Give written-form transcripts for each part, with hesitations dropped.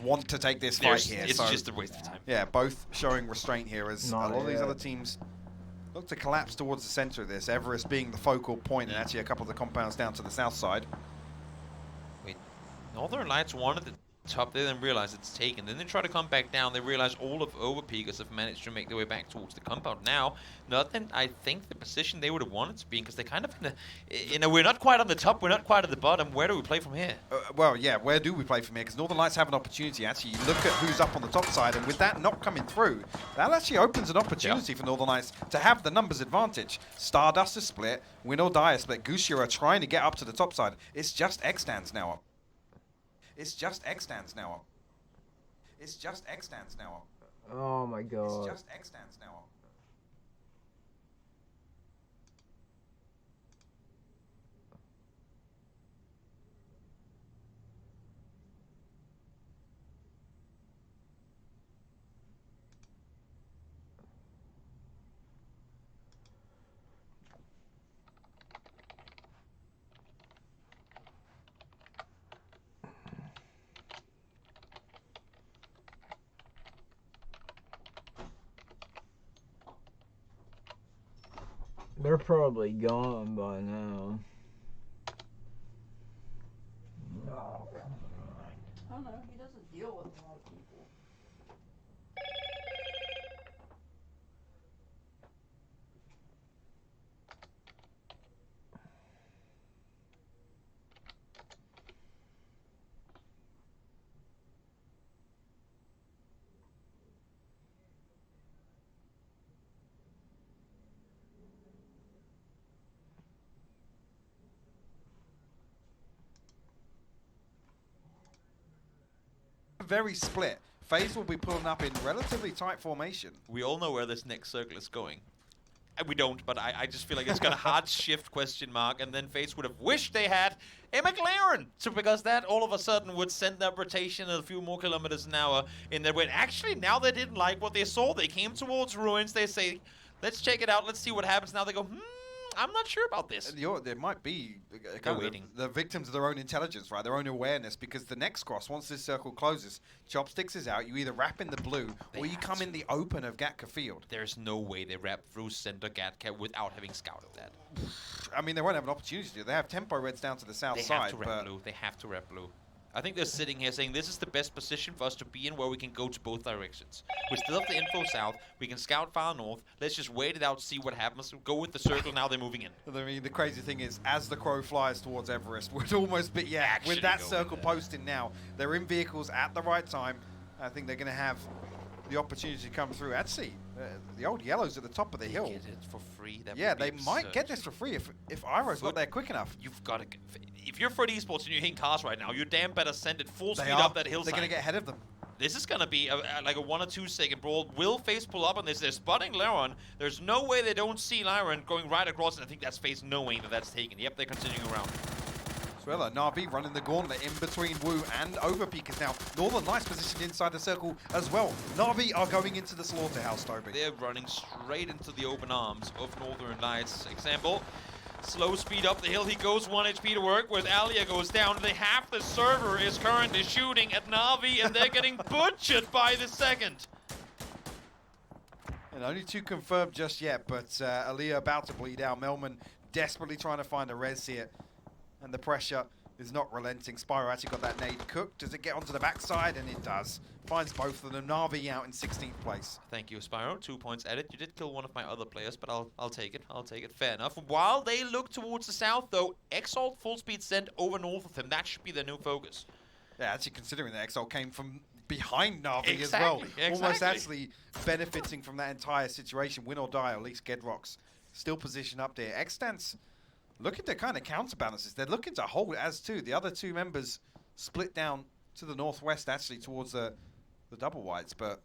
want to take this fight here. It's so, just a waste of time. Yeah, both showing restraint here as a lot of these other teams look to collapse towards the center of this. Everest being the focal point, and actually a couple of the compounds down to the south side. Wait, Northern Lights wanted the top, they then realize it's taken. Then they try to come back down. They realize all of Overpeakers have managed to make their way back towards the compound. Now, nothing, I think, the position they would have wanted to be in, because they're kind of in a, we're not quite on the top, we're not quite at the bottom. Where do we play from here? Well, yeah, where do we play from here? Because Northern Lights have an opportunity. Actually, you look at who's up on the top side, and with that not coming through, that actually opens an opportunity for Northern Lights to have the numbers advantage. Stardust is split, Win or Die is split. Gushia are trying to get up to the top side. It's just X-Stands now up. It's just X-Stands now up. It's just X-Stands now up. Oh my god. It's just X-Stands now up. They're probably gone by now. Oh, come on. I don't know, he doesn't deal with a lot of people. Very split. FaZe will be pulling up in relatively tight formation. We all know where this next circle is going. We don't, but I just feel like it's got a hard shift question mark, and then FaZe would have wished they had a McLaren. So because that all of a sudden would send their rotation a few more kilometers an hour in their way. Actually, now they didn't like what they saw. They came towards ruins. They say, let's check it out. Let's see what happens. Now they go, I'm not sure about this. There might be kind of the victims of their own intelligence, right? Their own awareness, because the next cross, once this circle closes, Chopsticks is out. You either wrap in the blue or you come in the open of Gatka Field. There's no way they wrap through center Gatka without having scouted that. I mean, they won't have an opportunity to. They have tempo reds down to the south side. They have to wrap blue. They have to wrap blue. I think they're sitting here saying this is the best position for us to be in, where we can go to both directions. We still have the info south. We can scout far north. Let's just wait it out, see what happens. Go with the circle. Now they're moving in. I mean, the crazy thing is, as the crow flies towards Everest, would almost be, with that circle posting now, they're in vehicles at the right time. I think they're going to have the opportunity to come through. Actually, the old yellows at the top of the hill. Get it for free. That yeah, they might get this for free if Iroh's got there quick enough. You've got to. If you're Fred Esports and you're hitting cars right now, you damn better send it full speed up that hillside. They're going to get ahead of them. This is going to be like a 1 or 2 second brawl. Will FaZe pull up on this? They're spotting Lyron. There's no way they don't see Lyron going right across, and I think that's FaZe knowing that that's taken. Yep, they're continuing around. Suela, Na'Vi running the gauntlet in between Wu and Overpeakers now. Northern Lights positioned inside the circle as well. Na'Vi are going into the slaughterhouse, Toby. They're running straight into the open arms of Northern Lights. Example, slow speed up the hill. He goes 1 HP to work with. Alia goes down. Half the server is currently shooting at Na'Vi, and they're getting butchered by the second. And only 2 confirmed just yet, but Alia about to bleed out. Melman desperately trying to find a res here. And the pressure is not relenting. Spyro actually got that nade cooked. Does it get onto the backside? And it does. Finds both of them. Na'Vi out in 16th place. Thank you, Spyro. 2 points added. You did kill one of my other players, but I'll take it. I'll take it. Fair enough. While they look towards the south, though, Exalt full speed sent over north of him. That should be their new focus. Yeah, actually considering that Exalt came from behind Na'Vi as well. Almost actually benefiting from that entire situation. Win or Die, or at least Gedrock's still positioned up there. X-Stance looking to kind of counterbalance this. They're looking to hold as two. The other 2 members split down to the northwest, actually, towards the double whites. But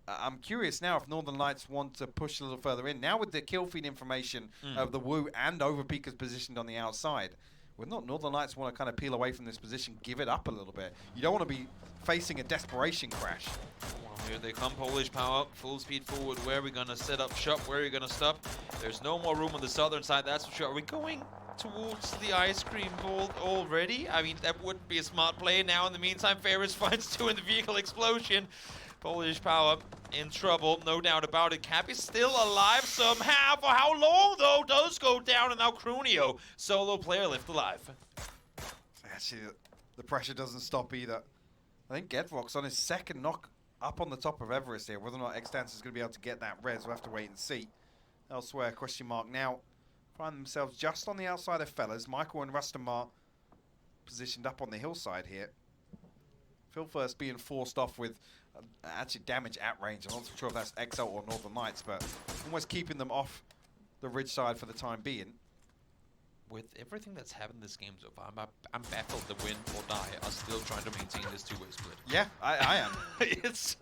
I'm curious now if Northern Lights want to push a little further in. Now with the kill feed information of the Wu and Overpeakers positioned on the outside, would not Northern Lights want to kind of peel away from this position, give it up a little bit? You don't want to be facing a desperation crash. Here they come, Polish power up, full speed forward. Where are we going to set up shop? Where are we going to stop? There's no more room on the southern side, that's for sure. Are we going towards the ice cream vault already. I mean, that wouldn't be a smart play. Now, in the meantime, Ferris finds 2 in the vehicle explosion. Polish Power in trouble, no doubt about it. Cap is still alive somehow. For how long, though? Does go down, and now Crunio, solo player, left alive. Actually, the pressure doesn't stop either. I think Gedrock's on his second knock up on the top of Everest here. Whether or not Xdance is going to be able to get that res, we'll have to wait and see. Elsewhere, question mark now. Find themselves just on the outside of Fellas. Michael and Rustamar positioned up on the hillside here. Phil First being forced off with actually damage at range. I'm not sure if that's XL or Northern Lights, but almost keeping them off the ridge side for the time being. With everything that's happened this game so far, I'm baffled the win or die are still trying to maintain this two-way split. Yeah, I am. It's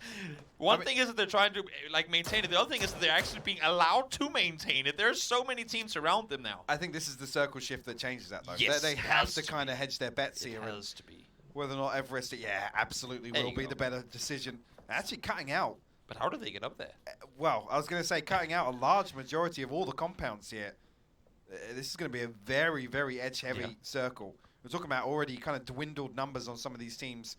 one thing is that they're trying to like maintain it. The other thing is that they're actually being allowed to maintain it. There's so many teams around them now. I think this is the circle shift that changes that, though. Yes, they have to kind of hedge their bets here. It has to be. Whether or not Everest, yeah, absolutely There will you be go. the better decision. Actually cutting out. But how do they get up there? Well, I was going to say cutting out a large majority of all the compounds here. This is going to be a very, very edge-heavy circle. We're talking about already kind of dwindled numbers on some of these teams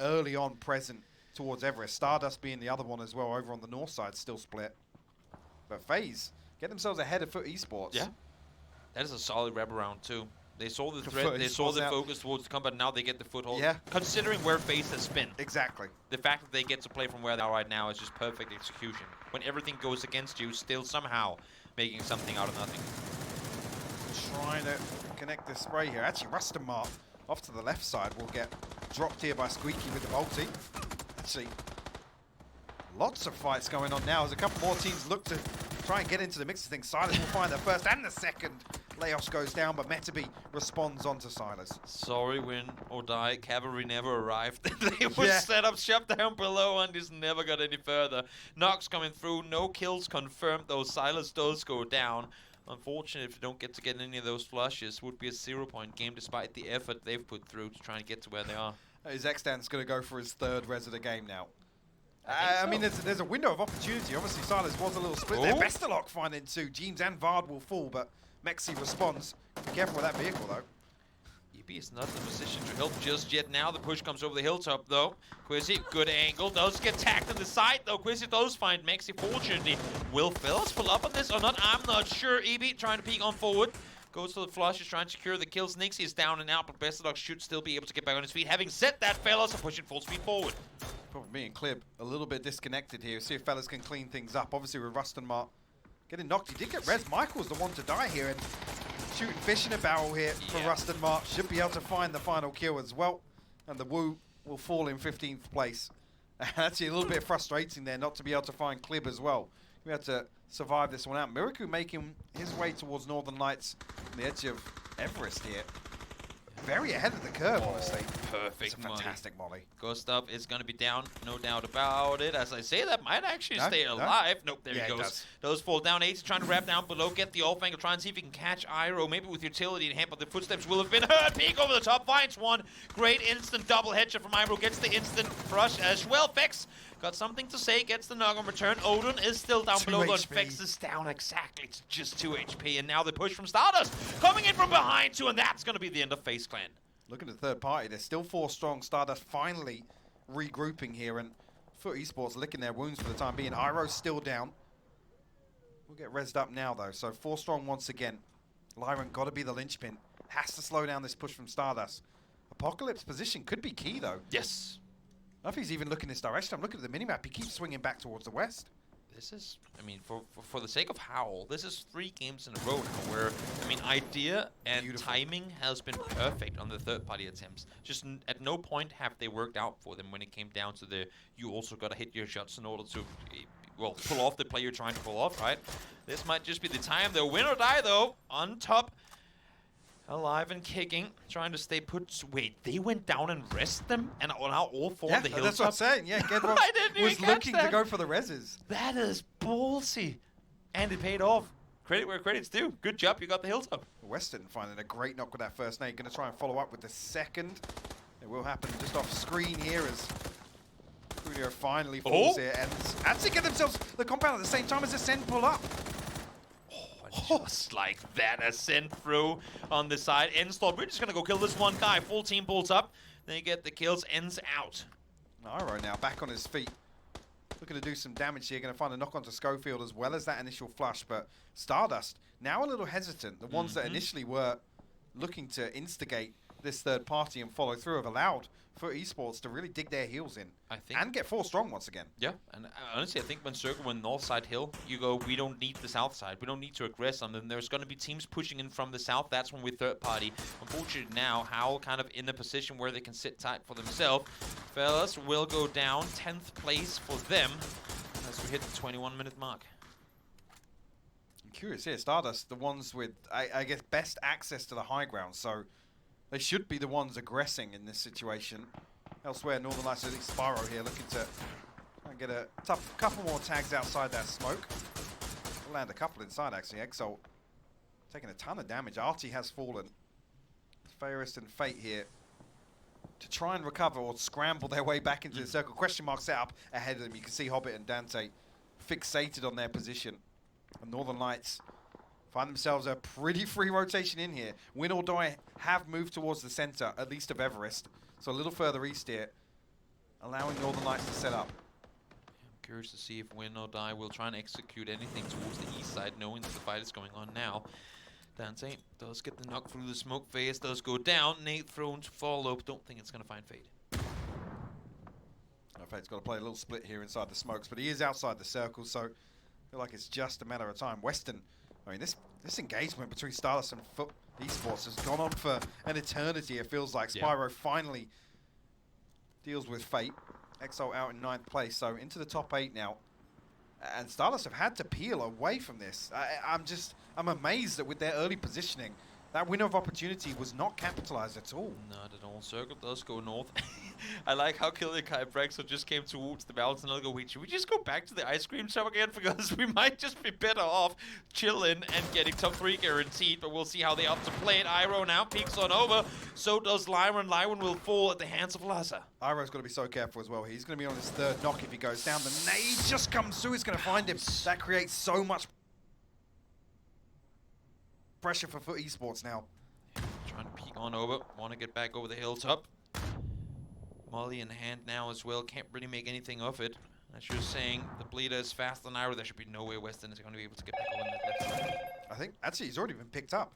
early on present towards Everest. Stardust being the other one as well over on the north side, still split. But FaZe get themselves ahead of Foot Esports. Yeah. That is a solid wrap around, too. They saw the Foot threat, they saw the Esports out. focus towards the combat, now they get the foothold. Yeah. Considering where FaZe has been. Exactly. The fact that they get to play from where they are right now is just perfect execution. When everything goes against you, still somehow making something out of nothing. Trying to connect the spray here. Actually, Rustamar off to the left side will get dropped here by Squeaky with the multi. Actually, lots of fights going on now as a couple more teams look to try and get into the mix of things. Silas will find the first and the second. Layoffs goes down, but Metaby responds onto Silas. Sorry, win or die. Cavalry never arrived. They were set up shop down below and just never got any further. Nox coming through. No kills confirmed, though. Silas does go down. Unfortunate if you don't get any of those flushes, would be a 0-point game despite the effort they've put through to try and get to where they are. Is Xdan's going to go for his third res of the game now? I mean, there's a window of opportunity. Obviously, Silas was a little split there. Bestelok finding 2. Jeems and Vard will fall, but Mexi responds. Be careful with that vehicle, though. EB is not in a position to help just yet now. The push comes over the hilltop, though. Quizzy, good angle. Does get tacked on the side, though. Quizzy does find Mexi, fortunately. Will Fellas pull up on this or not? I'm not sure. EB trying to peek on forward. Goes to the flush, is trying to secure the kills. Nixie is down and out, but Bestelok should still be able to get back on his feet. Having said that, Fellas are pushing full speed forward. Probably me and Clib a little bit disconnected here. See if Fellas can clean things up. Obviously, with Rustenmark getting knocked. He did get res. Michael's the one to die here, and shooting fish in a barrel here for Rustenmark. Should be able to find the final kill as well. And the Woo will fall in 15th place. Actually, a little bit frustrating there not to be able to find Clib as well. We had to survive this one out. Miraku making his way towards Northern Lights on the edge of Everest here. Very ahead of the curve, honestly. Perfect. It's a fantastic molly. Gustav is going to be down, no doubt about it. As I say, that might actually stay alive. Nope, there he goes. Those fall down. Ace trying to wrap down below, get the off angle, try and see if he can catch Iroh. Maybe with utility in hand, but the footsteps will have been heard. Peek over the top, finds one. Great instant double headshot from Iroh. Gets the instant rush as well. Fex got something to say, gets the knock on return. Odin is still down below, but Fex is down exactly. It's just 2 HP, and now the push from Stardust coming in from behind too, and that's going to be the end of FaZe Clan. Looking at the third party, they're still 4 strong. Stardust finally regrouping here, and Foot Esports licking their wounds for the time being. Iroh's still down. We'll get rezzed up now, though. So 4 strong once again. Lyran got to be the linchpin. Has to slow down this push from Stardust. Apocalypse position could be key, though. Yes. I don't know if he's even looking this direction. I'm looking at the minimap. He keeps swinging back towards the west. This is, I mean, for the sake of Howl, this is 3 games in a row now where, I mean, idea and timing has been perfect on the third-party attempts. Just at no point have they worked out for them when it came down to the, you also got to hit your shots in order to, well, pull off the play you're trying to pull off, right? This might just be the time. They'll win or die, though, on top. Alive and kicking, trying to stay put. Wait, they went down and rest them? And now all 4 on the hilltop? That's what I'm saying. Yeah, Gedrock was looking to go for the reses. That is ballsy. And it paid off. Credit where credit's due. Good job, you got the hilltop. Weston finding a great knock with that first nade. Going to try and follow up with the second. It will happen just off screen here as Julio finally falls here. And actually get themselves the compound at the same time as Ascend pull up. Just like that, a send through on the side. Ends thought, we're just gonna go kill this one guy. Full team pulls up. They get the kills. Ends out. Iroh now back on his feet. Looking to do some damage here. Going to find a knock onto Schofield as well as that initial flush. But Stardust now a little hesitant. The ones that initially were looking to instigate this third party and follow through have allowed for esports to really dig their heels in. I think. And get 4 strong once again. Yeah, and honestly, I think when Circle went north side hill, you go, we don't need the south side. We don't need to aggress on them. There's going to be teams pushing in from the south. That's when we third party. Unfortunately now, Howl kind of in a position where they can sit tight for themselves. Fellas will go down. 10th place for them as we hit the 21-minute mark. I'm curious here. Stardust, the ones with, I guess, best access to the high ground. So they should be the ones aggressing in this situation. Elsewhere, Northern Lights, at least Spyro here, looking to try and get a couple more tags outside that smoke. We'll land a couple inside, actually. Exalt taking a ton of damage. Artie has fallen. Fairest and Fate here to try and recover or scramble their way back into the circle. Question mark set up ahead of them. You can see Hobbit and Dante fixated on their position. And Northern Lights find themselves a pretty free rotation in here. Win or Die have moved towards the center, at least of Everest. So a little further east here, allowing Northern Lights to set up. I'm curious to see if Win or Die will try and execute anything towards the east side, knowing that the fight is going on now. Dante does get the knock through the smoke phase, does go down. Nate thrown to follow, but don't think it's going to find Fade. Fade's got to play a little split here inside the smokes, but he is outside the circle, so I feel like it's just a matter of time. Western, I mean, this engagement between Stardust and Foot Esports has gone on for an eternity, it feels like. Spyro finally deals with Fate. Exalt out in 9th place, so into the top 8 now. And Stardust have had to peel away from this. I'm amazed that with their early positioning, that window of opportunity was not capitalized at all. Not at all. Circle does go north. I like how Killikai Brexo just came towards the balance and I'll go, wait, should we just go back to the ice cream shop again? Because we might just be better off chilling and getting top 3 guaranteed, but we'll see how they opt to play it. Iroh now peeks on over. So does Lyron. Lyron will fall at the hands of Laza. Iroh's got to be so careful as well. He's going to be on his 3rd knock if he goes down. The nade just comes through. He's going to find him. That creates so much pressure for Foot Esports now. Trying to peek on over. Want to get back over the hilltop. Molly in hand now as well. Can't really make anything of it. As you're saying, the bleeder is faster than Iroh. There should be no way Weston is going to be able to get back on that left side. I think, actually, he's already been picked up.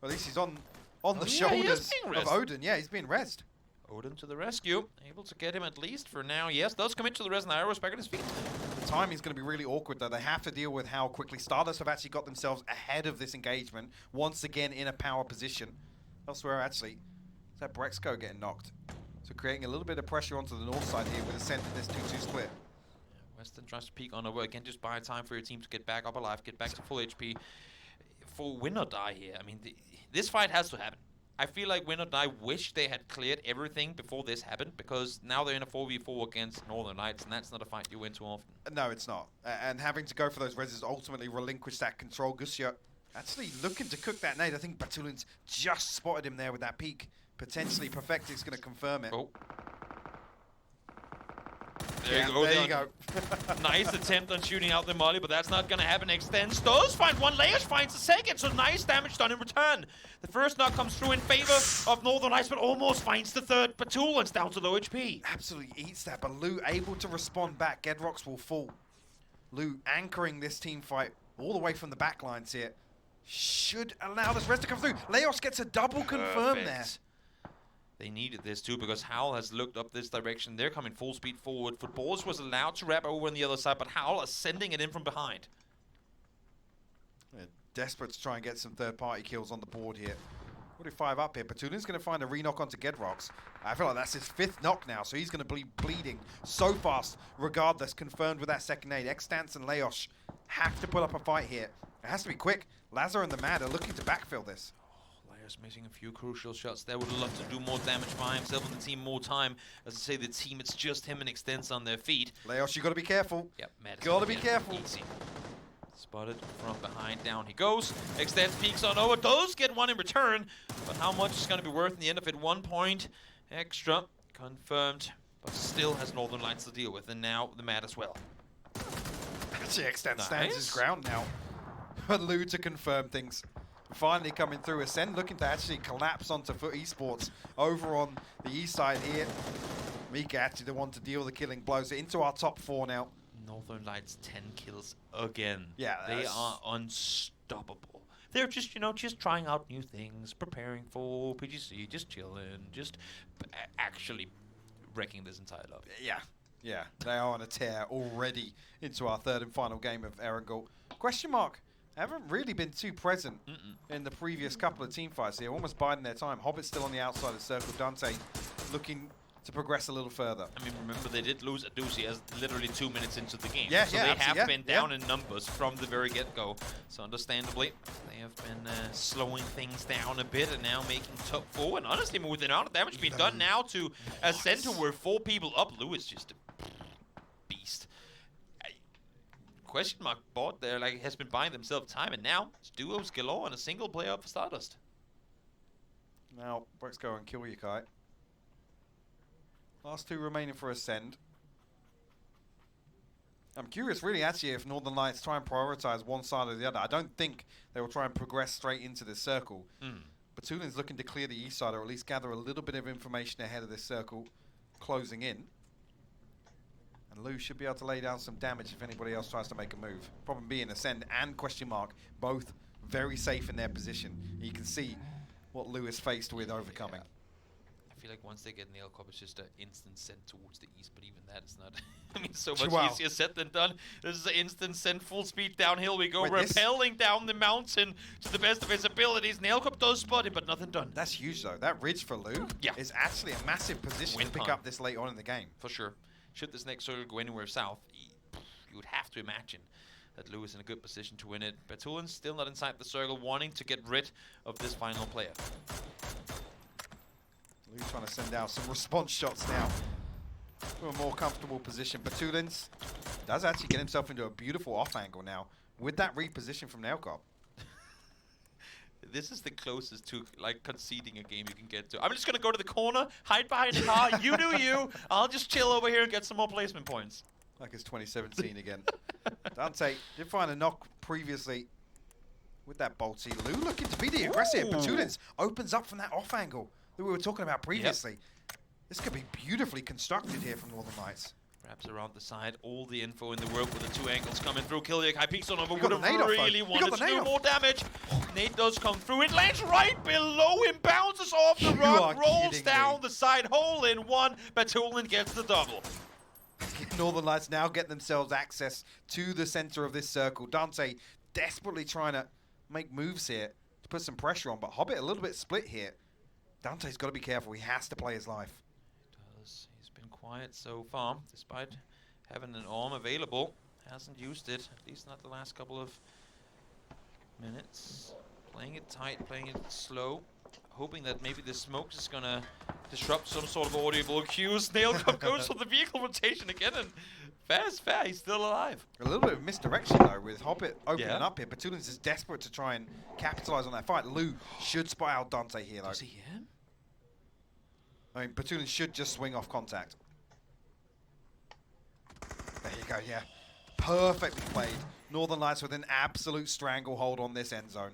Or at least he's on the shoulders of Odin. Yeah, he's being rezzed. Odin to the rescue. Able to get him at least for now. Yes, does commit to the res and Iroh is back on his feet. The timing's going to be really awkward, though. They have to deal with how quickly Stardust have actually got themselves ahead of this engagement, once again in a power position. Elsewhere, actually, is that Brexco getting knocked? So creating a little bit of pressure onto the north side here with a center this 2-2 split. Yeah, Weston tries to peek on over. Again, just buy time for your team to get back up alive, get back to full HP. For Win or Die here, I mean, this fight has to happen. I feel like Win or Die wish they had cleared everything before this happened, because now they're in a 4v4 against Northern Lights, and that's not a fight you win too often. No, it's not. And having to go for those reses ultimately relinquish that control. Gusya actually looking to cook that nade. I think Batulin's just spotted him there with that peek. Potentially Perfectic's going to confirm it. Oh. There you go. Nice attempt on shooting out the molly, but that's not going to happen. Extends, does find one, Layers finds the second, so nice damage done in return. The first knock comes through in favor of Northern Lights, but almost finds the third. Batulin's down to low HP. Absolutely eats that, but Lou able to respond back. Gedrox will fall. Lou anchoring this team fight all the way from the back lines here. Should allow this rest to come through. Leos gets a double confirm there. They needed this too, because Howl has looked up this direction. They're coming full speed forward. Footballs was allowed to wrap over on the other side, but Howl is sending it in from behind. They're desperate to try and get some third-party kills on the board here. 45 up here. Batulin's going to find a re-knock onto Gedrox. I feel like that's his 5th knock now, so he's going to be bleeding so fast, regardless. Confirmed with that second aid. Extance and Laosh have to put up a fight here. It has to be quick. Lazar and the Mad are looking to backfill this. Missing a few crucial shots there. Would love to do more damage by himself and the team more time. As I say, the team, it's just him and Extends on their feet. Leos, you got to be careful. Yep, Matt got to be careful. Easy. Spotted from behind, down he goes. Extends, peeks on over, does get one in return, but how much is going to be worth in the end of it? 1 point extra, confirmed, but still has Northern Lights to deal with, and now the Mad as well. Actually, Extends stands his ground now. for Lou to confirm things. Finally coming through. Ascend looking to actually collapse onto Foot Esports over on the east side here. Mika actually the one to deal the killing blows. Into our top 4 now. Northern Lights 10 kills again. Yeah, they are unstoppable. They're just, you know, just trying out new things, preparing for PGC, just chilling, just actually wrecking this entire lobby. Yeah, they are on a tear already into our 3rd and final game of Erangel. Question mark. Haven't really been too present in the previous couple of team fights here. Almost biding their time. Hobbit's still on the outside of the circle. Dante looking to progress a little further. I mean, remember they did lose Adusi as literally 2 minutes into the game. Yeah, so yeah, they have been down in numbers from the very get-go. So understandably, they have been slowing things down a bit and now making top 4. And honestly, with the amount of damage being done now to Ascend, who were 4 people up, Lou is just a beast. Question mark bot there, like, has been buying themselves time, and now it's duos galore and a single player up for Stardust. Now, let's go and kill Yakai. Last 2 remaining for Ascend. I'm curious, really, actually, if Northern Lights try and prioritize one side or the other. I don't think they will try and progress straight into this circle. Batulin's looking to clear the east side, or at least gather a little bit of information ahead of this circle closing in. And Lou should be able to lay down some damage if anybody else tries to make a move. Problem being Ascend and Question Mark, both very safe in their position. You can see what Lou is faced with overcoming. I feel like once they get Nail Cop, it's just an instant send towards the east, but even that is not, I mean, so much easier said than done. This is an instant send, full speed downhill we go, rappelling down the mountain to the best of his abilities. Nail Cop does spot it, but nothing done. That's huge, though. That ridge for Lou is actually a massive position to pick up this late on in the game. For sure. Should this next circle go anywhere south, you would have to imagine that Lou is in a good position to win it. Batulin's still not inside the circle, wanting to get rid of this final player. Lou trying to send out some response shots now to a more comfortable position. Batulin's does actually get himself into a beautiful off angle now with that reposition from Nailcop. This is the closest to, like, conceding a game you can get to. I'm just going to go to the corner, hide behind the car, you do you. I'll just chill over here and get some more placement points. Like it's 2017 again. Dante did find a knock previously with that bolty. Lou looking to be the aggressive. Batulin's opens up from that off angle that we were talking about previously. This could be beautifully constructed here from Northern Lights. Perhaps around the side, all the info in the world with the 2 angles coming through. Killiak, high peaks on over, would have really wanted to do more damage. Nate does come through, it lands right below him, bounces off the run, rolls down the side, hole in one. Batulin gets the double. Northern Lights now get themselves access to the center of this circle. Dante desperately trying to make moves here to put some pressure on, but Hobbit a little bit split here. Dante's got to be careful, he has to play his life. He's been quiet so far, despite having an arm available. Hasn't used it, at least not the last couple of minutes. Playing it tight, playing it slow, hoping that maybe the smokes is gonna disrupt some sort of audible cues. Nailcop goes for the vehicle rotation again, and fair, he's still alive. A little bit of misdirection though, with Hobbit opening up here. Batulin's is desperate to try and capitalize on that fight. Lou should spy out Dante here though. Does he hear him? I mean, Batulin should just swing off contact. There you go, yeah. Perfectly played. Northern Lights with an absolute stranglehold on this end zone.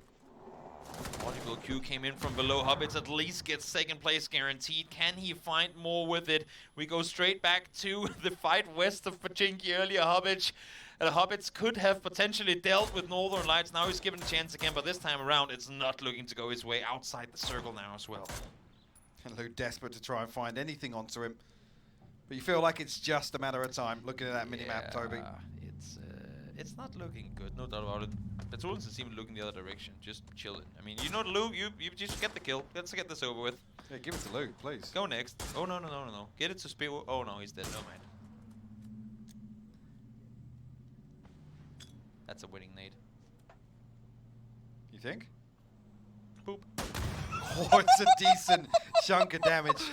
Audible Q came in from below. Hobbits at least gets 2nd place guaranteed. Can he find more with it? We go straight back to the fight west of Pachinki earlier. Hobbits could have potentially dealt with Northern Lights. Now he's given a chance again, but this time around it's not looking to go his way outside the circle now as well. And Lou desperate to try and find anything onto him. But you feel like it's just a matter of time looking at that mini-map, Toby. It's not looking good, no doubt about it. Batulin's is even looking the other direction, just chilling. I mean, you know, Lou, you just get the kill. Let's get this over with. Yeah, give it to Lou, please. Go next. Oh, no. Get it to Spear. Oh, no, he's dead. No mind. That's a winning nade. You think? Boop. Oh, it's a decent chunk of damage.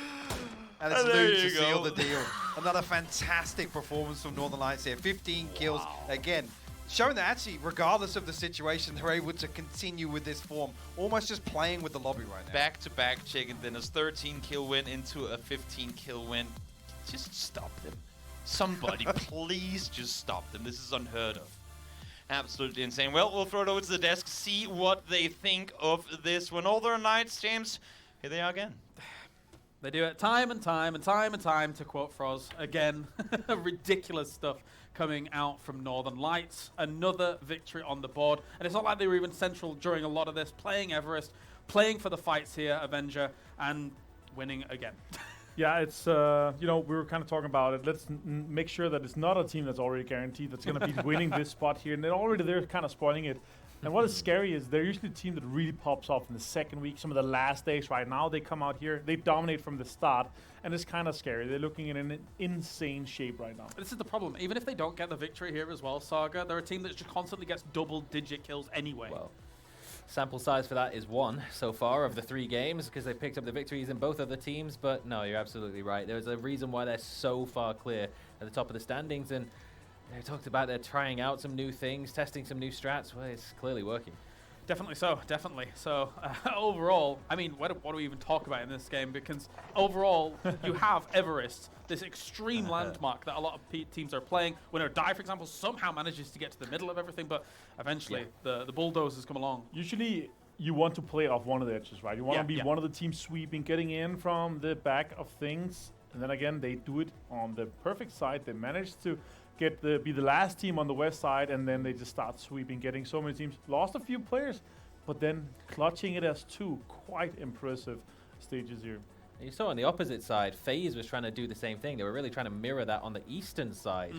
And it's Lou to seal the deal. Another fantastic performance from Northern Lights here. 15 kills. Again, showing that actually, regardless of the situation, they're able to continue with this form. Almost just playing with the lobby right now. Back-to-back chicken dinners. 13 kill win into a 15 kill win. Just stop them. Somebody, please just stop them. This is unheard of. Absolutely insane. Well, we'll throw it over to the desk, see what they think of this one. Northern Knights, James, here they are again. They do it time and time and time and time, to quote Froz. Again, ridiculous stuff coming out from Northern Lights. Another victory on the board. And it's not like they were even central during a lot of this, playing Everest, playing for the fights here, Avenger, and winning again. Yeah, it's, you know, we were kind of talking about it. Let's make sure that it's not a team that's already guaranteed that's going to be winning this spot here. And then already they're kind of spoiling it. And what is scary is they're usually a team that really pops off in the second week, some of the last days. Right now, they come out here, they dominate from the start, and it's kind of scary. They're looking in an insane shape right now. This is the problem. Even if they don't get the victory here as well, Saga, they're a team that just constantly gets double-digit kills anyway. Well, sample size for that is 1 so far of the 3 games, because they picked up the victories in both of the teams. But no, you're absolutely right. There's a reason why they're so far clear at the top of the standings, and they talked about they're trying out some new things, testing some new strats. Well, it's clearly working. Definitely so, definitely. So, overall, I mean, what do we even talk about in this game? Because overall, you have Everest, this extreme landmark that a lot of teams are playing. Winner Die, for example, somehow manages to get to the middle of everything, but eventually the bulldozers come along. Usually, you want to play off one of the edges, right? You want to be one of the teams sweeping, getting in from the back of things. And then again, they do it on the perfect side. They manage to be the last team on the west side, and then they just start sweeping, getting so many teams. Lost a few players, but then clutching it as 2 quite impressive stages here. You saw on the opposite side, FaZe was trying to do the same thing. They were really trying to mirror that on the eastern side.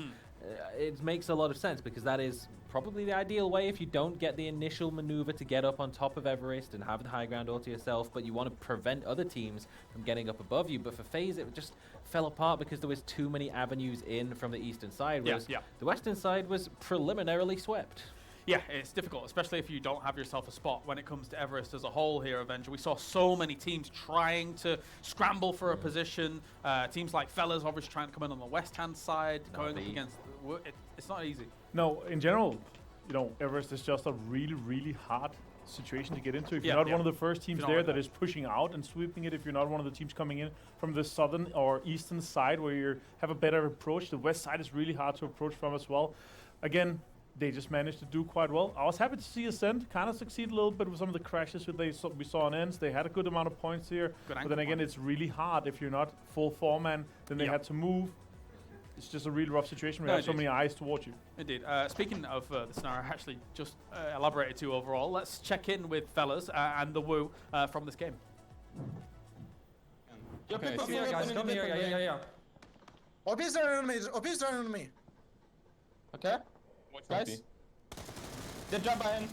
It makes a lot of sense, because that is probably the ideal way if you don't get the initial maneuver to get up on top of Everest and have the high ground all to yourself, but you want to prevent other teams from getting up above you. But for FaZe, it just fell apart because there was too many avenues in from the eastern side, whereas the western side was preliminarily swept. Yeah, it's difficult, especially if you don't have yourself a spot when it comes to Everest as a whole here, Avenger. We saw so many teams trying to scramble for a position. Teams like Fellas obviously trying to come in on the west-hand side, going up against... It's not easy. No, in general, you know, Everest is just a really, really hard situation to get into. If you're not one of the first teams there that is pushing out and sweeping it, if you're not one of the teams coming in from the southern or eastern side where you have a better approach, the west side is really hard to approach from as well. Again, they just managed to do quite well. I was happy to see Ascent kind of succeed a little bit with some of the crashes that we saw on ends. They had a good amount of points here. But then again, it's really hard if you're not full 4-man. Then they had to move. It's just a really rough situation. We have so many eyes to watch you. Indeed. Speaking of the scenario, I actually just elaborated to overall. Let's check in with Fellas and the Woo from this game. Okay, see ya guys, come here, yeah. OP's running on me. Okay? Guys? They jump behind.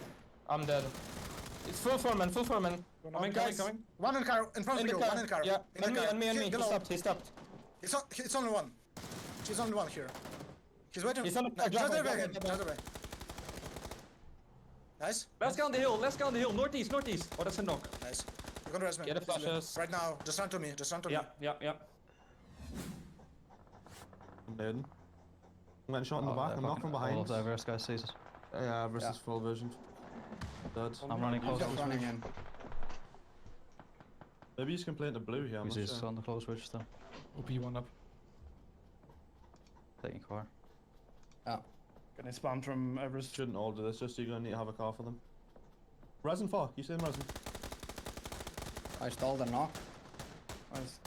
I'm dead. It's full foreman. Coming. One in car, in front of you, one in car. Yeah, and me. He stopped. It's only one. She's only one here. He's waiting. He's on the just there way. Nice. Let's go on the hill. Northeast. Oh, that's a knock. Nice. You're gonna rest me. Get the flashes. Right now. Just run to me. Yeah. I'm dead. I'm getting shot in the back. I'm not from behind. All of the Everest guys sees us. Yeah, Everest is full vision. Dead. I'm running close. Running in. Maybe he's complaining to blue here. He's on the close switch still. OP one up. Taking car. Getting spammed from Everest. Shouldn't all do this, just so you're gonna need to have a car for them. Resin 4, you saying Resin? I stole the knock. Nice.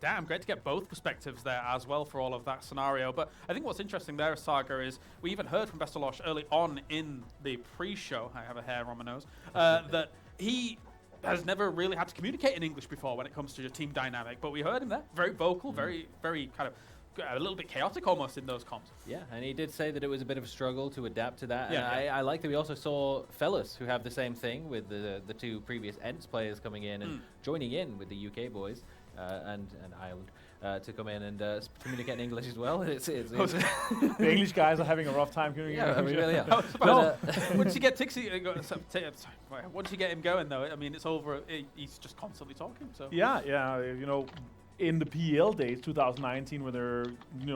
Damn, great to get both perspectives there as well for all of that scenario. But I think what's interesting there, Saga, is we even heard from Bestalosh early on in the pre-show, I have a hair on my nose, that he has never really had to communicate in English before when it comes to your team dynamic. But we heard him there, very vocal, very kind of a little bit chaotic almost in those comms. Yeah, and he did say that it was a bit of a struggle to adapt to that. Yeah, and I like that we also saw Fellas who have the same thing with the 2 previous Ents players coming in and joining in with the UK boys and Ireland to come in and communicate in English as well. It's the English guys are having a rough time communicating. Yeah, we really are. Once you get Tixie, once you get him going though, I mean, it's over. He's just constantly talking. So yeah, you know. In the PL days, 2019, when they're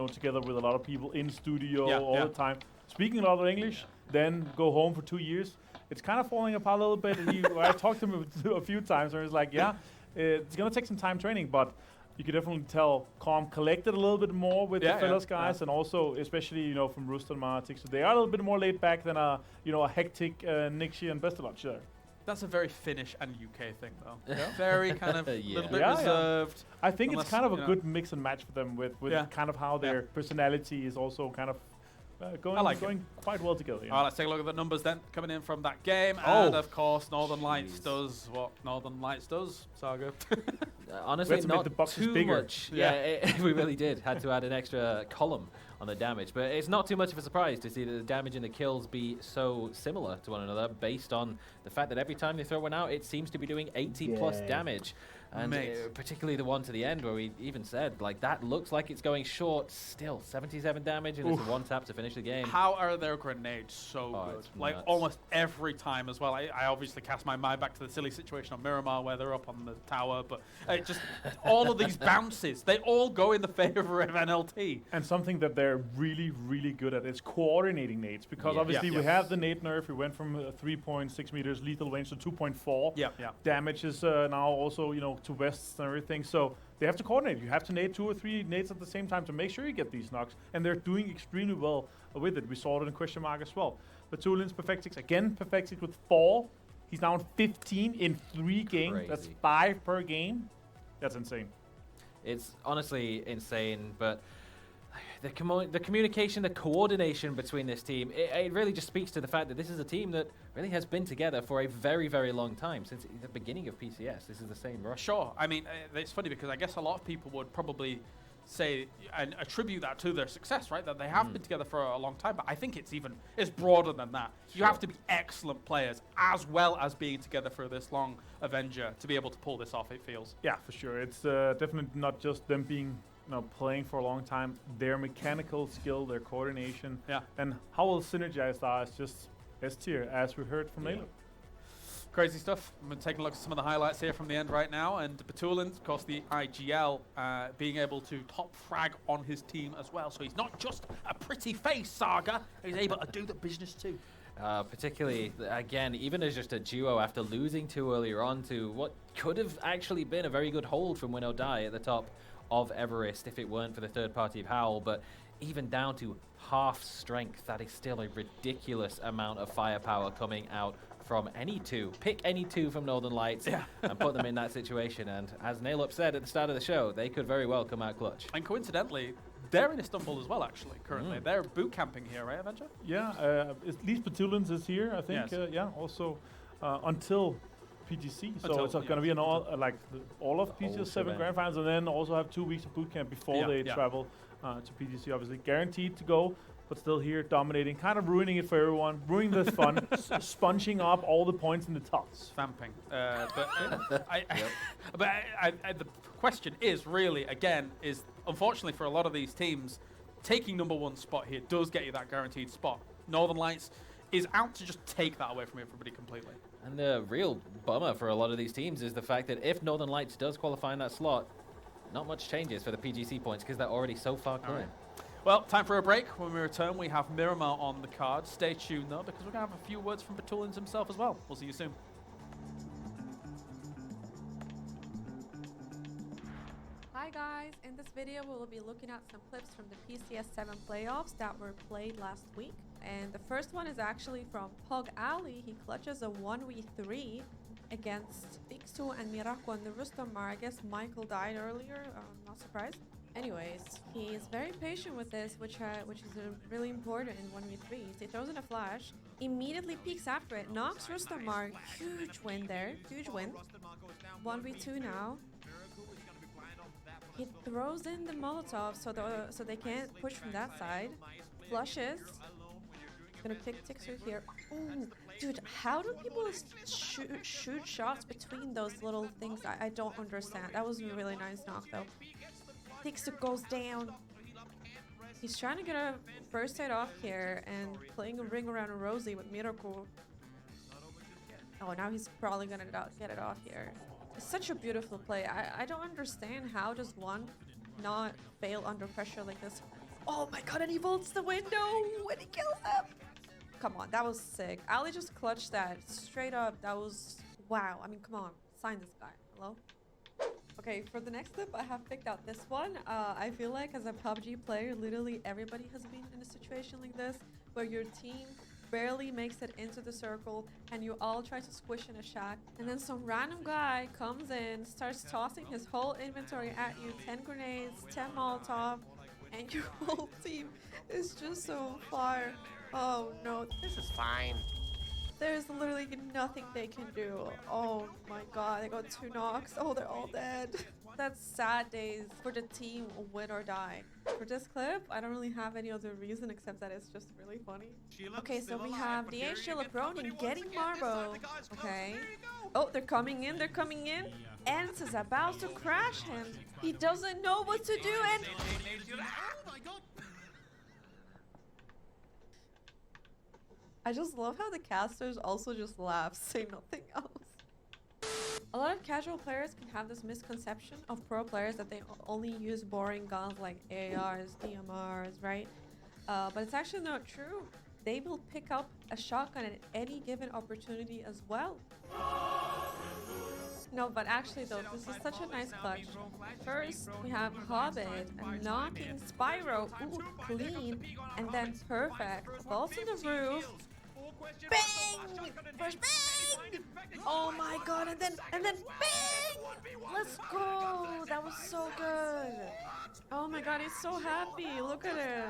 together with a lot of people in studio all the time, speaking a lot of English, then go home for 2 years. It's kind of falling apart a little bit. I talked to him a few times, and he's like, "Yeah, it's gonna take some time training, but you could definitely tell Calm collected a little bit more with the fellas guys, yeah. and also especially from Ruston Martic, so they are a little bit more laid back than a a hectic Nixie and Bestelotch there. That's a very Finnish and UK thing, though. Very kind of little bit Yeah. reserved. I think Unless, it's kind of a you know- good mix and match for them with kind of how their personality is also kind of going quite well together. All right, let's take a look at the numbers then coming in from that game. Oh. And of course, Northern Lights does what Northern Lights does, Saga. Honestly, We had to make not the boxes too bigger. much. Yeah, we really did. Had to add an extra column on the damage, but it's not too much of a surprise to see that the damage and the kills be so similar to one another, based on the fact that every time they throw one out, it seems to be doing 80 plus damage. And particularly the one to the end where we even said, like, that looks like it's going short, still 77 damage, and it's a one tap to finish the game. How are their grenades so good? It's Like, nuts. almost every time as well. I obviously cast my mind back to the silly situation on Miramar where they're up on the tower, but just all of these bounces, they all go in the favor of NLT. And something that they're really, really good at is coordinating nades, because obviously we have the nade nerf. We went from 3.6 meters lethal range to 2.4. Yeah. Damage is now also, to vests and everything. So they have to coordinate. You have to nade 2 or 3 nades at the same time to make sure you get these knocks. And they're doing extremely well with it. We saw it in question mark as well. Batulin's Perfectix, again, Perfectix with 4. He's now on 15 in 3 games. Crazy. That's 5 per game. That's insane. It's honestly insane, but the communication, the coordination between this team, it really just speaks to the fact that this is a team that really has been together for a very, very long time, since the beginning of PCS. This is the same rush. Sure. I mean, it's funny because I guess a lot of people would probably say and attribute that to their success, right? That they have been together for a long time, but I think it's broader than that. You have to be excellent players as well as being together for this long, Avenger, to be able to pull this off, it feels. Yeah, for sure. It's definitely not just them being playing for a long time. Their mechanical skill, their coordination, and how well synergized are is just S tier, as we heard from Layla. Crazy stuff. I'm going to take a look at some of the highlights here from the end right now. And Batulin, of course, the IGL, being able to top frag on his team as well. So he's not just a pretty face, Saga. He's able to do the business too. Particularly, again, even as just a duo after losing 2 earlier on to what could have actually been a very good hold from Win or Die at the top of Everest if it weren't for the third party of Howl, but even down to half strength, that is still a ridiculous amount of firepower coming out from any two. Pick any two from Northern Lights and put them in that situation, and as Nailup said at the start of the show, they could very well come out clutch. And coincidentally, they're in Istanbul as well, actually, currently. They're boot camping here, right, Avenger? Yeah, at least Batulins is here, I think. Yes. Also until PGC, so Until- it's going to be an all of PGC 7 event. grand finals, and then also have 2 weeks of boot camp before they travel to PGC. Obviously, guaranteed to go, but still here dominating, kind of ruining it for everyone, ruining the fun, sponging up all the points in the tops. Vamping. The question is really, again, is unfortunately for a lot of these teams, taking #1 spot here does get you that guaranteed spot. Northern Lights is out to just take that away from everybody completely. And the real bummer for a lot of these teams is the fact that if Northern Lights does qualify in that slot, not much changes for the PGC points because they're already so far clear. Right. Well, time for a break. When we return, we have Miramar on the card. Stay tuned, though, because we're going to have a few words from Batulins himself as well. We'll see you soon. Hi guys, in this video we will be looking at some clips from the PCS 7 playoffs that were played last week. And the first one is actually from Pug Ali. He clutches a 1v3 against Pixu and Miraco and the Rustomar. I guess Michael died earlier, not surprised. Anyways, he is very patient with this, which is really important in 1v3s. He throws in a flash, immediately peeks after it, knocks Rustomar. Huge win there, huge win. 1v2 now. He throws in the Molotov so they can't push from that side. Flushes. Gonna pick Tixer here. Ooh, dude, how do people shoot shots between those little things? I don't understand. That was a really nice knock though. Tixer goes down. He's trying to get a first hit off here and playing a ring around Rosie with Miracle. Oh, now he's probably gonna get it off here. It's such a beautiful play. I don't understand how does one not fail under pressure like this. Oh my god, and he vaults the window when he kills him. Come on, that was sick. Ali just clutched that straight up. That was wow. I mean, come on, sign this guy. Hello? Okay, for the next clip, I have picked out this one. I feel like as a PUBG player, literally everybody has been in a situation like this, where your team barely makes it into the circle and you all try to squish in a shack, and then some random guy comes in, starts tossing his whole inventory at you, 10 grenades, 10 Molotov, and your whole team is just so far. Oh no. This is fine. There's literally nothing they can do. Oh my god, they got 2 knocks. Oh, they're all dead. That's sad days for the team, win or die. For this clip, I don't really have any other reason except that it's just really funny. Okay, so we have the Sheila Bronin getting Marbo. Okay. Oh, they're coming in, they're coming in. Ents is about to crash him. He doesn't know what to do, and I just love how the casters also just laugh, say nothing else. A lot of casual players can have this misconception of pro players that they only use boring guns like ARs, DMRs, right? But it's actually not true. They will pick up a shotgun at any given opportunity as well. No, but actually though, this is such a nice clutch. First, we have Hobbit and knocking Spyro, ooh, clean, and then perfect. Balls on the roof. Bang! First bang! Oh my god, and then bang! Let's go! That was so good. Oh my god, he's so happy. Look at it.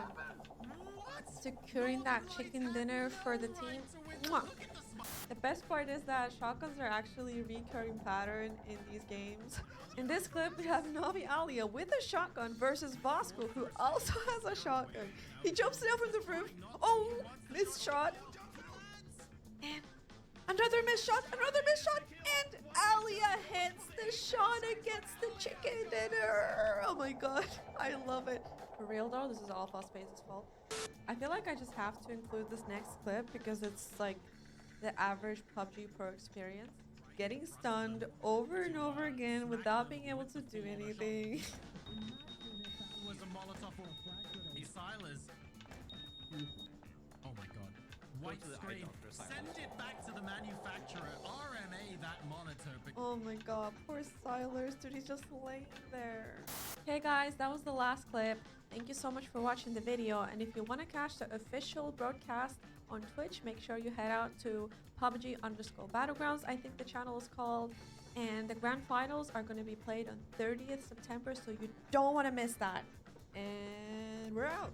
Securing that chicken dinner for the team. Mwah. The best part is that shotguns are actually a recurring pattern in these games. In this clip, we have Navi Alia with a shotgun versus Bosco, who also has a shotgun. He jumps down from the roof. Oh, missed shot. And another missed shot, and Alia hits the shot and gets the chicken dinner. Oh my god, I love it. For real though, this is all Fospace's fault. I feel like I just have to include this next clip because it's like the average PUBG Pro experience. Getting stunned over and over again without being able to do anything. Was a Molotov or a crack Silas. Oh my god. White screen. Send it back to the manufacturer. RMA that monitor. Oh my god, poor Silas, dude, he's just laying there. Okay guys, that was the last clip. Thank you so much for watching the video, and if you want to catch the official broadcast on Twitch, make sure you head out to PUBG_Battlegrounds, I think the channel is called, and the grand finals are going to be played on 30th September, so you don't want to miss that. And we're out.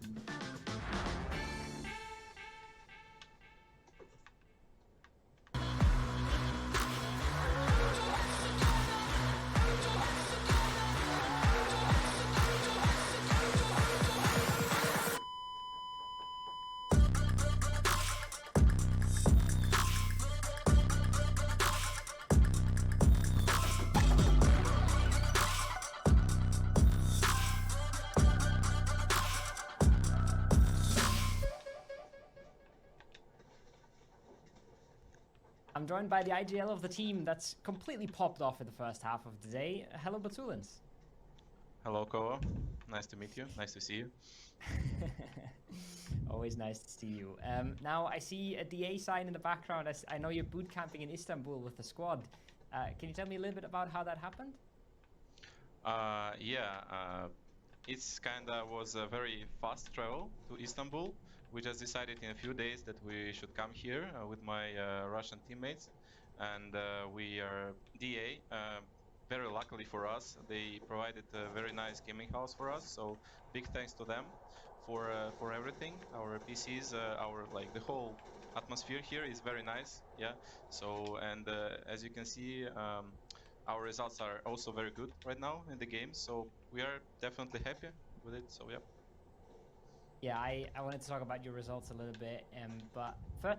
I'm joined by the IGL of the team that's completely popped off in the first half of the day. Hello, Batulins. Hello, Koa. Nice to meet you. Nice to see you. Always nice to see you. Now, I see a DA sign in the background. I know you're boot camping in Istanbul with the squad. Can you tell me a little bit about how that happened? It's kinda was a very fast travel to Istanbul. We just decided in a few days that we should come here with my Russian teammates, and we are DA. Very luckily for us, they provided a very nice gaming house for us. So big thanks to them for everything. Our PCs, the whole atmosphere here is very nice. Yeah. So and as you can see, our results are also very good right now in the game. So we are definitely happy with it. So yeah. Yeah, I wanted to talk about your results a little bit, but first,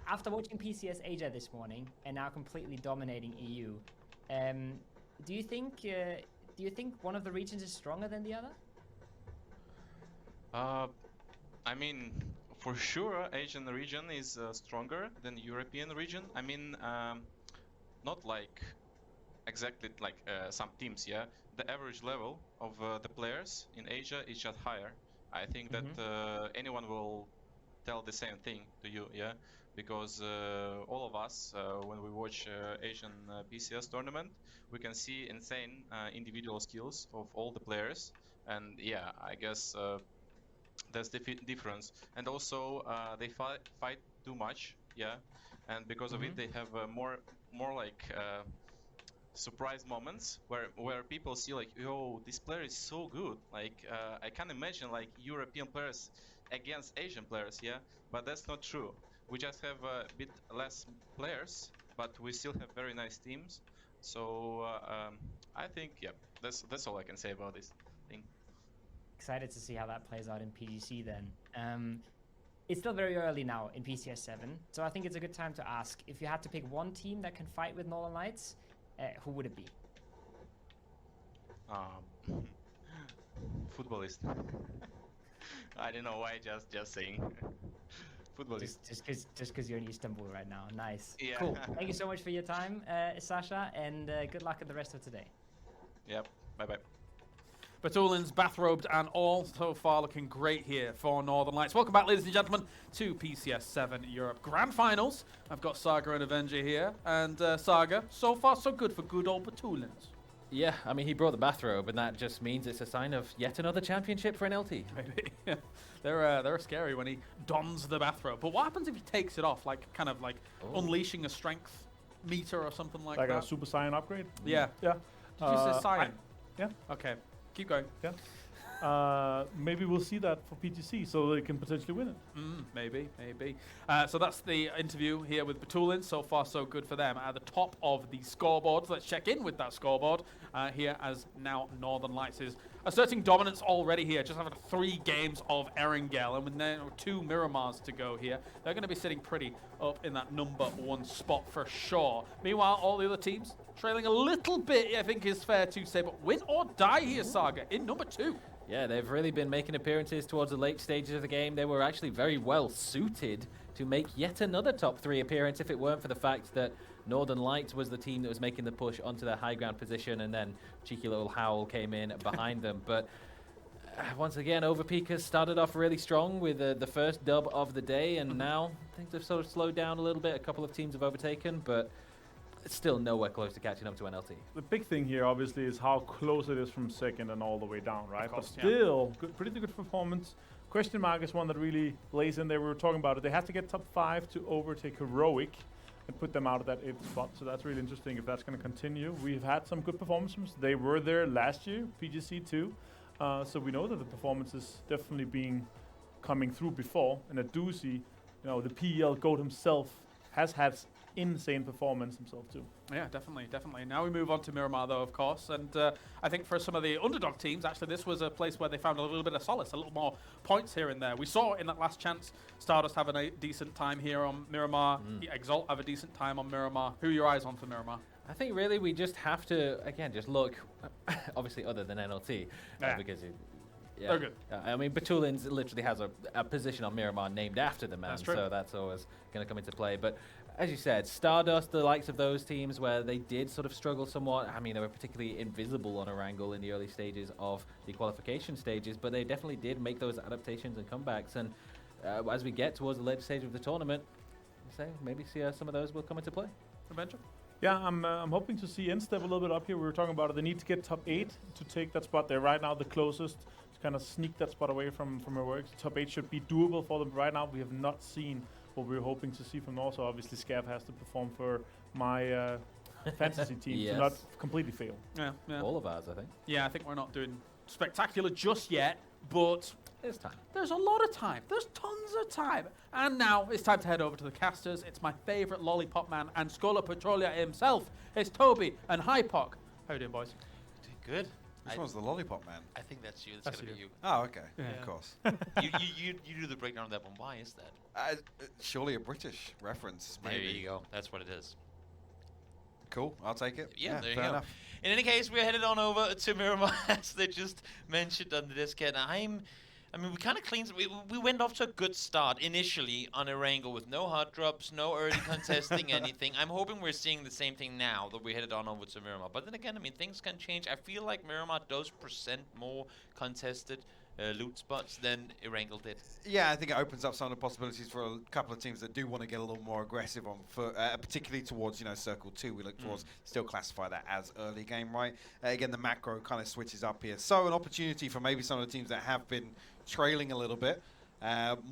after watching PCS Asia this morning and now completely dominating EU, do you think one of the regions is stronger than the other? I mean, for sure, Asian region is stronger than European region. I mean, not like exactly like some teams. Yeah, the average level of the players in Asia is just higher. I think that anyone will tell the same thing to you, yeah. because all of us, when we watch Asian PCS tournament, we can see insane individual skills of all the players, and yeah, I guess that's the difference. And also they fight too much, yeah, and because of it they have more like surprise moments where people see like, yo, this player is so good. Like I can't imagine like European players against Asian players, yeah, but that's not true. We just have a bit less players, but we still have very nice teams. So I think, yeah, that's all I can say about this thing. Excited to see how that plays out in PGC then. It's still very early now in PCS 7, so I think it's a good time to ask, if you had to pick one team that can fight with Northern Lights, who would it be? Footballist. I don't know why, just saying. Footballist. Just because you're in Istanbul right now. Nice. Yeah. Cool. Thank you so much for your time, Sasha, and good luck at the rest of today. Yep. Bye-bye. Batulins, bathrobed and all, so far looking great here for Northern Lights. Welcome back, ladies and gentlemen, to PCS 7 Europe Grand Finals. I've got Saga and Avenger here, and Saga, so far so good for good old Batulins. Yeah, I mean, he brought the bathrobe, and that just means it's a sign of yet another championship for NLT. Maybe. Yeah. They're scary when he dons the bathrobe. But what happens if he takes it off, like kind of like unleashing a strength meter or something like that? Like a Super Saiyan upgrade? Yeah. Yeah. Did you say Saiyan? Yeah. Okay. Keep going. Yeah. Maybe we'll see that for PTC, so they can potentially win it. Maybe. So that's the interview here with Batulin. So far, so good for them. At the top of the scoreboard. Let's check in with that scoreboard here, as now Northern Lights is asserting dominance already here. Just having 3 games of Erangel, and with now 2 Miramars to go here, they're going to be sitting pretty up in that number 1 spot for sure. Meanwhile, all the other teams trailing a little bit, I think is fair to say, but win or die here, Saga, in number 2. Yeah, they've really been making appearances towards the late stages of the game. They were actually very well suited to make yet another top 3 appearance if it weren't for the fact that Northern Lights was the team that was making the push onto their high ground position, and then cheeky little Howl came in behind them. But once again, Overpeak has started off really strong with the first dub of the day, and now things have sort of slowed down a little bit. A couple of teams have overtaken, but it's still nowhere close to catching up to NLT. The big thing here, obviously, is how close it is from second and all the way down, right? But still, pretty good performance. Question mark is one that really lays in there. We were talking about it. They have to get top 5 to overtake Heroic and put them out of that 8th spot. So that's really interesting if that's going to continue. We've had some good performances. They were there last year, PGC 2. So we know that the performance is definitely coming through before. And at Doozy, the PEL GOAT himself has had insane performance himself too. Yeah, definitely. Now we move on to Miramar, though, of course, and I think for some of the underdog teams, actually, this was a place where they found a little bit of solace, a little more points here and there. We saw in that last chance, Stardust having a decent time here on Miramar, Exalt have a decent time on Miramar. Who are your eyes on for Miramar? I think really we just have to, again, just look, obviously other than NLT, because they're good. I mean, Batulins literally has a position on Miramar named after the man, That's true. So that's always going to come into play. But as you said, Stardust, the likes of those teams where they did sort of struggle somewhat. I mean, they were particularly invisible on Erangel in the early stages of the qualification stages, but they definitely did make those adaptations and comebacks. And as we get towards the later stage of the tournament, maybe see some of those will come into play. Adventure? Yeah, I'm hoping to see N-Step a little bit up here. We were talking about it. They need to get top 8 to take that spot. They're right now the closest to kind of sneak that spot away from her work. Top 8 should be doable for them. Right now, we have not seen what we were hoping to see from them. Also, obviously, Scav has to perform for my fantasy team to not completely fail. Yeah. All of ours, I think. Yeah, I think we're not doing spectacular just yet, but there's time. There's a lot of time. There's tons of time. And now it's time to head over to the casters. It's my favorite lollipop man and Scholar Petrolia himself. It's Toby and Hypoc. How you doing, boys? Good. Which one's the lollipop man? I think that's you. That's gonna be you. Oh, okay. Yeah, of course. you do the breakdown of that one. Why is that? Surely a British reference. Maybe. There you go. That's what it is. Cool. I'll take it. Yeah, there you fair go. enough. In any case, we're headed on over to Miramar, as they just mentioned on the Discord. I mean, we kind of cleaned. We went off to a good start initially on Erangel with no hard drops, no early contesting anything. I'm hoping we're seeing the same thing now that we headed on over to Miramar. But then again, I mean, things can change. I feel like Miramar does present more contested loot spots than Erangel did. Yeah, I think it opens up some of the possibilities for a couple of teams that do want to get a little more aggressive on foot, particularly towards, you know, Circle 2. We look towards, still classify that as early game, right? Again, the macro kind of switches up here. So an opportunity for maybe some of the teams that have been trailing a little bit.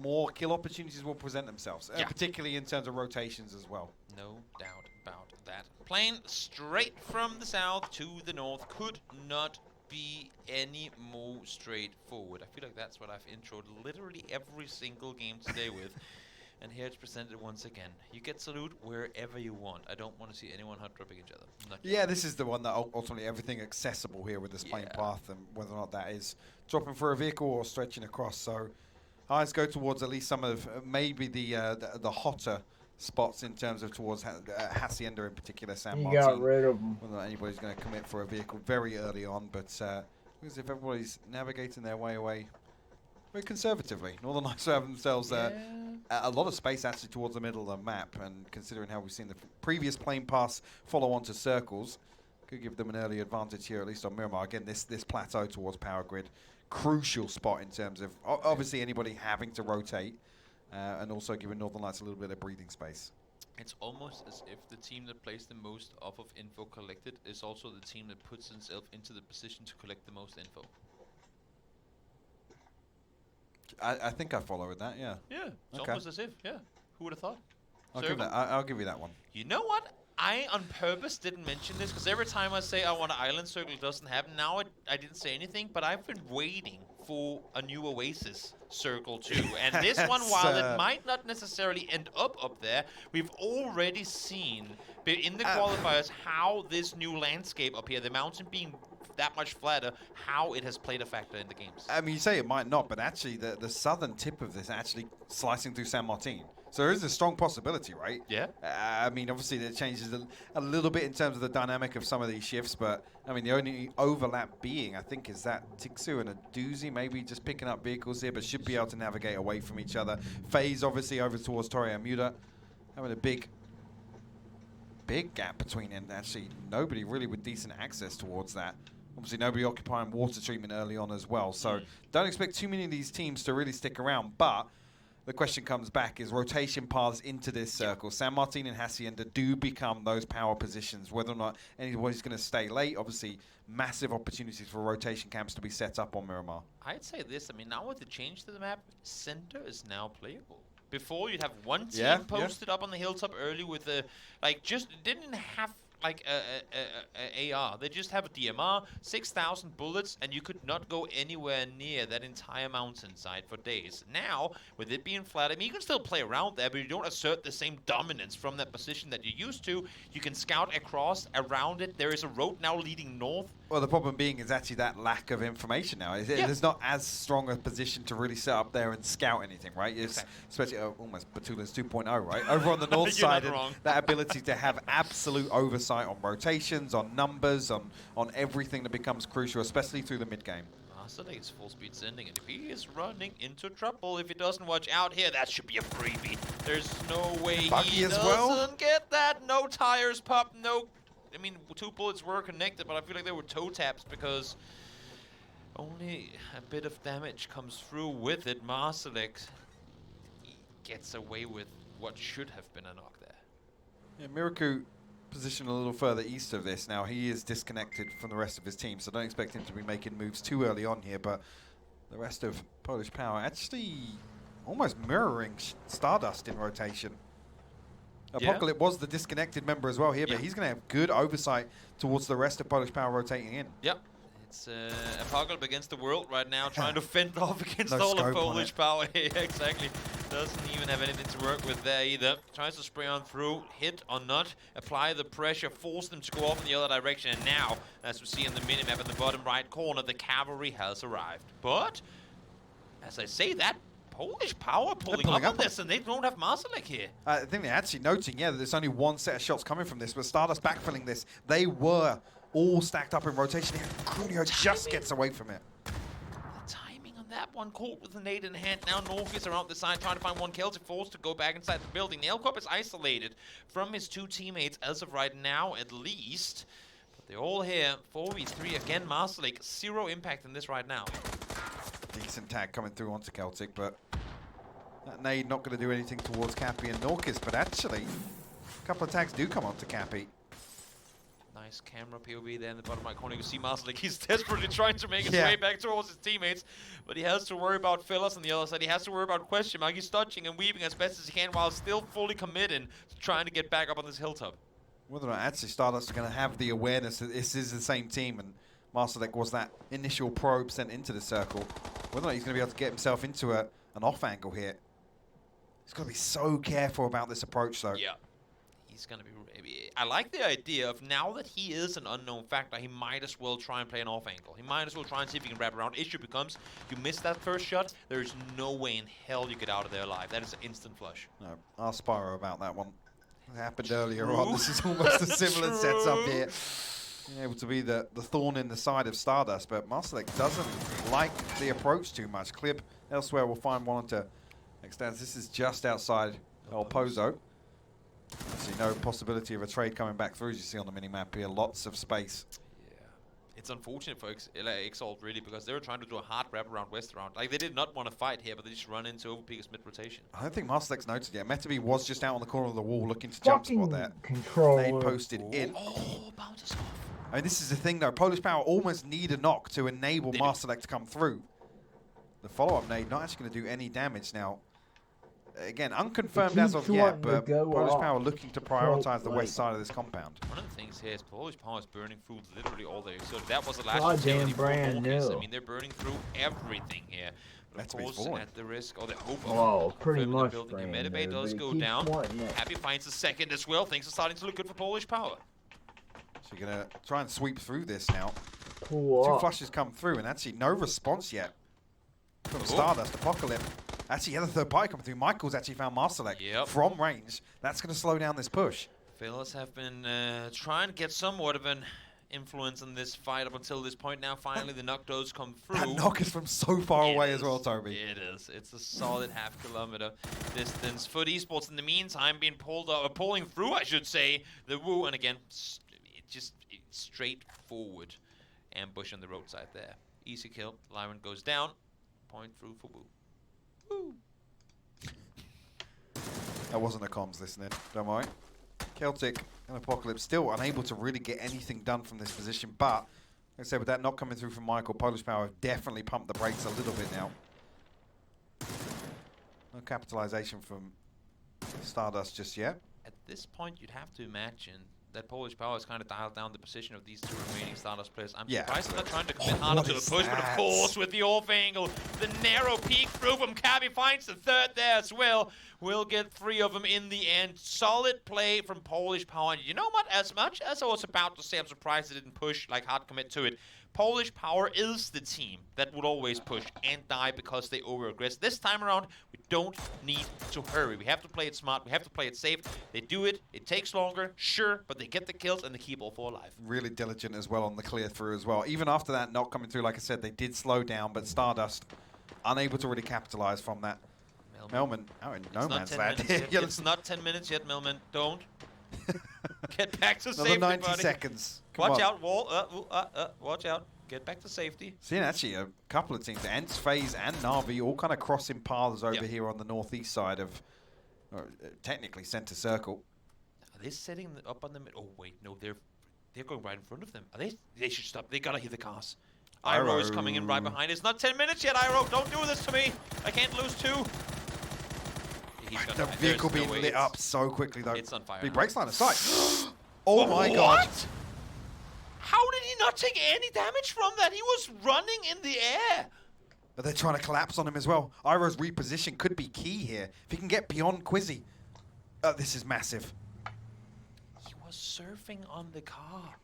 More kill opportunities will present themselves, particularly in terms of rotations as well. No doubt about that. Playing straight from the south to the north could not be any more straightforward. I feel like that's what I've introed literally every single game today with. And here it's presented once again. You get salute wherever you want. I don't want to see anyone hot dropping each other. Yeah, this is the one that ultimately everything accessible here with this plane path, and whether or not that is dropping for a vehicle or stretching across. So eyes go towards at least some of maybe the hotter spots in terms of towards Hacienda in particular, San Martin. You got rid of them. Whether anybody's going to commit for a vehicle very early on, but because if everybody's navigating their way away very conservatively, Northern Lights have themselves a lot of space actually towards the middle of the map, and considering how we've seen the previous plane pass follow on to circles, could give them an early advantage here, at least on Miramar. Again, this plateau towards Power Grid, crucial spot in terms of obviously anybody having to rotate. And also giving Northern Lights a little bit of breathing space. It's almost as if the team that plays the most off of info collected is also the team that puts itself into the position to collect the most info. I think I follow with that, yeah. Yeah, it's almost as if, Who would have thought? I'll give you that one. You know what? I on purpose didn't mention this because every time I say I want an island circle, it doesn't happen. Now I didn't say anything, but I've been waiting for a new Oasis circle too. And this one, while it might not necessarily end up there, we've already seen in the qualifiers how this new landscape up here, the mountain being that much flatter, how it has played a factor in the games. I mean, you say it might not, but actually the southern tip of this actually slicing through San Martin. So there is a strong possibility, right? Yeah. I mean, obviously that changes a little bit in terms of the dynamic of some of these shifts, but I mean, the only overlap being, I think, is that Tixu and a Doozy maybe just picking up vehicles here, but should be able to navigate away from each other. FaZe obviously over towards Torre Amuda, having a big gap between them. Actually, nobody really with decent access towards that. Obviously, nobody occupying water treatment early on as well. So don't expect too many of these teams to really stick around, but the question comes back is rotation paths into this circle. San Martin and Hacienda do become those power positions. Whether or not anybody's going to stay late, obviously massive opportunities for rotation camps to be set up on Miramar. I'd say this, I mean, now with the change to the map, center is now playable. Before, you'd have one team posted up on the hilltop early with a, like, just didn't have like a AR. They just have a DMR, 6,000 bullets, and you could not go anywhere near that entire mountainside for days. Now, with it being flat, I mean, you can still play around there, but you don't assert the same dominance from that position that you used to. You can scout across, around it. There is a road now leading north. Well, the problem being is actually that lack of information now. There's not as strong a position to really sit up there and scout anything, right? Especially almost Batula's 2.0, right? Over on the north side, that ability to have absolute oversight on rotations, on numbers, on everything that becomes crucial, especially through the mid-game. Marsalik is full speed sending, and if he is running into trouble, if he doesn't watch out here, that should be a freebie. There's no way he doesn't get that. No tires pop, no... I mean, 2 bullets were connected, but I feel like they were toe taps because only a bit of damage comes through with it. Marsalik gets away with what should have been a knock there. Yeah, Miraku positioned a little further east of this. Now, he is disconnected from the rest of his team, so don't expect him to be making moves too early on here, but the rest of Polish Power actually almost mirroring Stardust in rotation. Apocalypse was the disconnected member as well here, but he's going to have good oversight towards the rest of Polish Power rotating in. Yep. It's Apocalypse against the world right now, trying to fend off against all of Polish Power. Exactly. Doesn't even have anything to work with there either. Tries to spray on through, hit or not, apply the pressure, force them to go off in the other direction. And now, as we see in the minimap in the bottom right corner, the cavalry has arrived. But, as I say that, Polish Power pulling up on this, and they don't have Marsalik here. I think they're actually noting, that there's only one set of shots coming from this, but Stardust backfilling this. They were all stacked up in rotation here. Cunio just gets away from it. The timing on that one, caught with a nade in hand. Now North is around the side trying to find one kill. Forced to go back inside the building. Nailcorp is isolated from his 2 teammates as of right now, at least. But they're all here. 4v3 again. Marsalik, 0 impact in this right now. Decent tag coming through onto Celtic, but that nade not going to do anything towards Cappy and Norkis, but actually, a couple of tags do come onto Cappy. Nice camera POV there in the bottom right corner. You can see Marcel, he's desperately trying to make his way back towards his teammates, but he has to worry about Phyllis on the other side. He has to worry about Question Mark. He's dodging and weaving as best as he can while still fully committed to trying to get back up on this hilltop. Whether or not actually Stardust are going to have the awareness that this is the same team and Marcelek was that initial probe sent into the circle, whether or not he's going to be able to get himself into an off angle here. He's got to be so careful about this approach, though. Yeah. He's going to be... I like the idea of now that he is an unknown factor, he might as well try and play an off angle. He might as well try and see if he can wrap around. Issue becomes, you miss that first shot, there's no way in hell you get out of there alive. That is an instant flush. No, ask Spyro about that one. It happened earlier on. This is almost a similar setup here. Being able to be the thorn in the side of Stardust, but Marcelek doesn't like the approach too much. Clip elsewhere will find one to extend. This is just outside El Pozo. See no possibility of a trade coming back through, as you see on the mini-map here. Lots of space. Yeah. It's unfortunate for Exalt, really, because they were trying to do a hard wrap around West round. Like, they did not want to fight here, but they just run into Overpeaker's mid-rotation. I don't think Marcelek's noted yet. Metaby was just out on the corner of the wall looking to jump spot there. Controller. They posted in. Oh, bounces off. I mean, this is the thing, though. Polish Power almost need a knock to enable Marcelek to come through. The follow-up nade not actually going to do any damage now. Again, unconfirmed as of yet, but Polish Power looking to prioritize the west side of this compound. One of the things here is Polish Power is burning through literally all day. So that was the last utility for brand Norkis. new. I mean, they're burning through everything here. But of course, at the risk or the hope of pretty much building a brand metabay new, does but go he down. keeps wanting it. Happy finds a second as well. Things are starting to look good for Polish Power. So you're going to try and sweep through this now. Pull Two up. flushes come through, and actually no response yet from Stardust. Apocalypse. Actually, the third party coming through. Michael's actually found Marcelek from range. That's going to slow down this push. Fellas have been trying to get somewhat of an influence in this fight up until this point. Now, finally, the knock does come through. That knock is from so far away as well, Toby. It is. It's a solid half-kilometer distance. Foot Esports, in the meantime, being pulling through, I should say, the Woo. And again, just straightforward ambush on the roadside there. Easy kill. Lyron goes down. Point through for Woo. Woo. That wasn't a comms listening, don't worry. Celtic and Apocalypse still unable to really get anything done from this position, but like I said, with that not coming through from Michael, Polish Power have definitely pumped the brakes a little bit now. No capitalization from Stardust just yet. At this point, you'd have to imagine that Polish Power has kind of dialed down the position of these two remaining Stardust players. I'm surprised they're not trying to commit harder to the push, but of course, with the off angle, the narrow peek through from Cabby finds the third there as well. We'll get 3 of them in the end. Solid play from Polish Power. And you know what? As much as I was about to say, I'm surprised they didn't push, like hard commit to it. Polish Power is the team that would always push and die because they over-aggress. This time around, we don't need to hurry. We have to play it smart. We have to play it safe. They do it. It takes longer, sure, but they get the kills and they keep all 4 alive. Really diligent as well on the clear through as well. Even after that not coming through, like I said, they did slow down, but Stardust unable to really capitalize from that. Melman out in no man's land. It's not 10 minutes yet, Melman. Don't. Get back to Another safety, 90 buddy. seconds. Watch out, Wall. Watch out. Get back to safety. Seeing actually a couple of teams, Ents, FaZe, and Na'Vi, all kind of crossing paths over here on the northeast side of, technically, center circle. Are they setting up on the mid? Oh wait, no, they're going right in front of them. Are they? They should stop. They gotta hit the cars. Iroh is coming in right behind. It's not 10 minutes yet, Iroh. Don't do this to me. I can't lose 2. The vehicle being lit up so quickly, though. It's on fire. He breaks line of sight. Oh my god. How did he not take any damage from that? He was running in the air. But they're trying to collapse on him as well. Iroh's reposition could be key here. If he can get beyond Quizzy. This is massive. He was surfing on the car.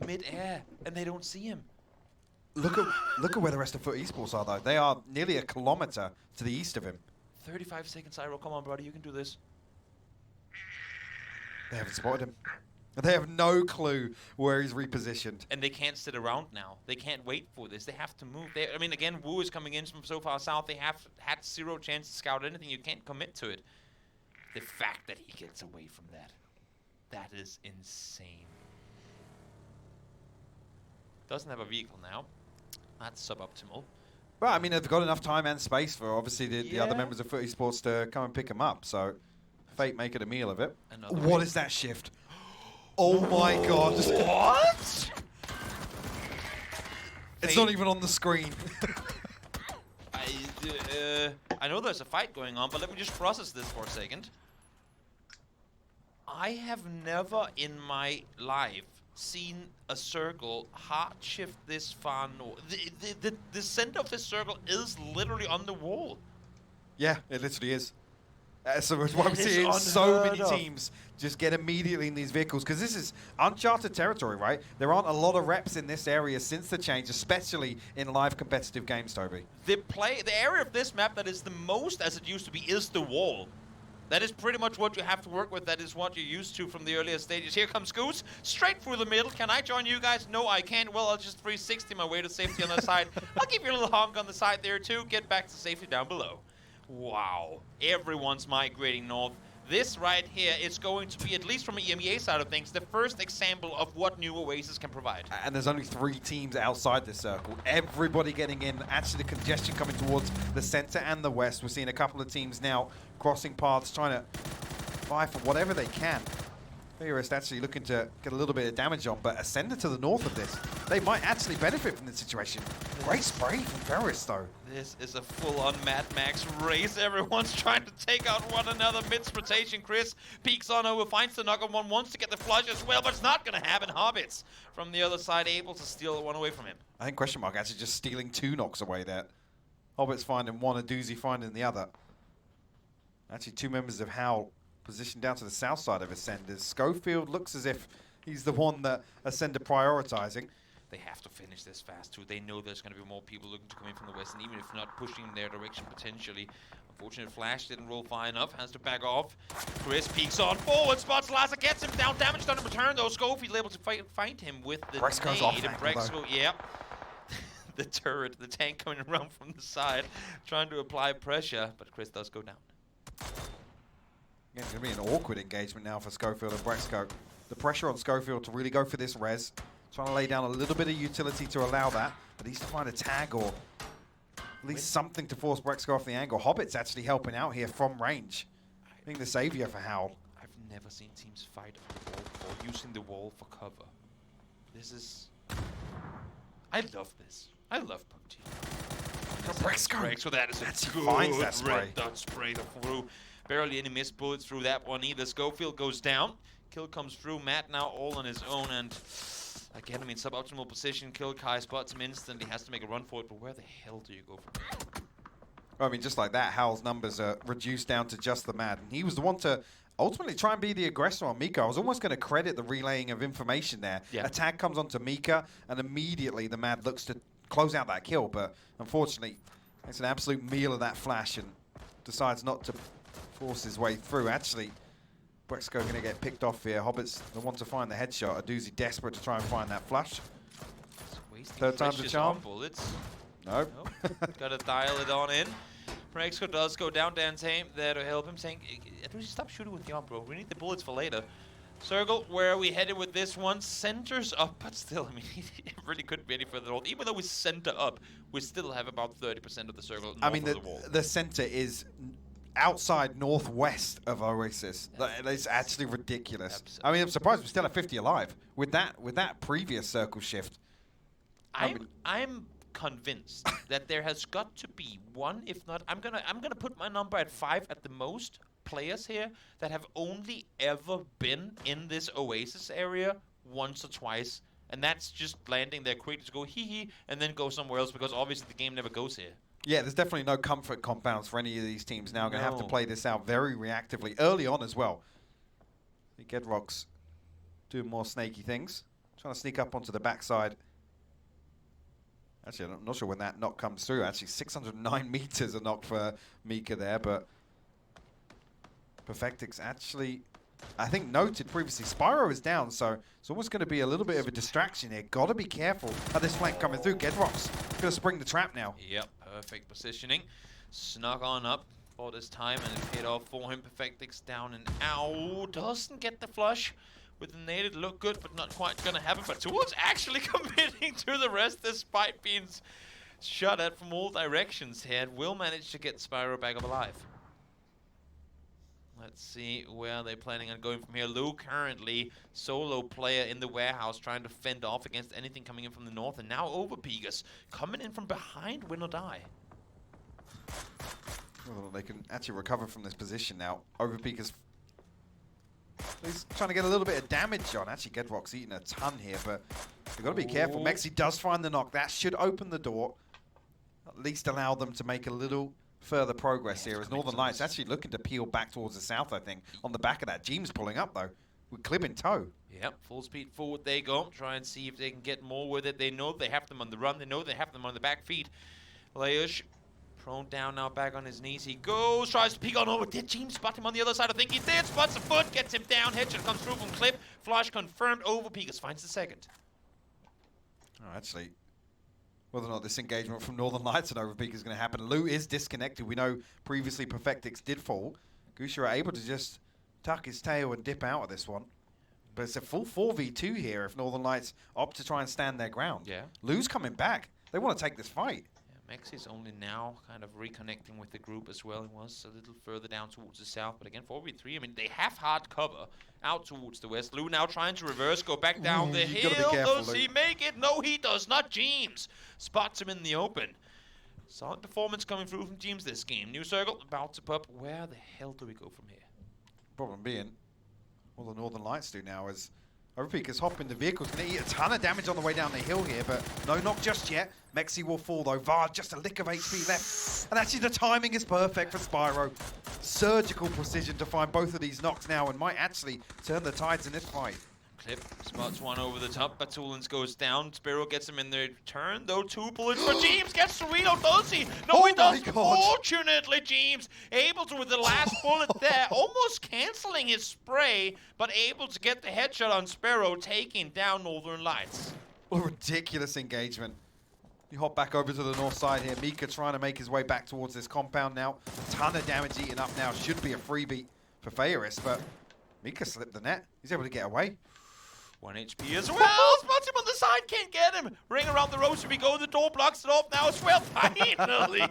Mid-air. And they don't see him. Look at where the rest of Foot Esports are, though. They are nearly a kilometer to the east of him. 35 seconds, Iroh. Come on, buddy. You can do this. They haven't spotted him. They have no clue where he's repositioned. And they can't sit around now. They can't wait for this. They have to move. I mean, again, Wu is coming in from so far south. They have had 0 chance to scout anything. You can't commit to it. The fact that he gets away from that is insane. Doesn't have a vehicle now. That's suboptimal. Well, I mean, they've got enough time and space for obviously the other members of Foot Esports to come and pick them up. So, Fate make it a meal of it. What is that shift? Oh my god. What? It's not even on the screen. I know there's a fight going on, but let me just process this for a second. I have never in my life seen a circle hard shift this far north. The center of this circle is literally on the wall. Yeah, it literally is. So that's why we see so many teams just get immediately in these vehicles, because this is uncharted territory, right? There aren't a lot of reps in this area since the change, especially in live competitive games, Toby. The area of this map that is the most as it used to be is the wall. That is pretty much what you have to work with. That is what you're used to from the earlier stages. Here comes Goose, straight through the middle. Can I join you guys? No, I can't. Well, I'll just 360 my way to safety on the side. I'll give you a little honk on the side there, too. Get back to safety down below. Wow. Everyone's migrating north. This right here is going to be, at least from the EMEA side of things, the first example of what new Oasis can provide. And there's only 3 teams outside this circle. Everybody getting in. Actually, the congestion coming towards the center and the west. We're seeing a couple of teams now crossing paths, trying to vie for whatever they can. Theorist actually looking to get a little bit of damage on, but Ascender to the north of this. They might actually benefit from this situation. Great spray from Theorist, though. This is a full-on Mad Max race. Everyone's trying to take out one another mid-rotation. Chris peeks on over, finds the knock on one, wants to get the flush as well, but it's not going to happen. Hobbits from the other side able to steal one away from him. I think Question Mark actually just stealing 2 knocks away there. Hobbits finding one, a Doozy finding the other. Actually, 2 members of Howl positioned down to the south side of Ascender. Schofield looks as if he's the one that Ascender prioritizing. They have to finish this fast too. They know there's going to be more people looking to come in from the west, and even if not pushing in their direction potentially. Unfortunate flash didn't roll far enough, has to back off. Chris peeks on forward, spots Laza, gets him down, damage done in return though. Schofield able to find him with the Brexco's nade. off Brexco, yep. The turret, the tank coming around from the side, trying to apply pressure, but Chris does go down. Yeah, it's going to be an awkward engagement now for Schofield and Brexco. The pressure on Schofield to really go for this res. Trying to lay down a little bit of utility to allow that, but he needs to find a tag or at least something to force Brexco off the angle. Hobbit's actually helping out here from range, being the savior for Howl. I've never seen teams fight on the wall before, using the wall for cover. This is... I love this. I love PUBG. Brexco. So that is a good finds that spray. red dot spray through. Barely any missed bullets through that one either. Schofield goes down. Kill comes through. Matt now all on his own, and again, I mean, suboptimal position. Kill Kai spots him instantly. Has to make a run for it, but where the hell do you go from there? I mean, just like that, Howl's numbers are reduced down to just the Mad. And he was the one to ultimately try and be the aggressor on Mika. I was almost going to credit the relaying of information there. Yeah. A tag comes onto Mika, and immediately the Mad looks to close out that kill. But unfortunately, it's an absolute meal of that flash and decides not to force his way through. Actually, Brexco going to get picked off here. Hobbit's the one to find the headshot. Aduzi desperate to try and find that flash. Third time's a charm. Bullets. Nope. Gotta dial it on in. Brexco does go down Dante there to help him, saying, Aduzi, stop shooting with the arm, bro. We need the bullets for later. Circle, where are we headed with this one? Centers up, but still, I mean, it really couldn't be any further north. Even though we center up, we still have about 30% of the circle north I mean, of the wall. the center is outside northwest of Oasis. It's actually ridiculous. Absolutely. I mean, I'm surprised we're still at 50 alive with that previous circle shift. I'm convinced that there has got to be one, if not, I'm gonna put my number at 5 at the most players here that have only ever been in this Oasis area once or twice, and that's just landing there quickly to go hee hee and then go somewhere else, because obviously the game never goes here. Yeah, there's definitely no comfort compounds for any of these teams now. Going to have to play this out very reactively early on as well. The Gedrock's doing more snaky things, trying to sneak up onto the backside. Actually, I'm not sure when that knock comes through. Actually, 609 meters a knock for Mika there, but Perfectix actually, I think, noted previously. Spyro is down, so it's almost going to be a little bit of a distraction here. Got to be careful of this flank coming through. Gedrock's going to spring the trap now. Yep, perfect positioning. Snuck on up for this time, and it paid off for him. Perfectix down and out. Doesn't get the flush. With the nade, it looked good, but not quite going to happen. But Towards actually committing to the rest, despite being shot at from all directions here and will manage to get Spyro back up alive. Let's see where they're planning on going from here. Lou currently solo player in the warehouse trying to fend off against anything coming in from the north. And now Overpeakers coming in from behind Win or Die. Well, they can actually recover from this position now. Overpeakers, he's trying to get a little bit of damage on. Actually, Gedrock's eating a ton here, but you've got to be careful. Mexi does find the knock. That should open the door. At least allow them to make a little further progress here as Northern Lights actually looking to peel back towards the south, I think. On the back of that, Jeems pulling up, though, with Clib in tow. Yep, full speed forward they go. Try and see if they can get more with it. They know they have them on the run. They know they have them on the back feet. Leosh prone down now, back on his knees. He goes, tries to peek on over. Did Jeems spot him on the other side? I think he did. Spots a foot, gets him down. Headshot comes through from Clip. Flash confirmed. Overpeakers finds the second. Oh, actually, whether or not this engagement from Northern Lights and Overpeak is going to happen. Lou is disconnected. We know previously Perfectix did fall. Gushia are able to just tuck his tail and dip out of this one. But it's a full 4v2 here if Northern Lights opt to try and stand their ground. Yeah. Lou's coming back. They want to take this fight. Yeah, Mexi's only now kind of reconnecting with the group as well. He was a little further down towards the south. But again, 4v3, I mean, they have hard cover out towards the west. Lou now trying to reverse, go back down the hill. Does he make it? No, he does not. Jeems spots him in the open. Solid performance coming through from Jeems this game. New circle about to pop. Where the hell do we go from here? Problem being, all the Northern Lights do now is Overpeakers hop into vehicles. Going to eat a ton of damage on the way down the hill here, but no knock just yet. Mexi will fall though. Vard just a lick of HP left. And actually the timing is perfect for Spyro. Surgical precision to find both of these knocks now and might actually turn the tides in this fight. Clip spots one over the top. Batulins goes down. Spyro gets him in the turn, though. 2 bullets for Jeems. Gets the reload, does he? No, he doesn't. Fortunately, Jeems able to, with the last bullet there, almost canceling his spray, but able to get the headshot on Spyro, taking down Northern Lights. What a ridiculous engagement. You hop back over to the north side here. Mika trying to make his way back towards this compound now. A ton of damage eaten up now. Should be a freebie for Fayeris, but Mika slipped the net. He's able to get away. 1 HP as well. Spots him on the side, can't get him. Ring around the ropes, we go. The door blocks it off now as well. Finally,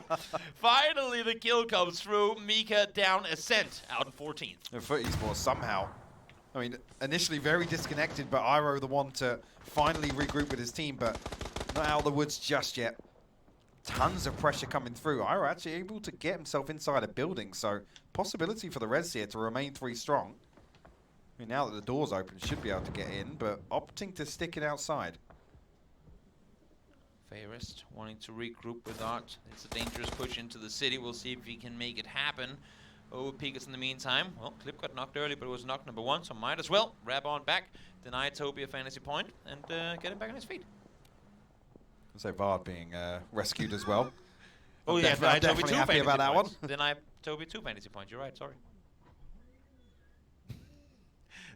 finally the kill comes through. Mika down Ascent out in 14th. The footies more somehow. I mean, initially very disconnected, but Iroh the one to finally regroup with his team, but not out of the woods just yet. Tons of pressure coming through. Iroh actually able to get himself inside a building, so possibility for the Reds here to remain 3 strong. I mean, now that the door's open, should be able to get in, but opting to stick it outside. Fairest wanting to regroup with Art. It's a dangerous push into the city. We'll see if he can make it happen. Overpeakers in the meantime. Well, Clip got knocked early, but it was knock number 1, so might as well grab on back, deny Toby a fantasy point, and get him back on his feet. I'd say Vard being rescued as well. Oh, I'm yeah, deny Toby definitely 2 happy fantasy about that points. one. Deny Toby 2 fantasy points. You're right, sorry.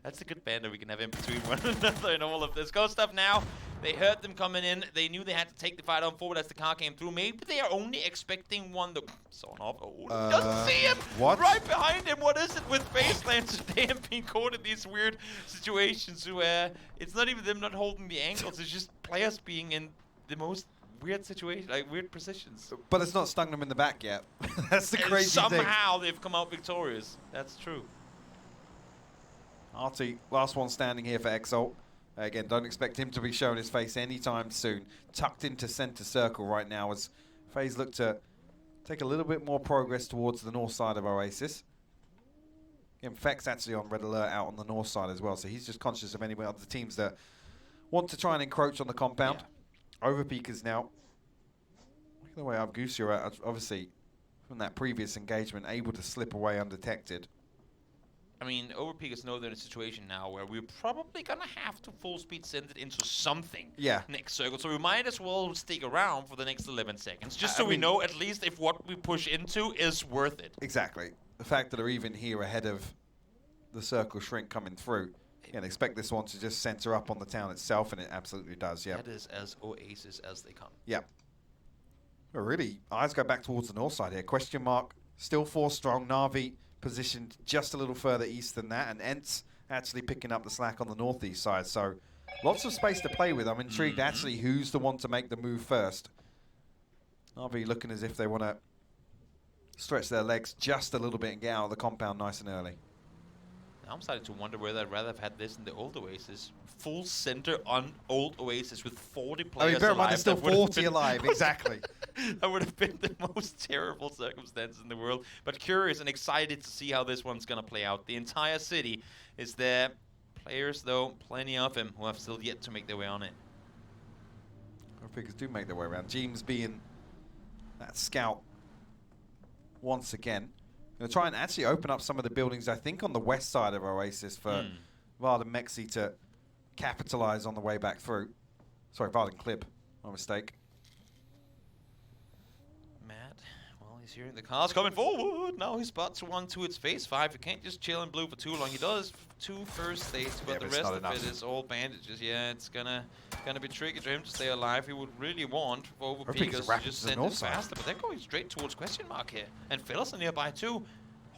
That's a good banter we can have in between one another in all of this. Go stuff now. They heard them coming in. They knew they had to take the fight on forward as the car came through. Maybe they are only expecting one to... Sawn off. Oh, doesn't see him. What? Right behind him. What is it with Facelands? They have been caught in these weird situations where it's not even them not holding the angles. It's just players being in the most weird situation, like weird positions. But it's not stung them in the back yet. That's the And crazy thing. somehow they've come out victorious. That's true. Artie, last one standing here for Exalt. Again, don't expect him to be showing his face anytime soon. Tucked into center circle right now as FaZe look to take a little bit more progress towards the north side of Oasis. Again, Feck's actually on red alert out on the north side as well, so he's just conscious of any other teams that want to try and encroach on the compound. Yeah. Overpeakers now. Look at the way Gushia are obviously from that previous engagement able to slip away undetected. I mean, Overpeakers know they're in a situation now where we're probably going to have to full speed send it into something next circle. So we might as well stick around for the next 11 seconds, just so we know at least if what we push into is worth it. Exactly. The fact that they're even here ahead of the circle shrink coming through. And expect this one to just center up on the town itself, and it absolutely does, yeah. That is as Oasis as they come. Yeah. But really, eyes go back towards the north side here. Question mark, still 4 strong. Na'Vi positioned just a little further east than that, and Ents actually picking up the slack on the northeast side. So lots of space to play with. I'm intrigued actually who's the one to make the move first. Na'Vi looking as if they want to stretch their legs just a little bit and get out of the compound nice and early. Now I'm starting to wonder whether I'd rather have had this in the old Oasis. Full center on old Oasis with 40 players. I mean, bear in mind, alive. there's still 40 alive, exactly. That would have been the most terrible circumstances in the world. But curious and excited to see how this one's going to play out. The entire city is there. Players, though, plenty of them who have still yet to make their way on it. Our figures do make their way around. James being that scout once again. Going to try and actually open up some of the buildings, I think, on the west side of Oasis for Varden Mexi to capitalize on the way back through. Sorry, Varden Clip, my mistake. Matt, well, he's hearing the cars coming forward. Now he spots one to its face. 5, you can't just chill in blue for too long. He does 2 first states, but the rest of it is all bandages. Yeah, it's gonna be tricky for him to stay alive. He would really want for Overpeakers to just send him faster, but they're going straight towards question mark here. And Fellas are nearby too.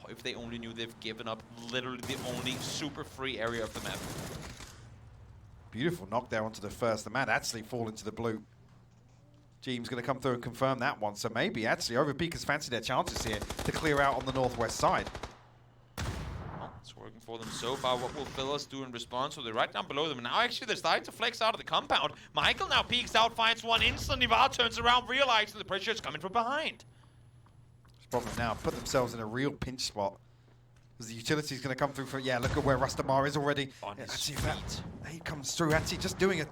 Oh, if they only knew they've given up literally the only super free area of the map. Beautiful knockdown onto the first. The man actually fall into the blue. James going to come through and confirm that one. So maybe actually Overpeakers fancy their chances here to clear out on the northwest side. Well, it's working for them so far. What will Fellas do in response? So they're right down below them. And now actually they're starting to flex out of the compound. Michael now peeks out, finds one instantly. Var turns around, realizing the pressure is coming from behind. Problem now, put themselves in a real pinch spot. Because the utility's going to come through for, yeah, look at where Rustamar is already. On his actually, feet. He comes through, actually just doing a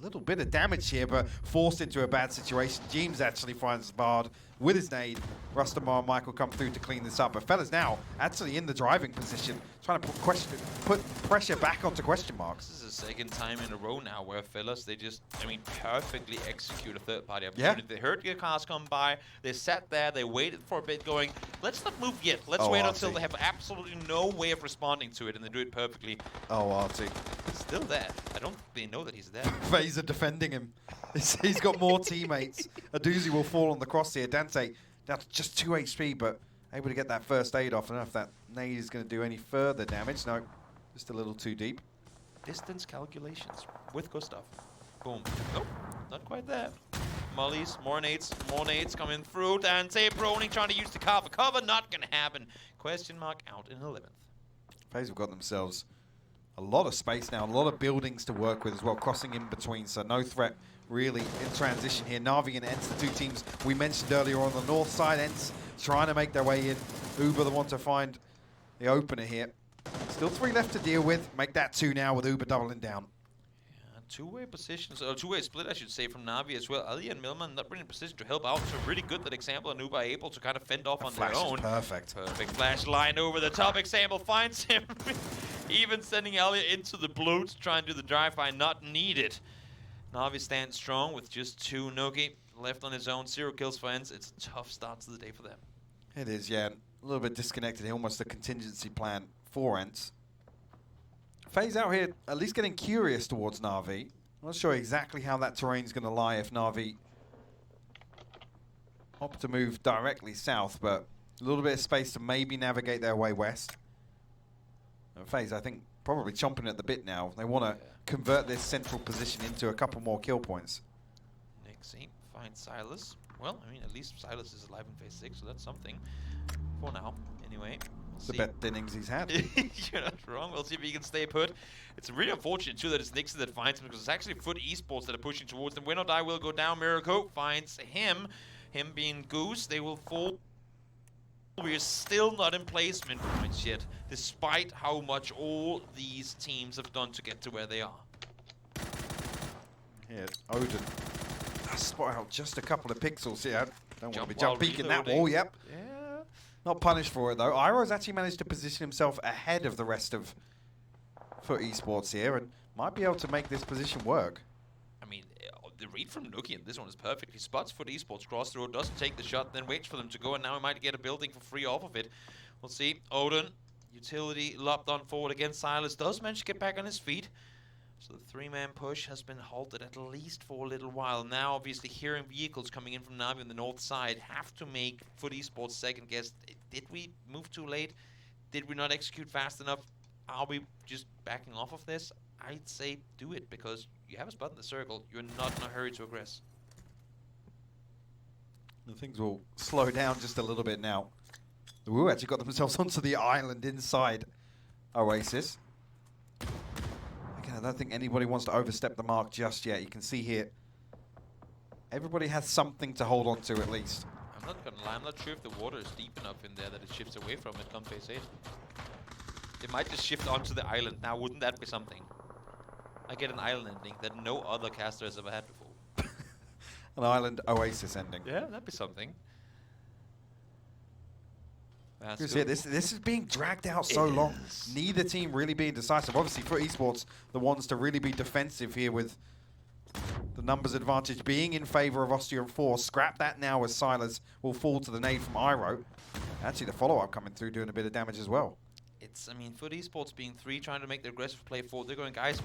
little bit of damage here, but forced into a bad situation. James actually finds Bard with his nade. Rustamar and Michael come through to clean this up. But Fella's now actually in the driving position, trying to put pressure back onto question marks. This is the second time in a row now where Fellas, they just, I mean, perfectly execute a third-party opportunity. They heard your cars come by, they sat there, they waited for a bit going, let's not move yet. Let's wait until they have absolutely no way of responding to it, and they do it perfectly. Oh, Artie. Still there. I don't think they know that he's there. Phaser defending him. He's got more teammates. Aduzi will fall on the cross here. Dante down to just 2 HP, but able to get that first aid off. I don't know if that nade is going to do any further damage. No, just a little too deep. Distance calculations with Gustav. Boom. Nope, not quite there. Mollies, more nades coming through. Dante Brony trying to use the car for cover. Not going to happen. Question mark out in 11th. FaZe have got themselves a lot of space now, a lot of buildings to work with as well, crossing in between, so no threat really in transition here. Na'Vi and Ents, the 2 teams we mentioned earlier on the north side. Ents trying to make their way in. Uber the one to find the opener here. Still 3 left to deal with. Make that 2 now with Uber doubling down. Yeah, two-way positions, or two-way split, I should say, from Na'Vi as well. Ali and Millman not really in position to help out, so really good that Example and Uber are able to kind of fend off on their own. Perfect. Perfect flash line over the top. Example finds him. Even sending Elliot into the blue to try and do the drive-by, not needed. Na'Vi stands strong with just 2. Nogi left on his own, 0 kills for Ents. It's a tough start to the day for them. It is, yeah. A little bit disconnected here, almost a contingency plan for Ents. FaZe out here at least getting curious towards Na'Vi. I'm not sure exactly how that terrain's going to lie if Na'Vi opt to move directly south, but a little bit of space to maybe navigate their way west. And FaZe, I think, probably chomping at the bit now. They want to convert this central position into a couple more kill points. Nixie finds Silas. Well, I mean, at least Silas is alive in phase 6, so that's something for now. Anyway, It's the best innings he's had. You're not wrong. We'll see if he can stay put. It's really unfortunate, too, that it's Nixie that finds him, because it's actually Foot Esports that are pushing towards them. Win or Die will go down. Miracle finds him. Him being Goose, they will fall. We are still not in placement points yet, despite how much all these teams have done to get to where they are. Here, Odin. Spot out just a couple of pixels here. Don't want to be while peeking that reloading. wall, yep. Yeah. Not punished for it, though. Iro's actually managed to position himself ahead of the rest of Foot Esports here and might be able to make this position work. I mean, the read from Nuki in this one is perfect. He spots Foot Esports cross through, doesn't take the shot, then waits for them to go, and now he might get a building for free off of it. We'll see. Odin, utility lopped on forward against Silas, does manage to get back on his feet. So the 3-man push has been halted at least for a little while. Now, obviously, hearing vehicles coming in from Na'Vi on the north side have to make Foot Esports second guess. Did we move too late? Did we not execute fast enough? Are we just backing off of this? I'd say do it, because you have a spot in the circle. You're not in a hurry to aggress. And things will slow down just a little bit now. The Wu actually got themselves onto the island inside Oasis. Again, I don't think anybody wants to overstep the mark just yet. You can see here, everybody has something to hold on to at least. I'm not gonna lie, I'm not sure if the water is deep enough in there that it shifts away from it come phase 8. It might just shift onto the island. Now, wouldn't that be something? I get an island ending that no other caster has ever had before. An island Oasis ending. Yeah, that'd be something. This is being dragged out so long. Neither team really being decisive. Obviously, for esports, the ones to really be defensive here with the numbers advantage being in favor of Austrian Force. Scrap that now as Silas will fall to the nade from Iroh. Actually, the follow-up coming through doing a bit of damage as well. It's, I mean, for esports being 3, trying to make the aggressive play forward, they're going, guys,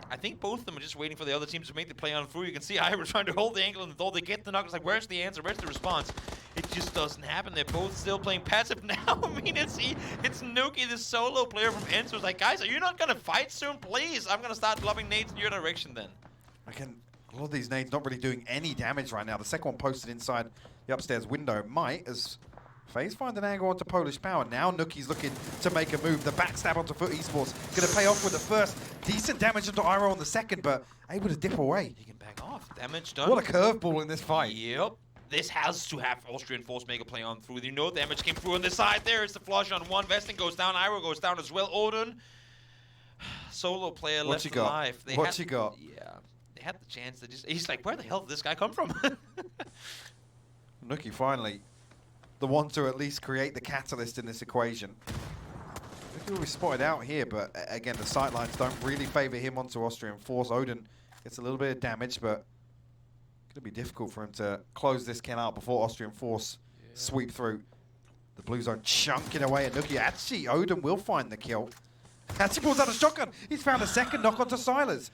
I think both of them are just waiting for the other teams to make the play on through. You can see Iroh trying to hold the angle, and though they get the knock, it's like, where's the answer? Where's the response? It just doesn't happen. They're both still playing passive now. I mean, it's Nuki, the solo player from Enzo. It's like, guys, are you not going to fight soon? Please, I'm going to start lobbing nades in your direction then. Again, a lot of these nades not really doing any damage right now. The second one posted inside the upstairs window might, as FaZe find an angle onto Polish Power. Now Nuki's looking to make a move. The backstab onto Foot Esports going to pay off with the first. Decent damage onto Iroh on the second, but able to dip away. He can back off. Damage done. What a curveball in this fight. Yep. This has to have Austrian Force make a play on through. You know damage came through on the side. There is the flush on one. Vesting goes down. Iroh goes down as well. Odin, solo player left alive. What you got? Yeah. They had the chance. He's like, where the hell did this guy come from? Nuki finally the one to at least create the catalyst in this equation. Nuki will be spotted out here, but again, the sightlines don't really favor him onto Austrian Force. Odin gets a little bit of damage, but it's going to be difficult for him to close this kill out before Austrian Force sweep through. The blue zone chunking away at Nuki. Actually, Odin will find the kill. Actually pulls out a shotgun. He's found a second knock onto Silas.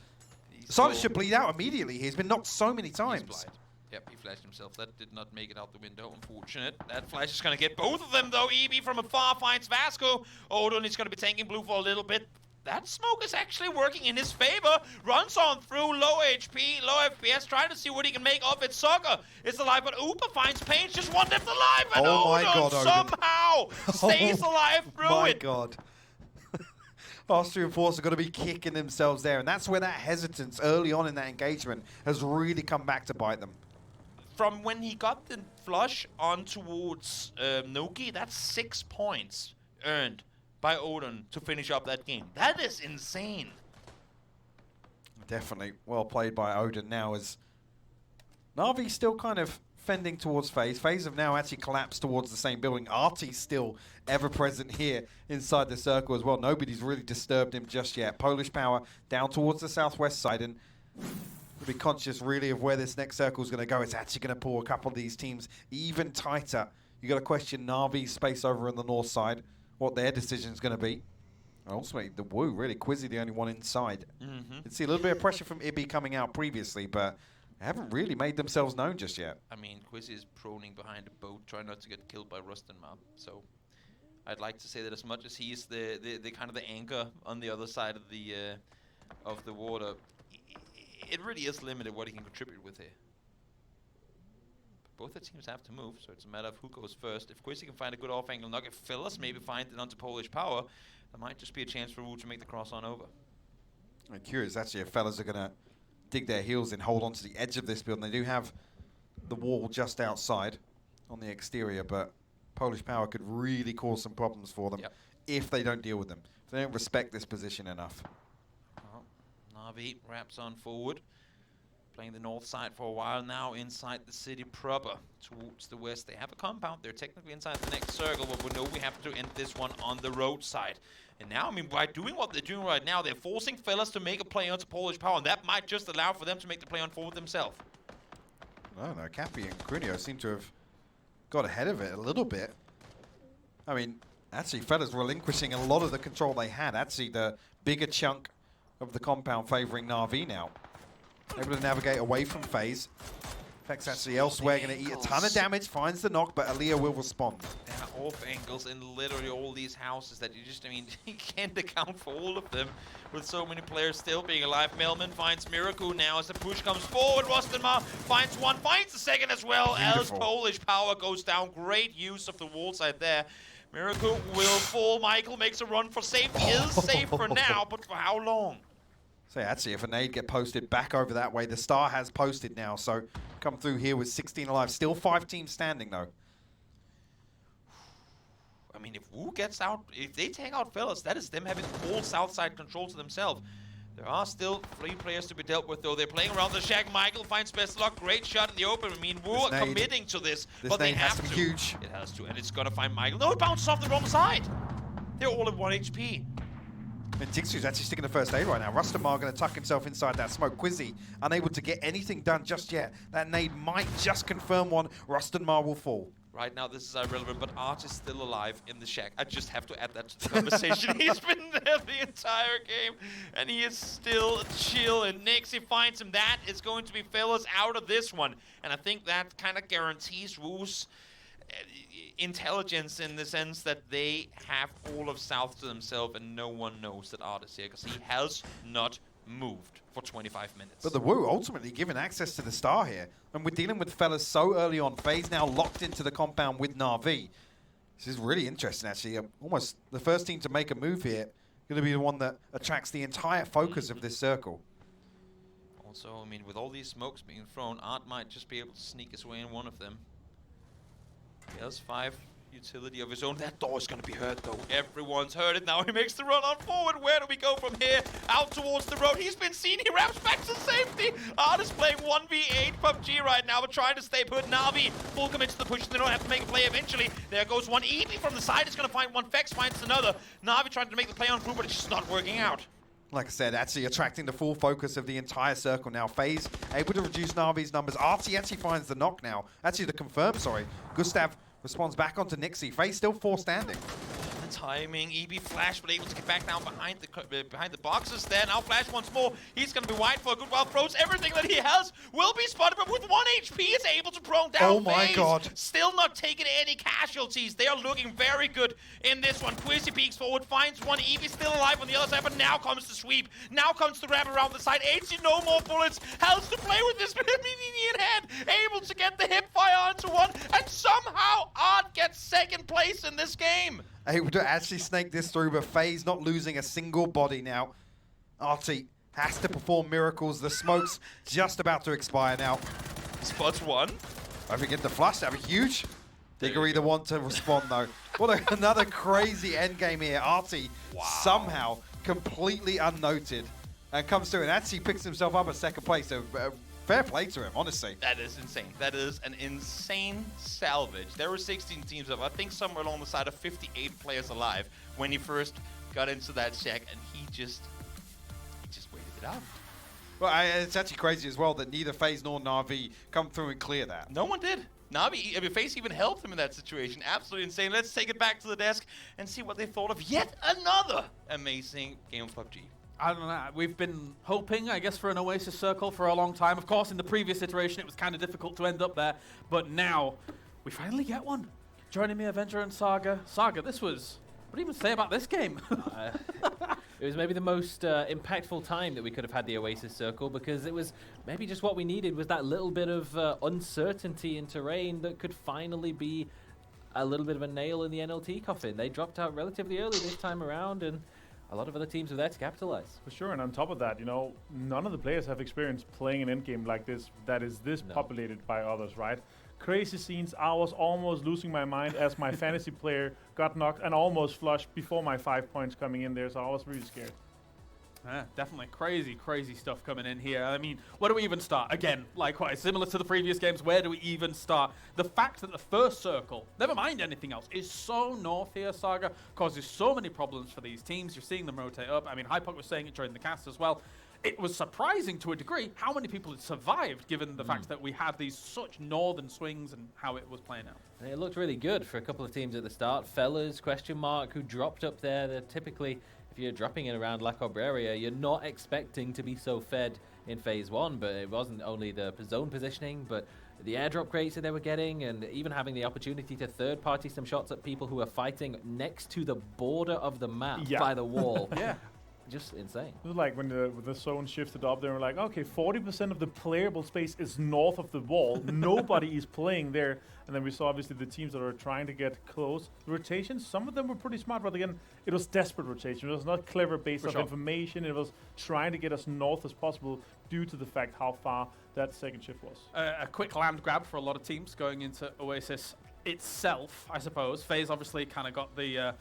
Silas should bleed out immediately. He's been knocked so many times. Yep, he flashed himself. That did not make it out the window, unfortunate. That flash is going to get both of them, though. EB from afar finds Vasco. Odin is going to be tanking blue for a little bit. That smoke is actually working in his favor. Runs on through, low HP, low FPS, trying to see what he can make of it. Soccer is alive, but Upa finds Paige, just one left alive, and Odin somehow stays alive through it. Oh my god. Austrian Force are going to be kicking themselves there, and that's where that hesitance early on in that engagement has really come back to bite them. From when he got the flush on towards Nuki, that's 6 points earned by Odin to finish up that game. That is insane. Definitely well played by Odin now, as Na'Vi's still kind of fending towards FaZe. FaZe have now actually collapsed towards the same building. Artie's still ever present here inside the circle as well. Nobody's really disturbed him just yet. Polish Power down towards the southwest side, and we'll be conscious really of where this next circle is going to go. It's actually going to pull a couple of these teams even tighter. You got to question Na'Vi's space over on the north side, what their decision is going to be. Ultimately, the Wu, really, Quizzy the only one inside. You can see a little bit of pressure from Ibby coming out previously, but they haven't really made themselves known just yet. I mean, Quizzy is proning behind a boat, trying not to get killed by Rustenma. So I'd like to say that as much as he's the kind of the anchor on the other side of the water, it really is limited what he can contribute with here. Both the teams have to move, so it's a matter of who goes first. If Quizzy can find a good off-angle knock, if Phyllis maybe find it onto Polish Power, there might just be a chance for Wu to make the cross on over. I'm curious, actually, if fellas are going to dig their heels in, hold on to the edge of this building. They do have the wall just outside on the exterior, but Polish Power could really cause some problems for them if they don't deal with them, if they don't respect this position enough. Well, Na'Vi wraps on forward, playing the north side for a while now, inside the city proper, towards the west. They have a compound. They're technically inside the next circle, but we know we have to end this one on the roadside. And now, I mean, by doing what they're doing right now, they're forcing fellas to make a play onto Polish Power, and that might just allow for them to make the play on forward themselves. No, Cappy and Crunio seem to have got ahead of it a little bit. I mean, actually, fellas relinquishing a lot of the control they had. Actually, the bigger chunk of the compound favoring Na'Vi now. Able to navigate away from FaZe. Effects actually elsewhere, going to eat a ton of damage, finds the knock, but Aaliyah will respond. Yeah, off angles in literally all these houses that you just, I mean, you can't account for all of them with so many players still being alive. Melman finds Miracle now as the push comes forward. Rostenmar finds one, finds the second as well. As Polish power goes down. Great use of the wall side there. Miracle will fall. Michael makes a run for safety. Is safe for now, but for how long? So actually, if a nade get posted back over that way, the Star has posted now. So come through here with 16 alive. Still 5 teams standing though. I mean, if Wu gets out, if they take out Fellas, that is them having all south side control to themselves. There are still 3 players to be dealt with, though. They're playing around the shack. Michael finds best luck. Great shot in the open. I mean, Wu are committing to this, but they have to. This nade has to be huge. It has to, and it's gonna find Michael. No, it bounces off the wrong side. They're all at 1 HP. And Jixu's actually sticking the first aid right now. Rustamar going to tuck himself inside that smoke. Quizzy unable to get anything done just yet. That nade might just confirm one. Rustamar will fall. Right now, this is irrelevant, but Art is still alive in the shack. I just have to add that to the conversation. He's been there the entire game, and he is still chill. And Nixie finds him. That is going to be Fellas out of this one. And I think that kind of guarantees Wu's intelligence in the sense that they have all of South to themselves, and no one knows that Art is here, because he has not moved for 25 minutes. But the Wu ultimately given access to the Star here. And we're dealing with Fellas so early on. FaZe now locked into the compound with Na'Vi. This is really interesting, actually. Almost the first team to make a move here. Going to be the one that attracts the entire focus of this circle. Also, I mean, with all these smokes being thrown, Art might just be able to sneak his way in one of them. He has 5 utility of his own. That door is going to be hurt, though. Everyone's heard it now. He makes the run on forward. Where do we go from here? Out towards the road. He's been seen. He wraps back to safety. Art is playing 1v8 PUBG right now, but trying to stay put. Na'Vi full commit to the push. They don't have to make a play eventually. There goes one. Evie from the side is going to find one. Fex finds another. Na'Vi trying to make the play on through, but it's just not working out. Like I said, actually attracting the full focus of the entire circle now. FaZe able to reduce Na'Vi's numbers. Artie actually finds the knock now. Actually, the confirm, sorry. Gustav responds back onto Nixie. FaZe still 4 standing. The timing, EB flash, but able to get back down behind the boxes there. Now flash once more. He's going to be wide for a good while. Throws everything that he has. Will be spotted, but with 1 HP is able to prone down. Oh my god. Still not taking any casualties. They are looking very good in this one. Quizzy peeks forward, finds one. EB still alive on the other side, but now comes the sweep. Now comes the wrap around the side. HC no more bullets. Has to play with this immediate head. Able to get the hip fire onto one, and somehow Art gets 2nd place in this game. Able to actually snake this through, but FaZe not losing a single body now. Artie has to perform miracles. The smoke's just about to expire now. Spots one. Don't forget the flush, that'd be huge. Digger either want to respond though. What another crazy end game here. Artie somehow completely unnoted and comes through and actually picks himself up at 2nd place. So fair play to him, honestly. That is insane. That is an insane salvage. There were 16 teams up. I think somewhere along the side of 58 players alive when he first got into that shack, and he just waited it out. Well, it's actually crazy as well that neither FaZe nor Na'Vi come through and clear that. No one did. Na'Vi, I mean, FaZe even helped him in that situation. Absolutely insane. Let's take it back to the desk and see what they thought of yet another amazing game of PUBG. I don't know. We've been hoping, I guess, for an Oasis circle for a long time. Of course, in the previous iteration, it was kind of difficult to end up there. But now, we finally get one. Joining me, Avenger and Saga. Saga, this was... What do you even say about this game? It was maybe the most impactful time that we could have had the Oasis circle, because it was maybe just what we needed was that little bit of uncertainty in terrain that could finally be a little bit of a nail in the NLT coffin. They dropped out relatively early this time around, and a lot of other teams were there to capitalize. For sure, and on top of that, you know, none of the players have experienced playing an endgame like this that is this populated by others, right? Crazy scenes. I was almost losing my mind as my fantasy player got knocked and almost flushed before my 5 points coming in there, so I was really scared. Definitely crazy stuff coming in here. I mean, where do we even start? Again, likewise, similar to the previous games, where do we even start? The fact that the first circle, never mind anything else, is so north here, Saga, causes so many problems for these teams. You're seeing them rotate up. I mean, Hypok was saying it during the cast as well. It was surprising to a degree how many people had survived, given the fact that we had these such northern swings and how it was playing out. And it looked really good for a couple of teams at the start. Fellas, question mark, who dropped up there. They're typically, if you're dropping in around La Cabrera, you're not expecting to be so fed in phase 1, but it wasn't only the zone positioning, but the airdrop crates that they were getting, and even having the opportunity to third-party some shots at people who are fighting next to the border of the map by the wall. Yeah. Just insane. It was like when the zone shifted up there, we're like, okay, 40% of the playable space is north of the wall. Nobody is playing there. And then we saw obviously the teams that are trying to get close. The rotations, some of them were pretty smart, but again, it was desperate rotation. It was not clever based on information. It was trying to get as north as possible due to the fact how far that second shift was. A quick land grab for a lot of teams going into Oasis itself, I suppose. FaZe obviously kind of got the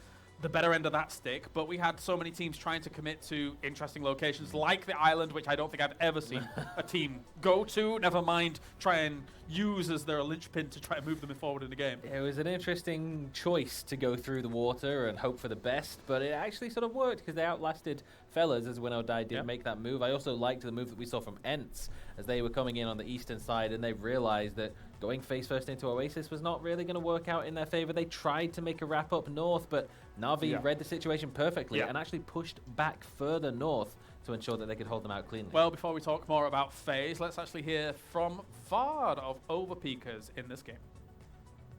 better end of that stick, but we had so many teams trying to commit to interesting locations like the island, which I don't think I've ever seen a team go to, never mind try and use as their linchpin to try and move them forward in the game. It was an interesting choice to go through the water and hope for the best, but it actually sort of worked because they outlasted Fellas as Winnow Die did make that move. I also liked the move that we saw from Ents as they were coming in on the eastern side, and they realized that going face first into Oasis was not really going to work out in their favor. They tried to make a wrap up north, but Na'Vi read the situation perfectly and actually pushed back further north to ensure that they could hold them out cleanly. Well, before we talk more about FaZe, let's actually hear from Vard of Overpeakers in this game.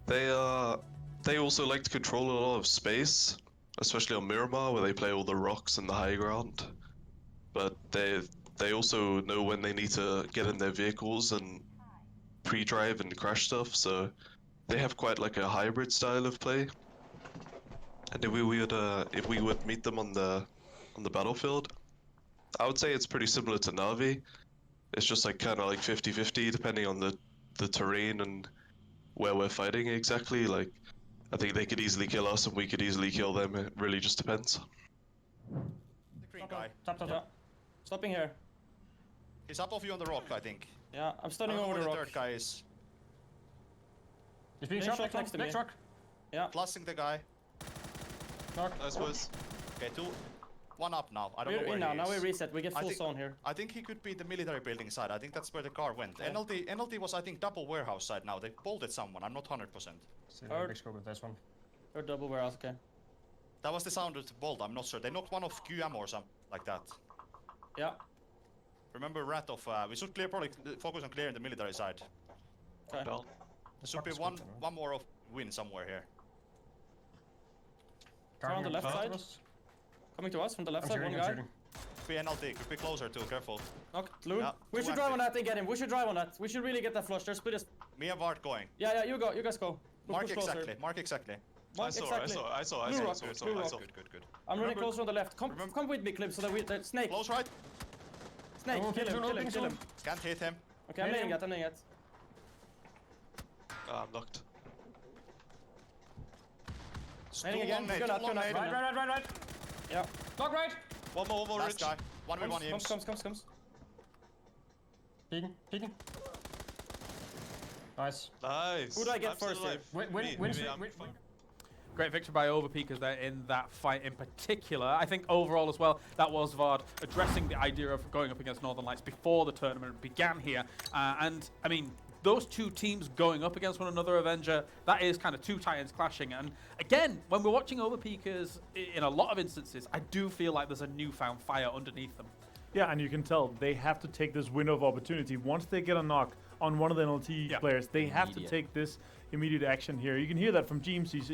They also like to control a lot of space, especially on Miramar, where they play all the rocks and the high ground. But they also know when they need to get in their vehicles and pre-drive and crash stuff, so they have quite like a hybrid style of play. And if we would meet them on the battlefield, I would say it's pretty similar to Na'Vi. It's just like kind of like 50-50 depending on the terrain and where we're fighting exactly. Like, I think they could easily kill us and we could easily kill them. It really just depends. The green guy. Tap. Stopping here. He's up of you on the rock, I think. Yeah, I'm standing over the rock. The third guy is. He's being shot next to me. Truck. Yeah. Blasting the guy. Knock. I suppose. Okay, one up now. I don't know where in now. he is. Now we reset. We get full zone here. I think he could be the military building side. I think that's where the car went. Okay. NLT was, I think, double warehouse side now. They bolted someone. I'm not 100%. Big scope with this one. Or double warehouse, okay. That was the sound of the bolt. I'm not sure. They knocked one off QM or something like that. Yeah. Remember rat of, we should probably focus on clearing the military side. Okay. There should be one more of win somewhere here. On the left side. Coming to us from the left side, one guy. Could be NLT, could be closer too, careful. Okay, Loon. Yeah, we should drive on that and get him. We should drive on that. We should really get that flush. There's split us. Me and Vart going. Yeah, you go. You guys go. Mark exactly. Mark exactly. I saw. Good. I'm running closer on the left. Come with me, Clip, so that we... Snake. Close right. Snake, kill him. Can't hit him. Okay, I'm laying it. I'm knocked. Landing again. Right. Yeah. Knock right. One more rich guy. 1v1 aims. Comes. Peeking. Nice. Who do I get first here? Win. Great victory by Overpeakers there in that fight in particular. I think overall as well, that was Vard addressing the idea of going up against Northern Lights before the tournament began here. And, I mean, those two teams going up against one another, Avenger, that is kind of two Titans clashing. And again, when we're watching Overpeakers, in a lot of instances, I do feel like there's a newfound fire underneath them. Yeah, and you can tell they have to take this window of opportunity. Once they get a knock on one of the NLT players, they have to take this immediate action here. You can hear that from James. He's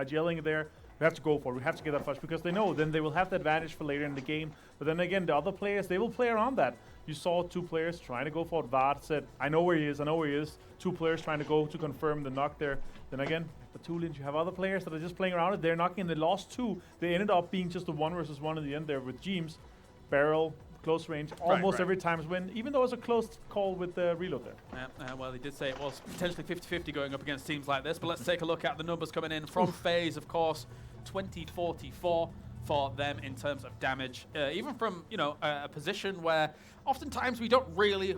yelling there. We have to go for it. We have to get that flush because they know then they will have the advantage for later in the game. But then again, the other players, they will play around that. You saw two players trying to go for it. Vard said, I know where he is. Two players trying to go to confirm the knock there. Then again, the two lanes, you have other players that are just playing around it. They're knocking. They lost two. They ended up being just a 1 versus 1 in the end there with James. Barrel, close range, almost every time's win, even though it's a close call with the reload there. Well, they did say it was potentially 50-50 going up against teams like this, but let's take a look at the numbers coming in from FaZe, of course. 2044 for them in terms of damage, even from a position where oftentimes we don't really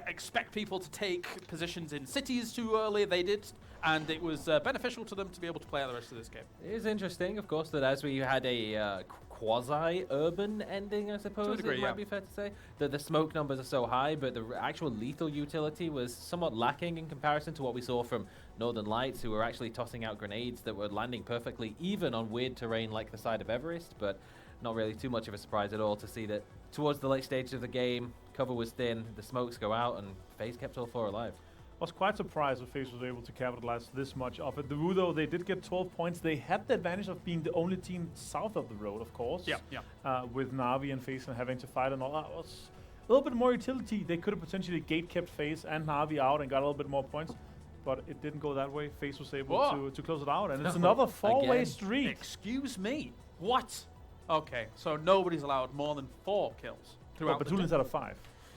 expect people to take positions in cities too early. They did, and it was beneficial to them to be able to play out the rest of this game. It is interesting, of course, that as we had a quasi-urban ending, I suppose it might be fair to say, that the smoke numbers are so high, but the actual lethal utility was somewhat lacking in comparison to what we saw from Northern Lights, who were actually tossing out grenades that were landing perfectly, even on weird terrain like the side of Everest, but not really too much of a surprise at all to see that towards the late stages of the game, cover was thin, the smokes go out, and FaZe kept all four alive. was quite surprised that FaZe was able to capitalize this much of it. The Wu, though, they did get 12 points. They had the advantage of being the only team south of the road, of course. With Na'Vi and FaZe and having to fight and all that was a little bit more utility. They could have potentially gate-kept FaZe and Na'Vi out and got a little bit more points. But it didn't go that way. FaZe was able to close it out. And it's another 4-way streak. Excuse me. What? Okay, so nobody's allowed more than 4 kills throughout the Batulin's out of 5.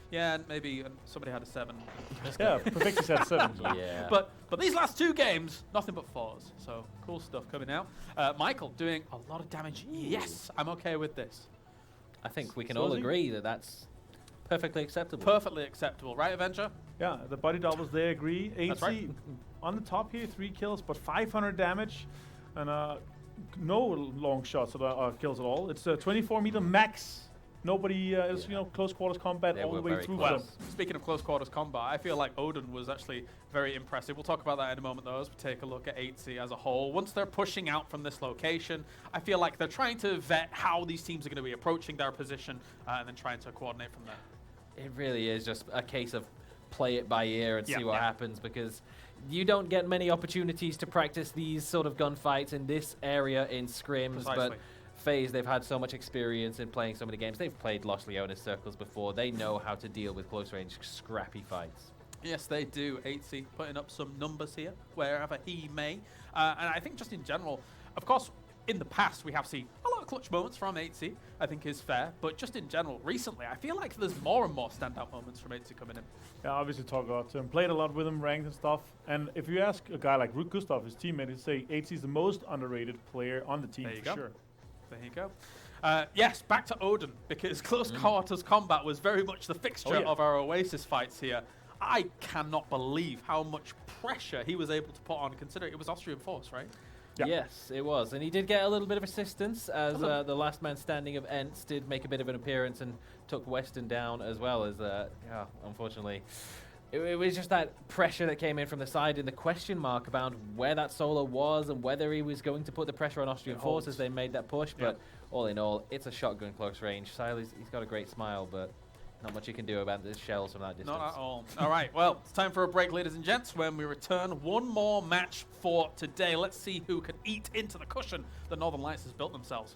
Yeah, and maybe somebody had a 7. Yeah, Perfectus had a 7. Yeah. But these last 2 games, nothing but 4s. So cool stuff coming out. Michael doing a lot of damage. Yes, I'm okay with this. I think we can all agree that that's perfectly acceptable. Perfectly acceptable, right, Avenger? Yeah, the body doubles, they agree. That's right. on the top here, 3 kills, but 500 damage. And no long shots or kills at all. It's a 24-meter max. Nobody is, close quarters combat all the way through. Well, speaking of close quarters combat, I feel like Odin was actually very impressive. We'll talk about that in a moment, though, as we take a look at 8C as a whole. Once they're pushing out from this location, I feel like they're trying to vet how these teams are going to be approaching their position and then trying to coordinate from there. It really is just a case of play it by ear and see what happens, because you don't get many opportunities to practice these sort of gunfights in this area in scrims, but FaZe, they've had so much experience in playing so many games. They've played Los Leones circles before. They know how to deal with close-range, scrappy fights. Yes, they do. 8C putting up some numbers here, wherever he may. And I think just in general, of course, in the past, we have seen a lot of clutch moments from 8C, I think is fair. But just in general, recently, I feel like there's more and more standout moments from 8C coming in. Yeah, obviously talk about him. Played a lot with him, ranked and stuff. And if you ask a guy like Root Gustav, his teammate, he'd say 8C is the most underrated player on the team for sure. There you go. Yes, back to Odin, because close quarters combat was very much the fixture of our Oasis fights here. I cannot believe how much pressure he was able to put on, considering it was Austrian Force, right? Yes, it was. And he did get a little bit of assistance as the last man standing of Ents did make a bit of an appearance and took Western down as well as, unfortunately. It was just that pressure that came in from the side and the question mark about where that solo was and whether he was going to put the pressure on Austrian Force as they made that push. But all in all, it's a shotgun close range. Siley's, he's got a great smile, but not much you can do about the shells from that distance. Not at all. All right, well, it's time for a break, ladies and gents. When we return, one more match for today. Let's see who can eat into the cushion that Northern Lights has built themselves.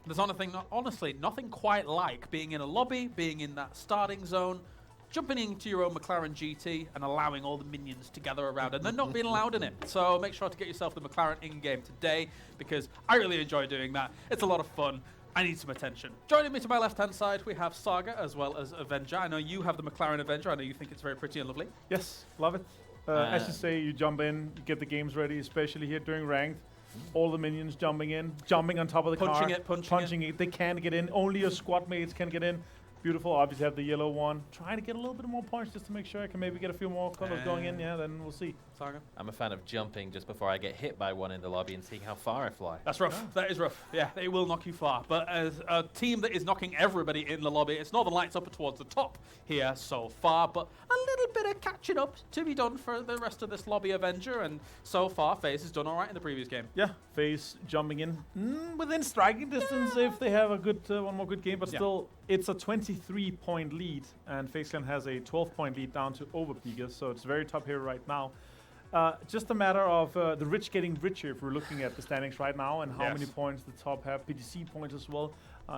There's honestly nothing quite like being in a lobby, being in that starting zone, jumping into your own McLaren GT and allowing all the minions to gather around and then not being allowed in it. So make sure to get yourself the McLaren in-game today because I really enjoy doing that. It's a lot of fun. I need some attention. Joining me to my left-hand side, we have Saga as well as Avenger. I know you have the McLaren Avenger. I know you think it's very pretty and lovely. Yes, love it. As you say, you jump in, you get the games ready, especially here during ranked. All the minions jumping in, jumping on top of the car. Punching it. They can't get in. Only your squad mates can get in. Beautiful. Obviously have the yellow one. Trying to get a little bit more points just to make sure I can maybe get a few more colors going in. Yeah, then we'll see. Saga? I'm a fan of jumping just before I get hit by one in the lobby and seeing how far I fly. That's rough. That is rough. Yeah, it will knock you far. But as a team that is knocking everybody in the lobby, it's Northern Lights up towards the top here so far. But a little bit of catching up to be done for the rest of this lobby Avenger. And so far, FaZe has done all right in the previous game. Yeah, FaZe jumping in within striking distance if they have a good one more good game. But still, it's a 23-point lead. And FaZe Clan has a 12-point lead down to Overpeakers. So it's very top here right now. Just a matter of the rich getting richer if we're looking at the standings right now and how many points the top have, PGC points as well.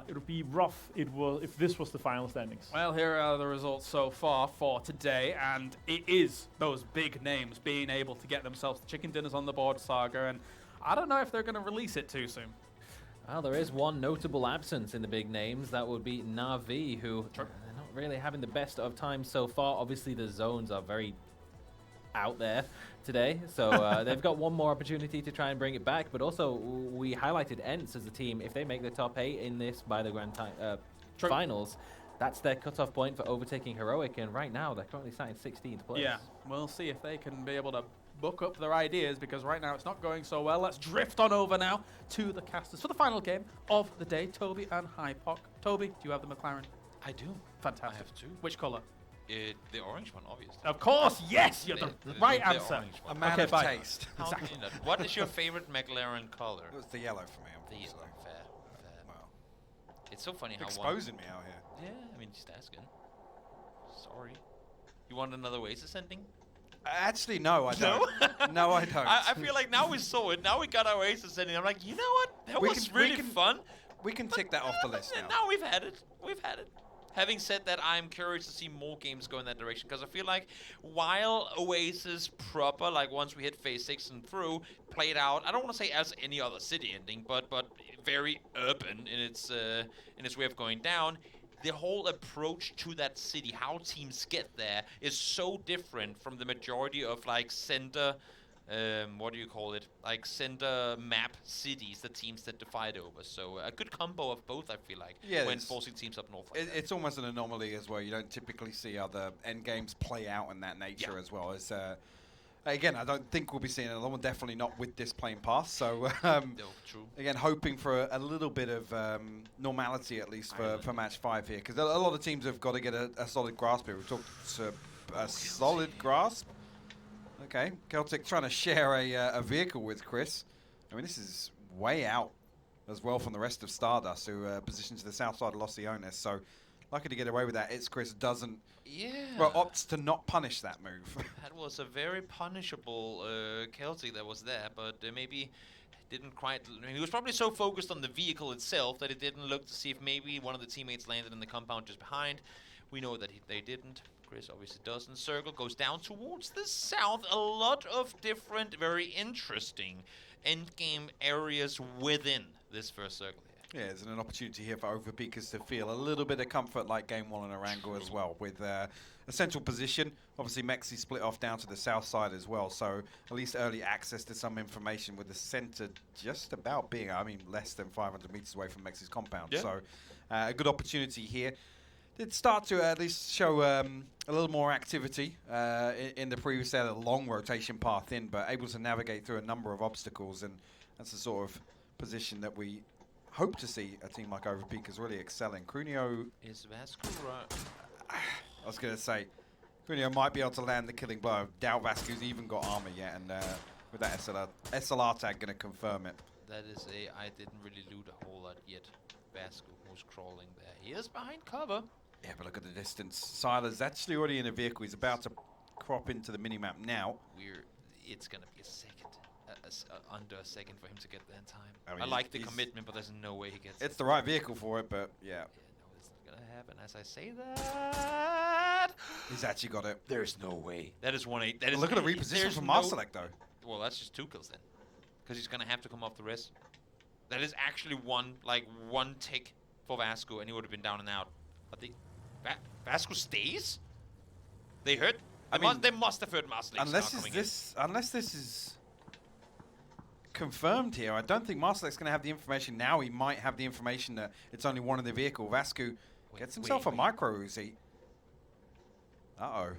It would be rough if this was the final standings. Well, here are the results so far for today, and it is those big names being able to get themselves the chicken dinners on the board, Saga, and I don't know if they're going to release it too soon. Well, there is one notable absence in the big names. That would be Na'Vi, who are not really having the best of times so far. Obviously, the zones are very out there today, so they've got one more opportunity to try and bring it back. But also, we highlighted Ents as a team. If they make the top 8 in this by the grand finals, that's their cutoff point for overtaking Heroic. And right now, they're currently sat in 16th place. Yeah, we'll see if they can be able to book up their ideas because right now it's not going so well. Let's drift on over now to the casters for the final game of the day. Toby and Hypoc. Toby, do you have the McLaren? I do. Fantastic. I have two. Which color? The orange one, obviously. Of course, yes, you're the right answer. A man of taste. Exactly. What is your favorite McLaren color? It was the yellow for me. The yellow, fair. Wow. It's so funny how exposing me out here. Yeah, I mean, just asking. Sorry. You want another Oasis ending? Actually, no, I don't. No, I don't. I feel like now we saw it. Now we got our Oasis ending. I'm like, you know what? That was really fun. We can tick that off the list now. Now we've had it. We've had it. Having said that, I'm curious to see more games go in that direction because I feel like while Oasis proper, like once we hit phase 6 and through, played out, I don't want to say as any other city ending, but very urban in its way of going down. The whole approach to that city, how teams get there, is so different from the majority of like center. What do you call it? Like center map cities that teams tend to fight over. So a good combo of both, I feel like, when forcing teams up north. Like it's almost an anomaly as well. You don't typically see other end games play out in that nature as well. As again, I don't think we'll be seeing another one. Definitely not with this playing pass. So true. Again, hoping for a little bit of normality at least for match 5 here, because a lot of teams have got to get a solid grasp here. We've talked to a solid grasp. Okay, Celtic trying to share a vehicle with Chris. I mean, this is way out as well from the rest of Stardust, who are positioned to the south side of Los Leones. So, lucky to get away with that. It's Chris doesn't, well, opts to not punish that move. That was a very punishable Celtic that was there, but maybe didn't quite. I mean, he was probably so focused on the vehicle itself that it didn't look to see if maybe one of the teammates landed in the compound just behind. We know that they didn't. Chris obviously doesn't. Circle goes down towards the south. A lot of different, very interesting endgame areas within this first circle here. Yeah, there's an opportunity here for Overpeakers to feel a little bit of comfort like Game 1 in Erangel as well, with a central position. Obviously, Mexi split off down to the south side as well, so at least early access to some information with the center just about being, I mean, less than 500 meters away from Mexi's compound. Yeah. So a good opportunity here. Did start to at least show a little more activity in the previous set, a long rotation path in, but able to navigate through a number of obstacles, and that's the sort of position that we hope to see a team like Overpeakers really excelling. Crunio is Vasco right? I was going to say, Crunio might be able to land the killing blow. Doubt Vasco's even got armor yet, and with that SLR tag going to confirm it. That is I didn't really loot a whole lot yet. Vasco was crawling there. He is behind cover. Yeah, but look at the distance. Siler's actually already in a vehicle. He's about to crop into the minimap now. It's going to be a under a second for him to get there in time. I mean, I like the commitment, but there's no way he gets It's the right vehicle for it, but yeah. Yeah, no, it's not gonna happen. As I say that, He's actually got it. there's no way. That is 1-8. That is. Look at the reposition there's from no- Marselek, though. Well, that's just 2 kills then, because he's gonna have to come off the rest. That is actually one tick for Vasco, and he would have been down and out. But Vasco stays. They heard. They must have heard Marselek Unless coming unless this is confirmed here, I don't think Marselek's going to have the information now. He might have the information that it's only one in the vehicle. Vasco gets himself a micro Uzi. Uh-oh.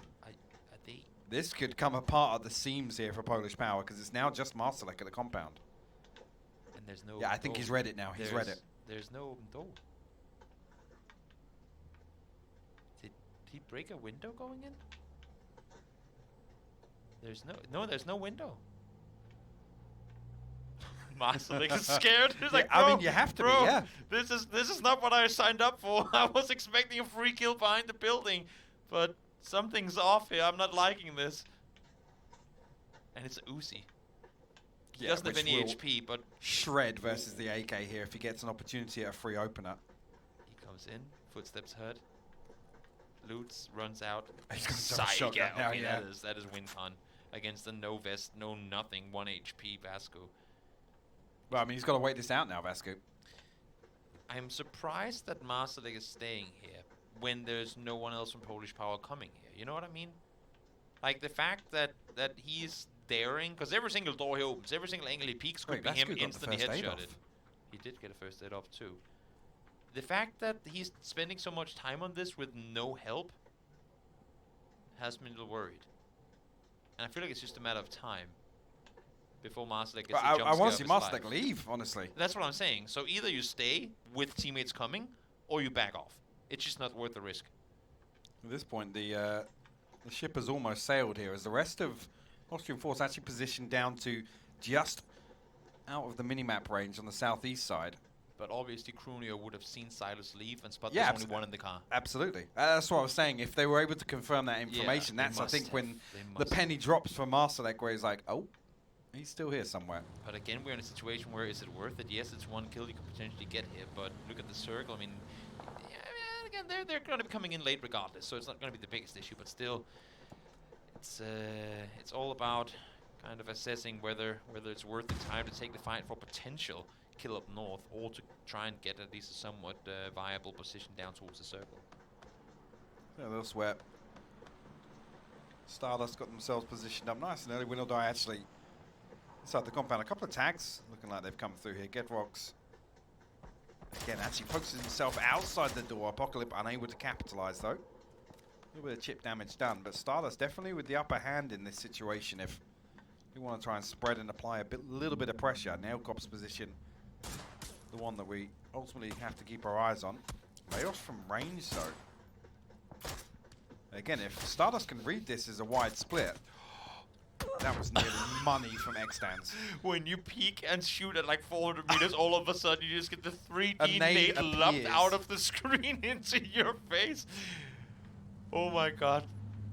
This could come apart at the seams here for Polish Power, because it's now just Marselek at the compound. And there's no. Yeah, I think he's read it now. He's read it. There's no open door. Did he break a window going in? There's no window. Marselek is scared. He's like, I mean, you have to be, yeah. This is not what I signed up for. I was expecting a free kill behind the building, but something's off here. I'm not liking this. And it's Uzi. He doesn't have any HP, but shred versus the AK here if he gets an opportunity at a free opener. He comes in, footsteps heard. Loots, runs out. He's got a shotgun now, okay, yeah. that is win con against the no vest, no nothing, 1 HP Vasco. Well, I mean, he's got to wait this out now, Vasco. I'm surprised that Marselek is staying here when there's no one else from Polish Power coming here. You know what I mean? Like the fact that he's daring, because every single door he opens, every single angle he peeks could be him instantly headshotted. He did get a first aid off too. The fact that he's spending so much time on this with no help has me a little worried. And I feel like it's just a matter of time before Marselek gets a jump I want to scare see of his life. Marselek leave, honestly. That's what I'm saying. So either you stay with teammates coming, or you back off. It's just not worth the risk. At this point, the ship has almost sailed here, as the rest of Austrian force actually positioned down to just out of the minimap range on the southeast side. But obviously, Krunio would have seen Silas leave and spot there's only one in the car. Absolutely. That's what I was saying. If they were able to confirm that information, that's, I think, when the penny drops for Marselek, where he's like, oh, he's still here somewhere. But again, we're in a situation where is it worth it? Yes, it's 1 kill you could potentially get here, but look at the circle. I mean, again, they're going to be coming in late regardless, so it's not going to be the biggest issue. But still, it's all about kind of assessing whether it's worth the time to take the fight for potential kill up north, or to try and get at least a somewhat viable position down towards the circle. Yeah, a little sweat. Stardust got themselves positioned up nice and early. Win or Die actually inside the compound. A couple of tags looking like they've come through here. Gedrox again actually focuses himself outside the door. Apocalypse unable to capitalize though. A little bit of chip damage done, but Stardust definitely with the upper hand in this situation if you want to try and spread and apply a little bit of pressure. Nailcop's position, the one that we ultimately have to keep our eyes on. Layoffs from range though. Again, if Stardust can read this as a wide split, that was nearly money from X-Stance. When you peek and shoot at like 400 meters, all of a sudden you just get the 3D nade nade lumped out of the screen into your face. Oh my god.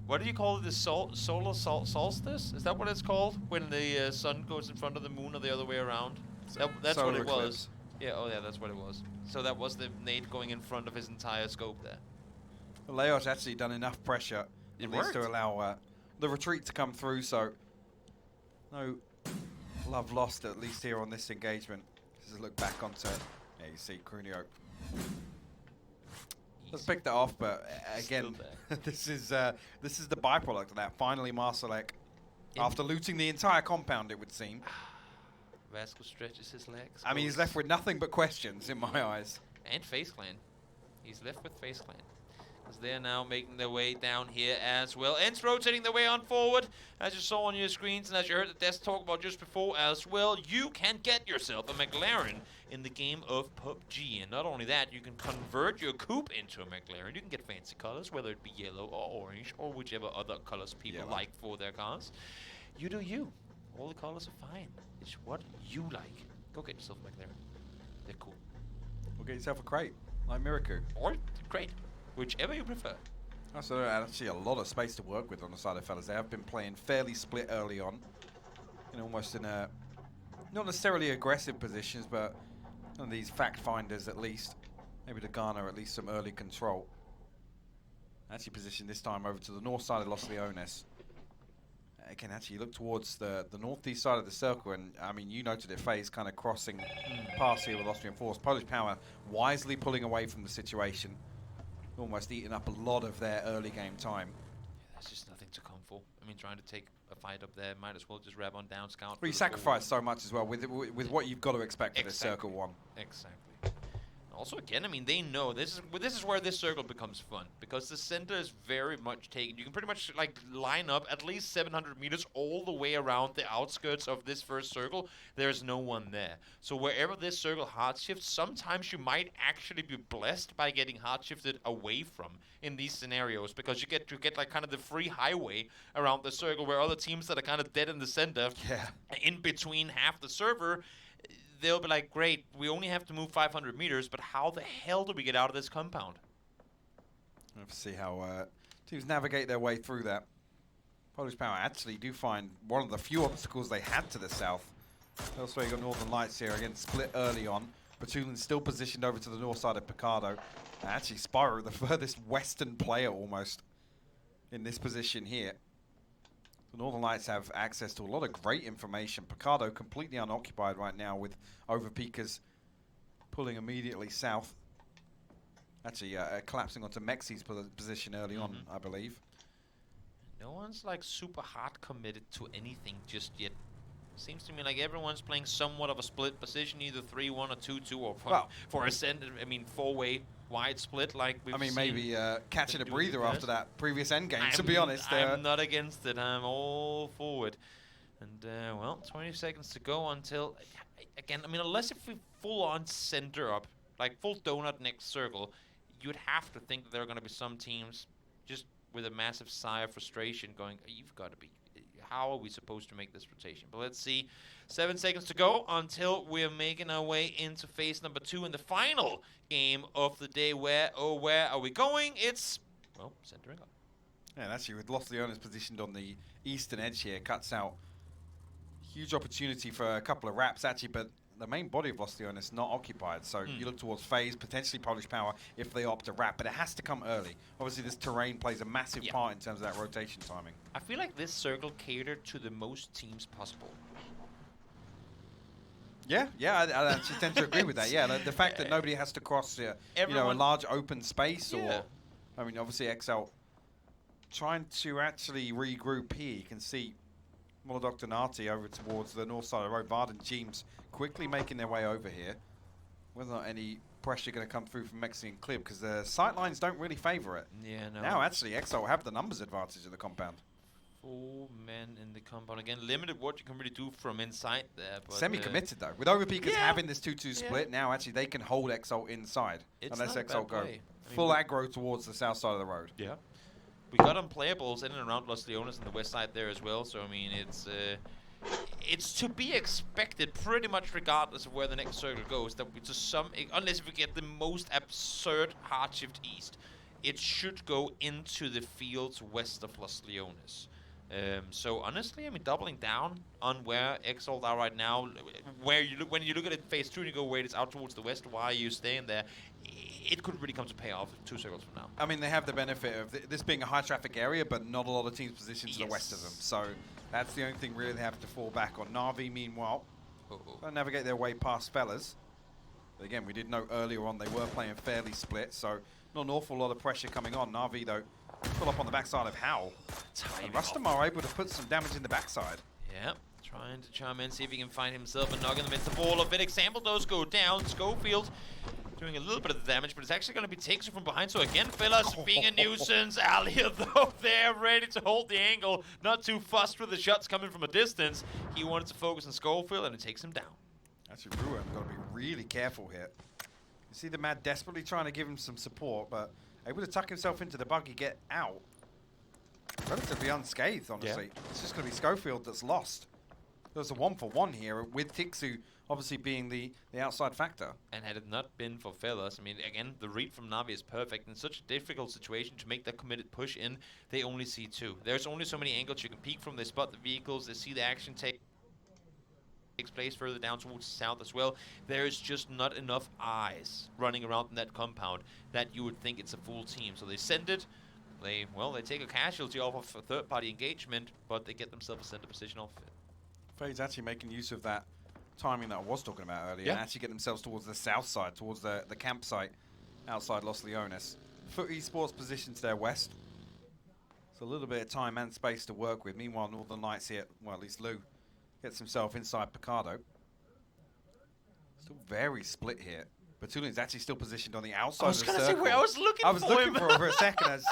What do you call it? The solar solstice? Is that what it's called? When the sun goes in front of the moon or the other way around? That's what it was. Yeah, oh yeah, that's what it was. So that was the nade going in front of his entire scope there. Leo's actually done enough pressure at least to allow the retreat to come through, so no love lost at least here on this engagement. Just look back onto, yeah, you see Krunio. Let's pick that off, but again, this is the byproduct of that. Finally, Marselek, after looting the entire compound, it would seem. Vasco stretches his legs. I mean, he's left with nothing but questions in my eyes. And FaZe Clan. He's left with FaZe Clan. Because they're now making their way down here as well. Ents rotating their way on forward. As you saw on your screens and as you heard the desk talk about just before as well, you can get yourself a McLaren in the game of PUBG. And not only that, you can convert your coupe into a McLaren. You can get fancy colors, whether it be yellow or orange or whichever other colors people like for their cars. You do you. All the colors are fine. It's what you like. Go get yourself a McLaren. They're cool. Or get yourself a crate, like Miraku. Or crate. Whichever you prefer. So actually a lot of space to work with on the side of fellas. They have been playing fairly split early on. Almost in a Not necessarily aggressive positions, but one of these fact finders at least. Maybe to garner at least some early control. Actually positioned this time over to the north side of Los Leones. Again, actually look towards the northeast side of the circle, and I mean, you noted it, FaZe kind of crossing past here with Austrian Force. Polish Power wisely pulling away from the situation, almost eating up a lot of their early game time. Yeah, there's just nothing to come for. I mean, trying to take a fight up there, might as well just grab on down scout. Well, you sacrifice so much as well with what you've got to expect for this circle one. Exactly. Also, again, I mean, they know this is where this circle becomes fun, because the center is very much taken. You can pretty much like line up at least 700 meters all the way around the outskirts of this first circle. There's no one there. So wherever this circle hard shifts, sometimes you might actually be blessed by getting hard shifted away from in these scenarios, because you get like kind of the free highway around the circle where other teams that are kind of dead in the center, in between half the server, they'll be like, great, we only have to move 500 meters, but how the hell do we get out of this compound? We'll have to see how teams navigate their way through that. Polish Power actually do find one of the few obstacles they had to the south. Elsewhere, you got Northern Lights here, again, split early on. Batulin's still positioned over to the north side of Picardo. Actually, Spyro, the furthest western player almost in this position here. The Northern Lights have access to a lot of great information. Picardo completely unoccupied right now with Overpeakers pulling immediately south. Actually, collapsing onto Mexi's position early on, I believe. No one's like super hard committed to anything just yet. Seems to me like everyone's playing somewhat of a split position, either 3-1 or 2-2, or for Ascend, I mean, 4-way wide split like we've seen. Maybe catching a breather after that previous endgame, to be honest. I'm not against it. I'm all for it. And, well, 20 seconds to go until, again, I mean, unless if we full-on center up, like full donut next circle, you'd have to think that there are going to be some teams just with a massive sigh of frustration going, you've got to be, how are we supposed to make this rotation? But let's see. 7 seconds to go until we're making our way into phase number 2 in the final game of the day. Where are we going? It's, well, centering up. Yeah, and actually with Los Leones positioned on the eastern edge here, cuts out huge opportunity for a couple of wraps actually, but the main body of Los Leones is not occupied, so you look towards FaZe, potentially Polish Power if they opt to wrap, but it has to come early. Obviously this terrain plays a massive part in terms of that rotation timing. I feel like this circle catered to the most teams possible. Yeah, I actually tend to agree with that. Yeah, the fact that nobody has to cross a large open space, or, I mean, obviously XL trying to actually regroup here. You can see Molodok Donati over towards the north side of the road. Varden teams quickly making their way over here. Whether or not any pressure going to come through from Mexican Clip, because the sight lines don't really favour it. Yeah, no. Now, actually, XL have the numbers advantage of the compound. 4 men in the compound. Again, limited what you can really do from inside there. But semi-committed, though. With Overpeakers having this 2-2 split, now actually they can hold XL inside. Unless XL go full aggro towards the south side of the road. Yeah. We got unplayables in and around Los Leones on the west side there as well. So, I mean, it's to be expected pretty much regardless of where the next circle goes, that we just unless we get the most absurd hard shift east, it should go into the fields west of Los Leones. So honestly, I mean, doubling down on where XL are right now, where you look when you look at it phase 2 and you go, wait, it's out towards the west, why are you staying there? It could really come to pay off 2 circles from now. I mean, they have the benefit of this being a high traffic area, but not a lot of teams positioned to the west of them. So that's the only thing really they have to fall back on. Na'Vi, meanwhile, trying to navigate their way past Fellas. But again, we did know earlier on they were playing fairly split, so not an awful lot of pressure coming on. Na'Vi, though, pull up on the backside of Howl. And Rustamar able to put some damage in the backside. Yeah, trying to chime in, see if he can find himself a knock in the midst of all of it. Example does go down. Schofield doing a little bit of the damage, but it's actually going to be Texu from behind. So again, Fellas being a nuisance. Alia, though, there, ready to hold the angle. Not too fussed with the shots coming from a distance. He wanted to focus on Schofield, and it takes him down. Actually, Ruin got to be really careful here. You see the Mad desperately trying to give him some support, but able to tuck himself into the buggy, get out. Relatively unscathed, honestly. Yeah. It's just going to be Schofield that's lost. There's a 1-for-1 here, with Tixu obviously being the outside factor. And had it not been for Fellas, I mean, again, the read from Na'Vi is perfect. In such a difficult situation to make that committed push in, they only see 2. There's only so many angles you can peek from. They spot the vehicles, they see the action take. takes place further down towards the south as well. There's just not enough eyes running around in that compound that you would think it's a full team. So they send it. They take a casualty off of a third-party engagement, but they get themselves a center position off it. FaZe actually making use of that timing that I was talking about earlier, and actually get themselves towards the south side, towards the campsite outside Los Leones. Foot Esports positioned to their west. So a little bit of time and space to work with. Meanwhile, Northern Lights here, well, at least Lou, gets himself inside Picardo. Still very split here. Batulin's actually still positioned on the outside of the circle. I was going to say where I was looking for him. I was looking for him for a second.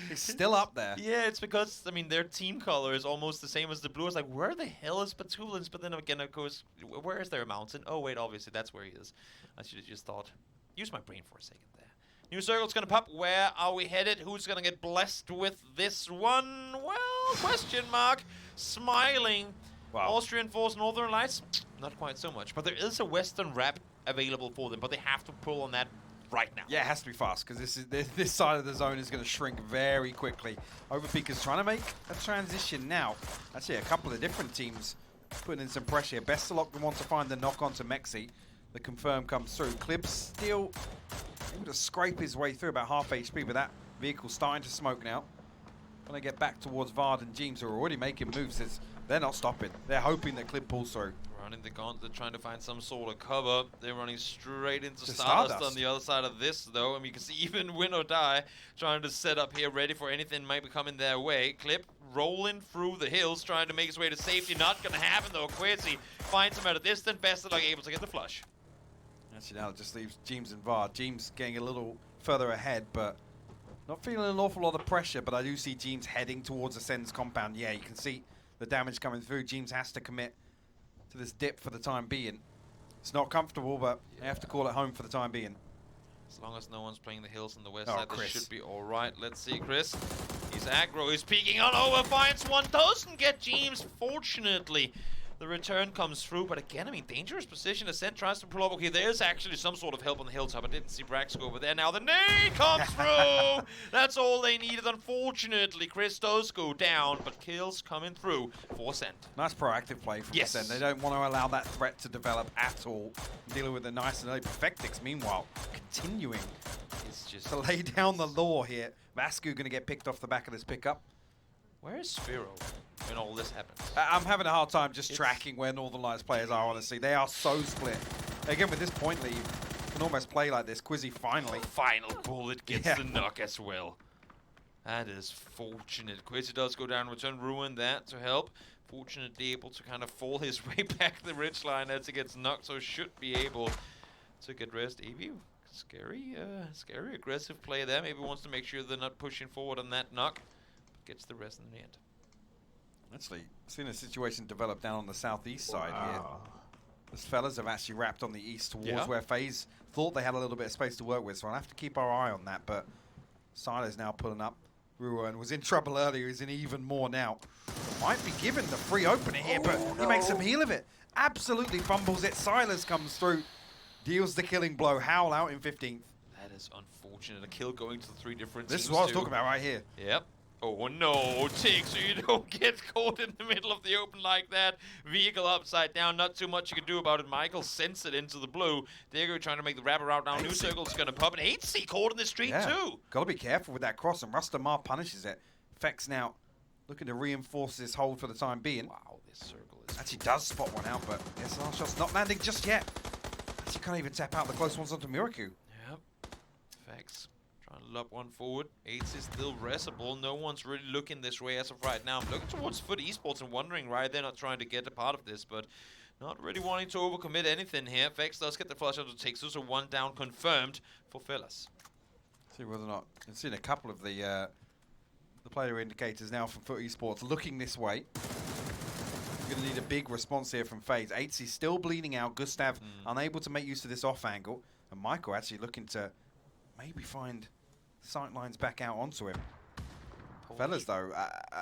He's still up there. Yeah, it's because, I mean, their team color is almost the same as the blue. It's like, where the hell is Batulin's? But then again, of course, where is their mountain? Oh, wait, obviously, that's where he is. I should have just thought. Use my brain for a second there. New circle's going to pop. Where are we headed? Who's going to get blessed with this one? Well, question mark. Smiling. Wow. Austrian Force Northern Lights? Not quite so much. But there is a Western Wrap available for them, but they have to pull on that right now. Yeah, it has to be fast, because this side of the zone is going to shrink very quickly. Overpeak is trying to make a transition now. Actually, a couple of different teams putting in some pressure here. Bestalok the one to find the knock onto Mexi. The confirm comes through. Clib still able to scrape his way through, about half HP, but that vehicle starting to smoke now. When they get back towards Vard and James, who are already making moves, they're not stopping. They're hoping that Clib pulls through. Running the gauntlet, trying to find some sort of cover. They're running straight into Stardust on the other side of this, though. And you can see even Win or Die trying to set up here, ready for anything might be coming their way. Clip rolling through the hills, trying to make his way to safety. Not going to happen, though. Quincy finds him at a distance. Bestalok able to get the flush. Actually, now it just leaves James and Vard. James getting a little further ahead, but not feeling an awful lot of pressure. But I do see James heading towards Ascend's compound. Yeah, you can see the damage coming through. James has to commit to this dip for the time being. It's not comfortable, but they have to call it home for the time being. As long as no one's playing the hills on the west side, this should be all right. Let's see, Chris. He's aggro. He's peeking on over. Finds one. Doesn't get James, fortunately. The return comes through, but again, I mean, dangerous position. Ascent tries to pull up. Okay, there's actually some sort of help on the hilltop. I didn't see Brax go over there. Now the nade comes through! That's all they needed, unfortunately. Chris does go down, but kills coming through for Ascent. Nice proactive play from Ascent. They don't want to allow that threat to develop at all. Dealing with the nice and early Perfectix, meanwhile, continuing to lay down the law here. Vascu going to get picked off the back of this pickup. Where is Sphero when all this happens? I'm having a hard time just tracking where Northern Lights players are, honestly. They are so split. Again, with this point lead, you can almost play like this. Quizzy finally. Final bullet gets the knock as well. That is fortunate. Quizzy does go down, return Ruin that to help. Fortunately able to kind of fall his way back the ridgeline as he gets knocked, so should be able to get rest. Avu, scary aggressive play there. Maybe wants to make sure they're not pushing forward on that knock. Gets the rest in the end. Actually, seen a situation develop down on the southeast side here. These fellas have actually wrapped on the east towards where FaZe thought they had a little bit of space to work with, so I'll have to keep our eye on that, but Siler's now pulling up. Ruin was in trouble earlier, he's in even more now. Might be given the free opener here, but he makes some heal of it. Absolutely fumbles it. Silas comes through, deals the killing blow. Howl out in 15th. That is unfortunate. A kill going to the 3 different teams. This is what I was talking about right here. Yep. Oh no, Tick, so you don't get caught in the middle of the open like that. Vehicle upside down, not too much you can do about it. Michael sends it into the blue. Diego trying to make the wraparound now. New Circle's going to pop it. 8C caught in the street too. Got to be careful with that cross, and Rustamar punishes it. Fex now looking to reinforce this hold for the time being. Wow, this circle is... Actually does spot one out, but SLR shot's not landing just yet. Actually can't even tap out the close ones onto Miraku. Yep. Fex. Trying to lob one forward. 8's is still restable. No one's really looking this way as of right now. I'm looking towards Foot Esports and wondering why they're not trying to get a part of this, but not really wanting to overcommit anything here. Vex does get the flush out to take, so one down confirmed for Phyllis. See whether or not I've seen a couple of the player indicators now from Foot Esports looking this way. We're going to need a big response here from FaZe. 8's still bleeding out. Gustav unable to make use of this off angle, and Michael actually looking to maybe find sight lines back out onto him. Fellas, though,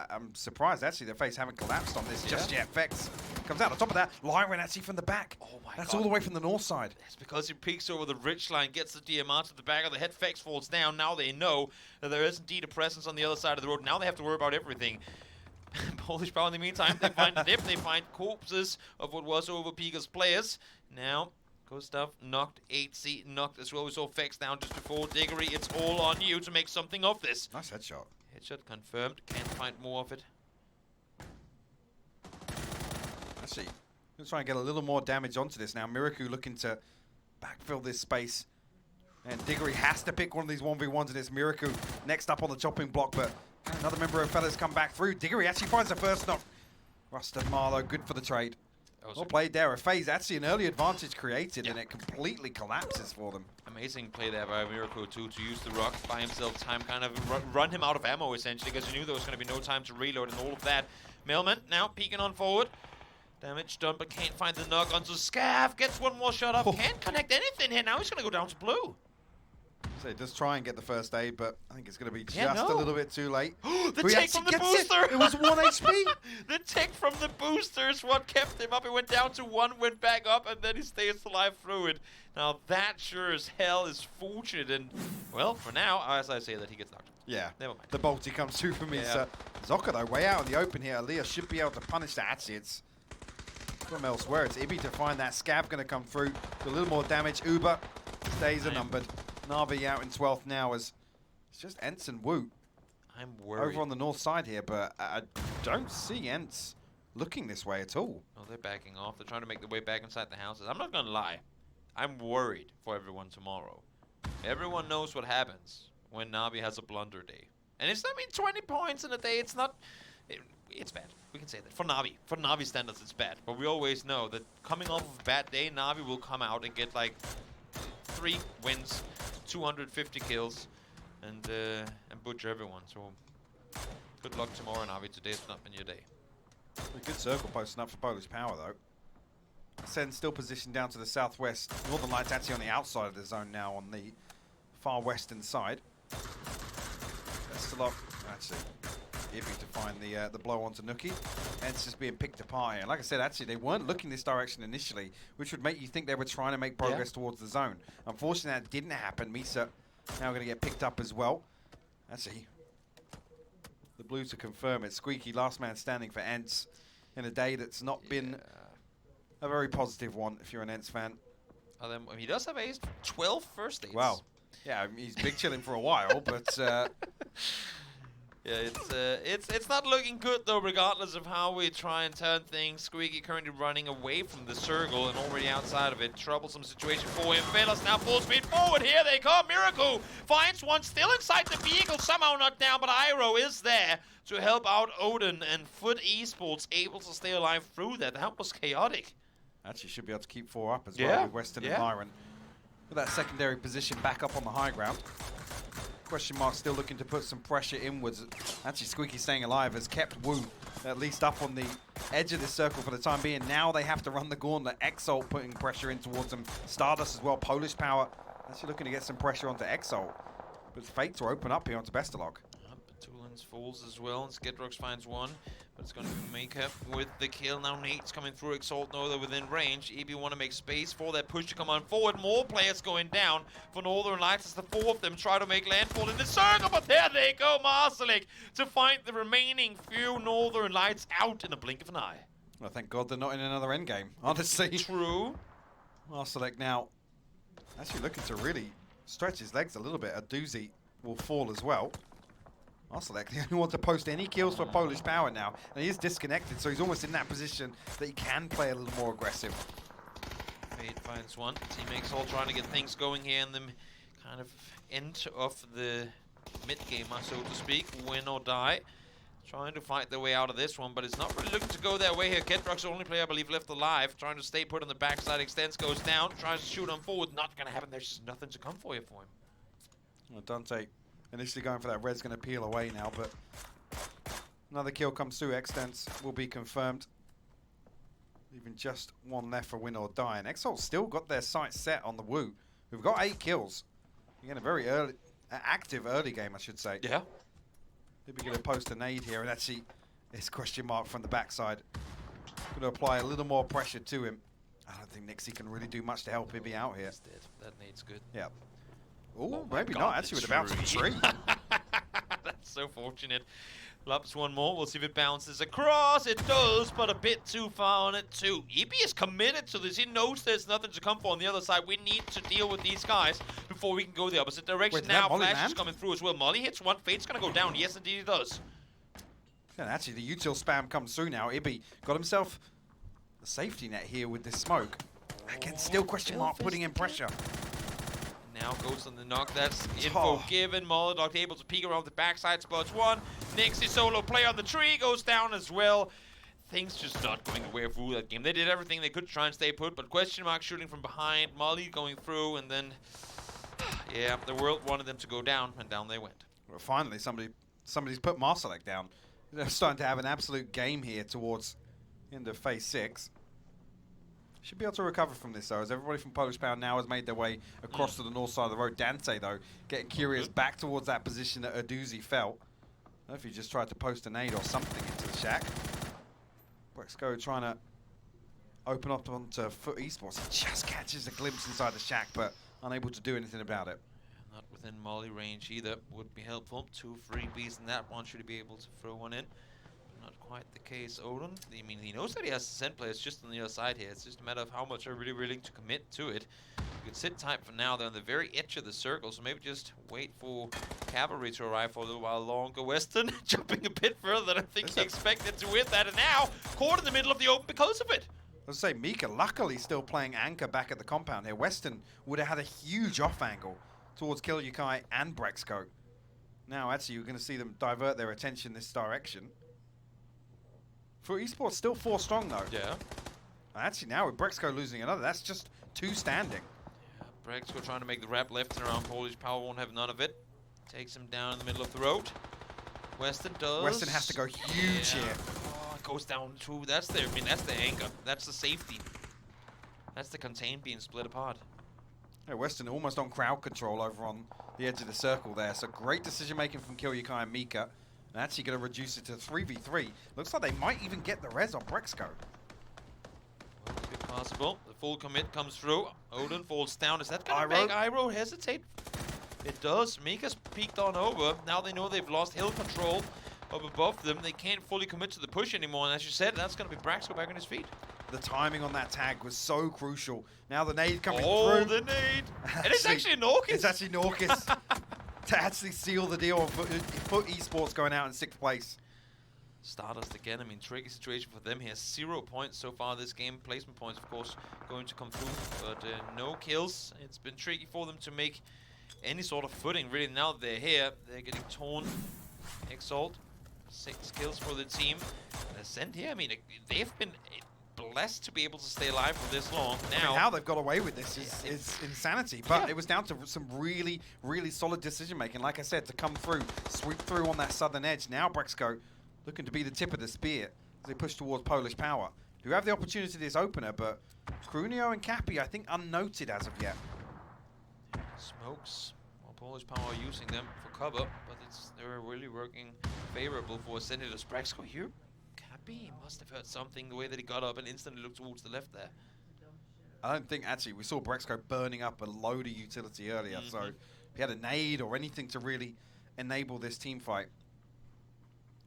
I'm surprised actually that FaZe haven't collapsed on this just yet. Vex comes out on top of that. Lyran actually from the back. Oh my That's God. all the way from the north side. It's because he peeks over the ridge line, gets the DMR to the back of the head. Vex falls down. Now they know that there is indeed a presence on the other side of the road. Now they have to worry about everything. Polish Power in the meantime, they find a dip, they find corpses of what was over Piga's players. Now, Gustav knocked, 8C knocked as well. We saw Fex down just before. Diggory, it's all on you to make something of this. Nice headshot. Headshot confirmed, can't find more of it. Let's see. Let's try and get a little more damage onto this now. Miraku looking to backfill this space. And Diggory has to pick one of these 1v1s, and it's Miraku next up on the chopping block, but another member of Fellas come back through. Diggory actually finds the first knock. Rust and Marlow, good for the trade. Well played there. A phase, actually an early advantage created, and it completely collapses for them. Amazing play there by Miracle too, to use the rock, buy himself time, kind of run him out of ammo essentially, because he knew there was going to be no time to reload and all of that. Mailman now peeking on forward. Damage done, but can't find the knock onto Scav. Gets one more shot up. Can't connect anything here. Now he's going to go down to blue. So he does try and get the first aid, but I think it's going to be just a little bit too late. The tick from the booster! It was 1 HP! The tick from the booster is what kept him up. He went down to 1, went back up, and then he stays alive through it. Now that sure as hell is fortunate, and well, for now, as I say that, he gets knocked. Yeah, never mind. The bolty comes through for me. So Zoka though, way out in the open here. Leah should be able to punish that. Actually, it's from elsewhere. It's Ibby to find that. Scav going to come through. Do a little more damage. Uber stays numbered. Navi out in 12th now as it's just Ents and Wu. I'm worried. Over on the north side here, but I don't see Ents looking this way at all. Oh, they're backing off. They're trying to make their way back inside the houses. I'm not going to lie. I'm worried for everyone tomorrow. Everyone knows what happens when Navi has a blunder day. And it's, 20 points in a day, it's not... It's bad. We can say that. For Navi. For Navi standards, it's bad. But we always know that coming off of a bad day, Navi will come out and get like 3 wins, 250 kills, and butcher everyone. So good luck tomorrow, Navi. Today's not been your day. A good circle posting up for Polish Power, though. Sen still positioned down to the southwest. Northern Lights actually on the outside of the zone now, on the far western side. Vestelov, actually, Ibby to find the blow onto Nuki. And it's just being picked apart here. Like I said, actually, they weren't looking this direction initially, which would make you think they were trying to make progress towards the zone. Unfortunately, that didn't happen. Misa now going to get picked up as well. Actually, the Blues to confirm it. Squeaky, last man standing for Ents in a day that's not been a very positive one if you're an Ents fan. Oh, then, he does have 12 first aids. Wow. Yeah, he's big chilling for a while, but... yeah, it's not looking good though, regardless of how we try and turn things. Squeaky currently running away from the circle and already outside of it. Troublesome situation for him. Velas now full speed forward. Here they come. Miracle finds one still inside the vehicle. Somehow not down, but Iroh is there to help out Odin, and Foot Esports able to stay alive through that. That was chaotic. Actually should be able to keep 4 up as well with Weston and Byron. With that secondary position back up on the high ground. Question mark still looking to put some pressure inwards. Actually, Squeaky staying alive has kept Wu at least up on the edge of this circle for the time being. Now they have to run the gauntlet. Exalt putting pressure in towards them. Stardust as well. Polish Power actually looking to get some pressure onto Exalt. But Fate to open up here onto Bestelog. Tulins falls as well, and Skidrox finds one, but it's going to make up with the kill. Now Nate's coming through. Exalt know they're within range. EB want to make space for that push to come on forward. More players going down for Northern Lights as the 4 of them try to make landfall in the circle, but there they go, Marcelik, to find the remaining few Northern Lights out in a blink of an eye. Well, thank God they're not in another endgame, honestly. True. Marcelik now actually looking to really stretch his legs a little bit. A doozy will fall as well. Marcelik, the only one to post any kills for Polish Power now. And he is disconnected, so he's almost in that position that he can play a little more aggressive. Fate finds one. Teammates all trying to get things going here in the kind of end of the mid-game, so to speak. Win or die. Trying to fight their way out of this one, but it's not really looking to go their way here. Kedrock's the only player, I believe, left alive. Trying to stay put on the backside. Extends, goes down. Tries to shoot on forward. Not going to happen. There's just nothing to come for you for him. Well, Dante initially going for that. Red's going to peel away now, but another kill comes through. Extents will be confirmed. Even just one left for win or die. And Exalt still got their sights set on the Wu. We've got 8 kills. Again, a very early, active early game, I should say. Yeah. They'll be going to post a nade here, and actually, it's question mark from the backside. Going to apply a little more pressure to him. I don't think Nixie can really do much to help him be out here. He's dead. That nade's good. Yeah. Ooh, maybe not. Actually, with about some tree. So fortunate. Lops one more. We'll see if it bounces across. It does, but a bit too far on it too. EB is committed to this. He knows there's nothing to come for on the other side. We need to deal with these guys before we can go the opposite direction. Wait, now Molly Flash land? is coming through as well. Molly hits one. Fate's going to go down. Yes, indeed he does. And actually, the util spam comes through now. Ibi got himself a safety net here with this smoke. Again, still question mark, putting in pressure. Now goes on the knock. That's info given. Molotov able to peek around the backside. Spots one. Nixie solo play on the tree goes down as well. Things just not going the way of Wu that game. They did everything they could to try and stay put, but question mark shooting from behind. Molly going through, and then yeah, the world wanted them to go down, and down they went. Well, finally, somebody's put Marsalek down. They're starting to have an absolute game here towards the end of phase 6. Should be able to recover from this, though, as everybody from Polish Power now has made their way across to the north side of the road. Dante, though, getting curious back towards that position that Aduzi felt. I don't know if he just tried to post a nade or something into the shack. Brexco trying to open up onto Foot Esports. He just catches a glimpse inside the shack, but unable to do anything about it. Not within Molly range either. Would be helpful. 2 freebies in that one. Should he be able to throw one in? Not quite the case. Odin, I mean, he knows that he has to send players just on the other side here. It's just a matter of how much are really willing to commit to it. You can sit tight for now. They're on the very edge of the circle, so maybe just wait for cavalry to arrive for a little while longer. Western jumping a bit further than I think he expected to win that, and now caught in the middle of the open because of it. Let's say Mika, luckily still playing anchor back at the compound here. Western would have had a huge off angle towards Kill-Yukai and Brexco. Now, actually, you're going to see them divert their attention this direction. For esports, still 4 strong, though. Yeah. Actually, now with Brexco losing another, that's just 2 standing. Yeah, Brexco trying to make the wrap left and around. Polish Power won't have none of it. Takes him down in the middle of the road. Western does. Western has to go huge here. Oh, it goes down too. That's the, I mean, that's the anchor. That's the safety. That's the contain being split apart. Yeah, Western almost on crowd control over on the edge of the circle there. So great decision making from Kill-Yukai and Mika. And actually going to reduce it to 3v3. Looks like they might even get the res on Brexco. Well, could be possible. The full commit comes through. Odin falls down. Is that going to make Iroh hesitate? It does. Mika's peeked on over. Now they know they've lost hill control up above them. They can't fully commit to the push anymore. And as you said, that's going to be Brexco back on his feet. The timing on that tag was so crucial. Now the nade coming through. Oh, the nade. And it's actually Norkis. It's actually Norkis to actually seal the deal of Foot Esports going out in 6th place. Stardust again. I mean, tricky situation for them here. 0 points so far this game. Placement points, of course, going to come through, but no kills. It's been tricky for them to make any sort of footing. Really, now they're here. They're getting torn. Exalt, 6 kills for the team. Ascent here. I mean, they've been blessed to be able to stay alive for this long. Now, I mean, how they've got away with this is insanity. But it was down to some really, really solid decision making. Like I said, to come through, sweep through on that southern edge. Now Brexco looking to be the tip of the spear as they push towards Polish Power, who have the opportunity this opener, but Crunio and Cappy, I think, unnoted as of yet. Smokes. Well, Polish Power are using them for cover, but they're really working favorable for Senators. Brexco here. He must have heard something the way that he got up and instantly looked towards the left there. I don't think, actually, we saw Brexco burning up a load of utility earlier, so if he had a nade or anything to really enable this team fight,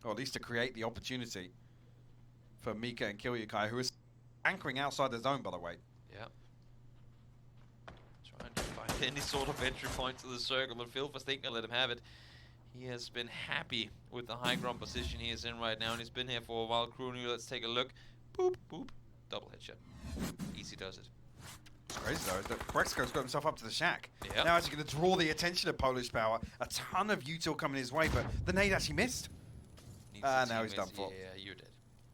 or at least to create the opportunity for Mika and Kill-Yukai, who is anchoring outside the zone, by the way. Yeah. Trying to find any sort of entry point to the circle, but Phil was thinking, let him have it. He has been happy with the high ground position he is in right now, and he's been here for a while. Crunio, let's take a look. Boop, boop. Double headshot. Easy does it. It's crazy, though, that Brexco's got himself up to the shack. Yep. Now actually going to draw the attention of Polish Power. A ton of util coming his way, but the nade actually missed. Now he's done for. Yeah, you're dead.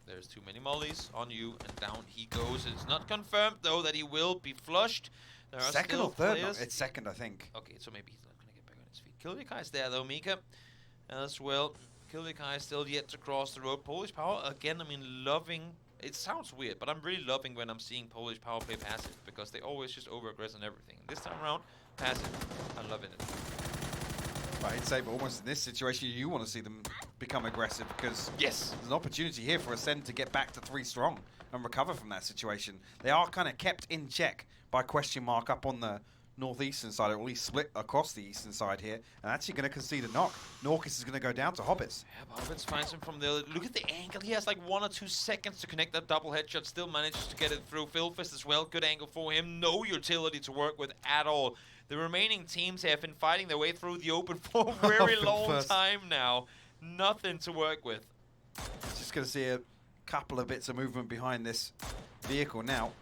There's too many mollies on you, and down he goes. It's not confirmed, though, that he will be flushed. There are Second still or third? players. It's second, I think. Okay, so maybe he's not going to get back on his feet. Kill-Yukai's there, though, Mika, as well. Kill-Yukai still yet to cross the road. Polish Power, again, I mean, loving... It sounds weird, but I'm really loving when I'm seeing Polish Power play passive, because they always just over-aggress on everything. This time around, passive. I'm loving it. I'd say, but almost in this situation, you want to see them become aggressive, because there's an opportunity here for Ascend to get back to 3 strong and recover from that situation. They are kind of kept in check by question mark up on the northeastern side, or at least split across the eastern side here, and actually going to concede a knock. Norcus is going to go down to Hobbits. Yeah, Hobbits finds him from the... Look at the angle. He has like 1 or 2 seconds to connect that double headshot. Still manages to get it through. Philfist as well. Good angle for him. No utility to work with at all. The remaining teams have been fighting their way through the open for a very long time now. Nothing to work with. Just going to see a couple of bits of movement behind this vehicle now.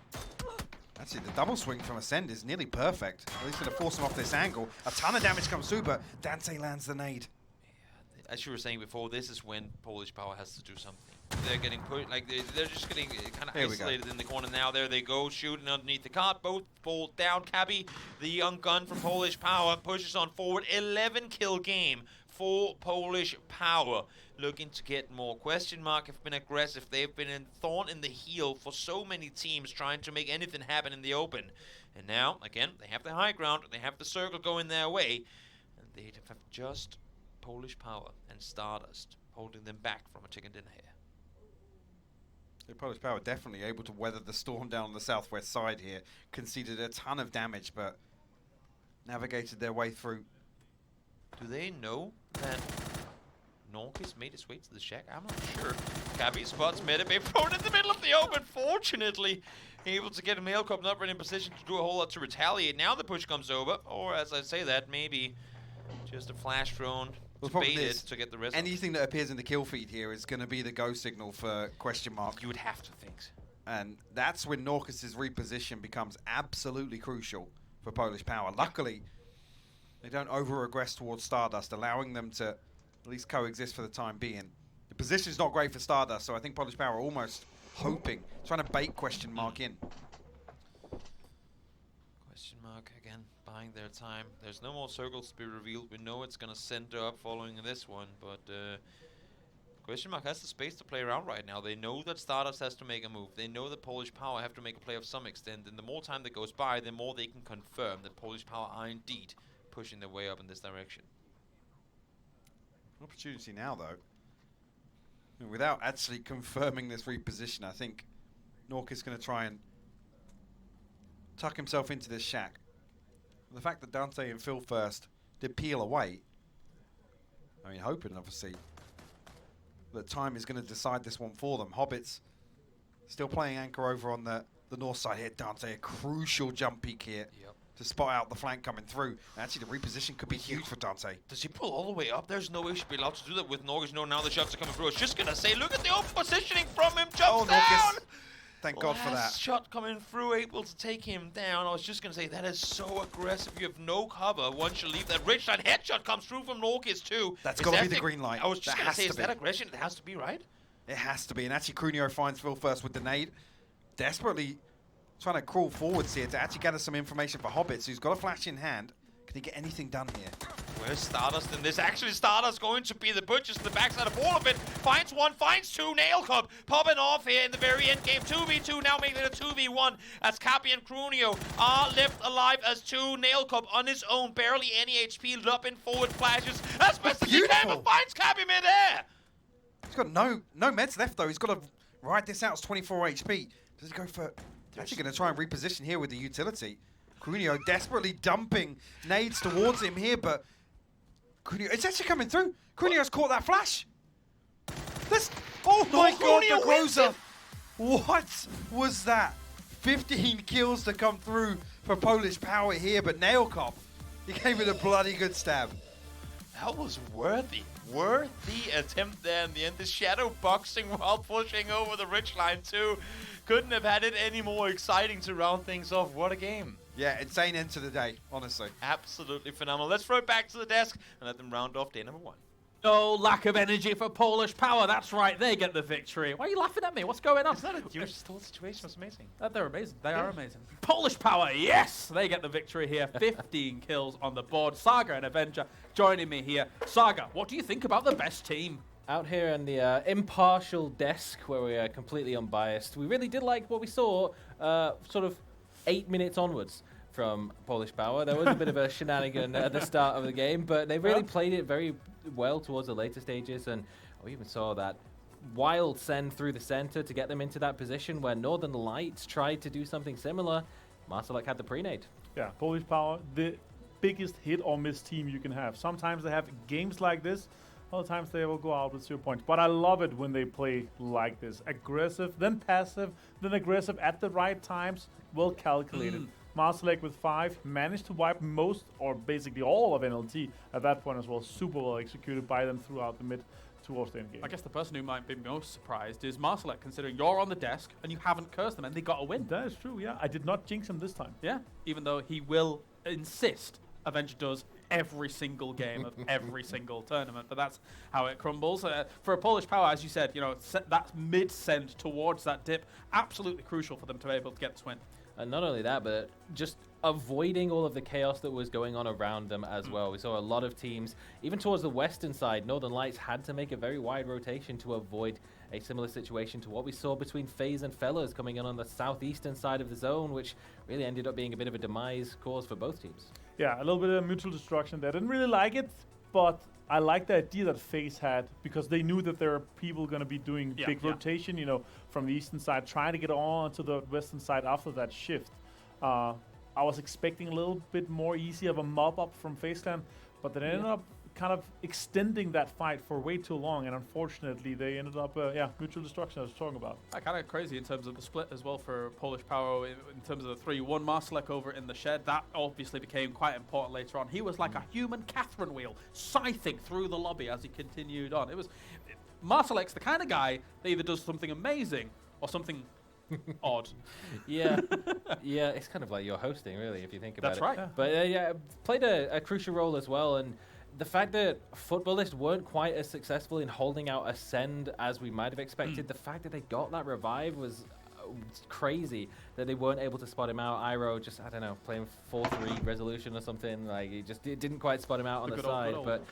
Actually, the double swing from Ascend is nearly perfect. At least going to force him off this angle. A ton of damage comes through, but Dante lands the nade. Yeah, as you were saying before, this is when Polish Power has to do something. They're getting put, like they're just getting kind of isolated in the corner now. There they go, shooting underneath the cart. Both fall down. Cabby, the young gun from Polish Power, pushes on forward. 11 kill game for Polish Power. Looking to get more. Question Mark have been aggressive. They've been in thorn in the heel for so many teams trying to make anything happen in the open. And now, again, they have the high ground. They have the circle going their way. And they have just Polish Power and Stardust holding them back from a chicken dinner here. The Polish Power definitely able to weather the storm down on the southwest side here. Conceded a ton of damage, but navigated their way through. Do they know that Norcus made his way to the shack? I'm not sure. Cabby spots Medibay thrown in the middle of the open. Fortunately, able to get a Mail Cup not really in position to do a whole lot to retaliate. Now the push comes over, or as I say that, maybe just a flash thrown baited to get the rest. Anything that appears in the kill feed here is going to be the go signal for question mark. You would have to think so. And that's when Norcus's reposition becomes absolutely crucial for Polish Power. Luckily, they don't over-aggress towards Stardust, allowing them to at least coexist for the time being. The position's not great for Stardust, so I think Polish Power are almost hoping, trying to bait question mark in. Question mark again, buying their time. There's no more circles to be revealed. We know it's going to center up following this one, but question mark has the space to play around right now. They know that Stardust has to make a move. They know that Polish Power have to make a play of some extent, and the more time that goes by, the more they can confirm that Polish Power are indeed pushing their way up in this direction. Opportunity now, though. And without actually confirming this reposition, I think Norcus is going to try and tuck himself into this shack. And the fact that Dante and Phil first did peel away, I mean, hoping, obviously, that time is going to decide this one for them. Hobbits still playing anchor over on the north side here. Dante, a crucial jump peek here. To spot out the flank coming through. Actually, the reposition could be huge for Dante. Does he pull all the way up? There's no way he should be allowed to do that with Norcus. No, now the shots are coming through. I was just going to say, look at the open positioning from him. Jumps down! Thank God for that. Shot coming through, able to take him down. I was just going to say, that is so aggressive. You have no cover once you leave that ridge line. Headshot comes through from Norcus, too. That's got to be the green light. I was just going to say, is that aggression? It has to be, right? It has to be. And actually, Crunio finds Phil first with the nade. Desperately trying to crawl forwards here to actually gather some information for Hobbits, who's got a flash in hand. Can he get anything done here? Where's Stardust in this? Actually, Stardust going to be the butchers to the backside of all of it. Finds one, finds two. Nail Cup popping off here in the very end game. 2v2 now making it a 2v1 as Cappy and Crunio are left alive as two. Nail Cup on his own, barely any HP, lopping forward flashes as best as he can, but finds Cappy mid-air. He's got no meds left, though. He's got to ride this out. It's 24 HP. Does he go for... Actually going to try and reposition here with the utility. Crunio desperately dumping nades towards him here, but Crunio, it's actually coming through. Crunio's caught that flash. Oh my God, the Groza. What was that? 15 kills to come through for Polish Power here, but Nail Cop, he gave it a bloody good stab. That was worthy attempt there in the end. The shadow boxing while pushing over the ridgeline too. Couldn't have had it any more exciting to round things off. What a game. Yeah, insane end to the day, honestly. Absolutely phenomenal. Let's throw it back to the desk and let them round off day number 1. No lack of energy for Polish Power. That's right, they get the victory. Why are you laughing at me? What's going on? It's not a huge still situation. It's amazing. They're amazing. They are amazing. Polish Power, yes! They get the victory here. 15 kills on the board. Saga and Avenger joining me here. Saga, what do you think about the best team? Out here on the impartial desk, where we are completely unbiased, we really did like what we saw sort of 8 minutes onwards from Polish Power. There was a bit of a shenanigan at the start of the game, but they really played it very well towards the later stages, and we even saw that wild send through the center to get them into that position where Northern Lights tried to do something similar. Marcelek had the pre-nade. Yeah, Polish Power, the biggest hit or miss team you can have. Sometimes they have games like this, other times they will go out with 0 points. But I love it when they play like this. Aggressive, then passive, then aggressive at the right times, well calculated. Marsalek with 5 managed to wipe most or basically all of NLT at that point as well. Super well executed by them throughout the mid towards the end game. I guess the person who might be most surprised is Marsalek, considering you're on the desk and you haven't cursed them and they got a win. That is true, yeah. I did not jinx him this time. Yeah, even though he will insist Avenger does every single game of every single tournament, but that's how it crumbles. For a Polish Power, as you said, you know, that mid-send towards that dip, absolutely crucial for them to be able to get this win. And not only that, but just avoiding all of the chaos that was going on around them as well. We saw a lot of teams, even towards the western side, Northern Lights had to make a very wide rotation to avoid a similar situation to what we saw between FaZe and Fellas coming in on the southeastern side of the zone, which really ended up being a bit of a demise cause for both teams. Yeah, a little bit of mutual destruction there. Didn't really like it, but I like the idea that FaZe had because they knew that there are people going to be doing big rotation, you know, from the eastern side, trying to get on to the western side after that shift. I was expecting a little bit more easy of a mob up from FaZe Clan, but they ended up kind of extending that fight for way too long, and unfortunately they ended up, mutual destruction I was talking about. Kind of crazy in terms of the split as well for Polish Power in terms of the 3-1 Marsalek over in the shed. That obviously became quite important later on. He was like a human Catherine wheel, scything through the lobby as he continued on. Marsalek's the kind of guy that either does something amazing or something odd. Yeah, it's kind of like you're hosting, really, if you think about That's it. right. Yeah. But played a crucial role as well, and the fact that Footballists weren't quite as successful in holding out a send as we might have expected, the fact that they got that revive was crazy, that they weren't able to spot him out. Iroh just, I don't know, playing 4-3 resolution or something, like it didn't quite spot him out on the side, but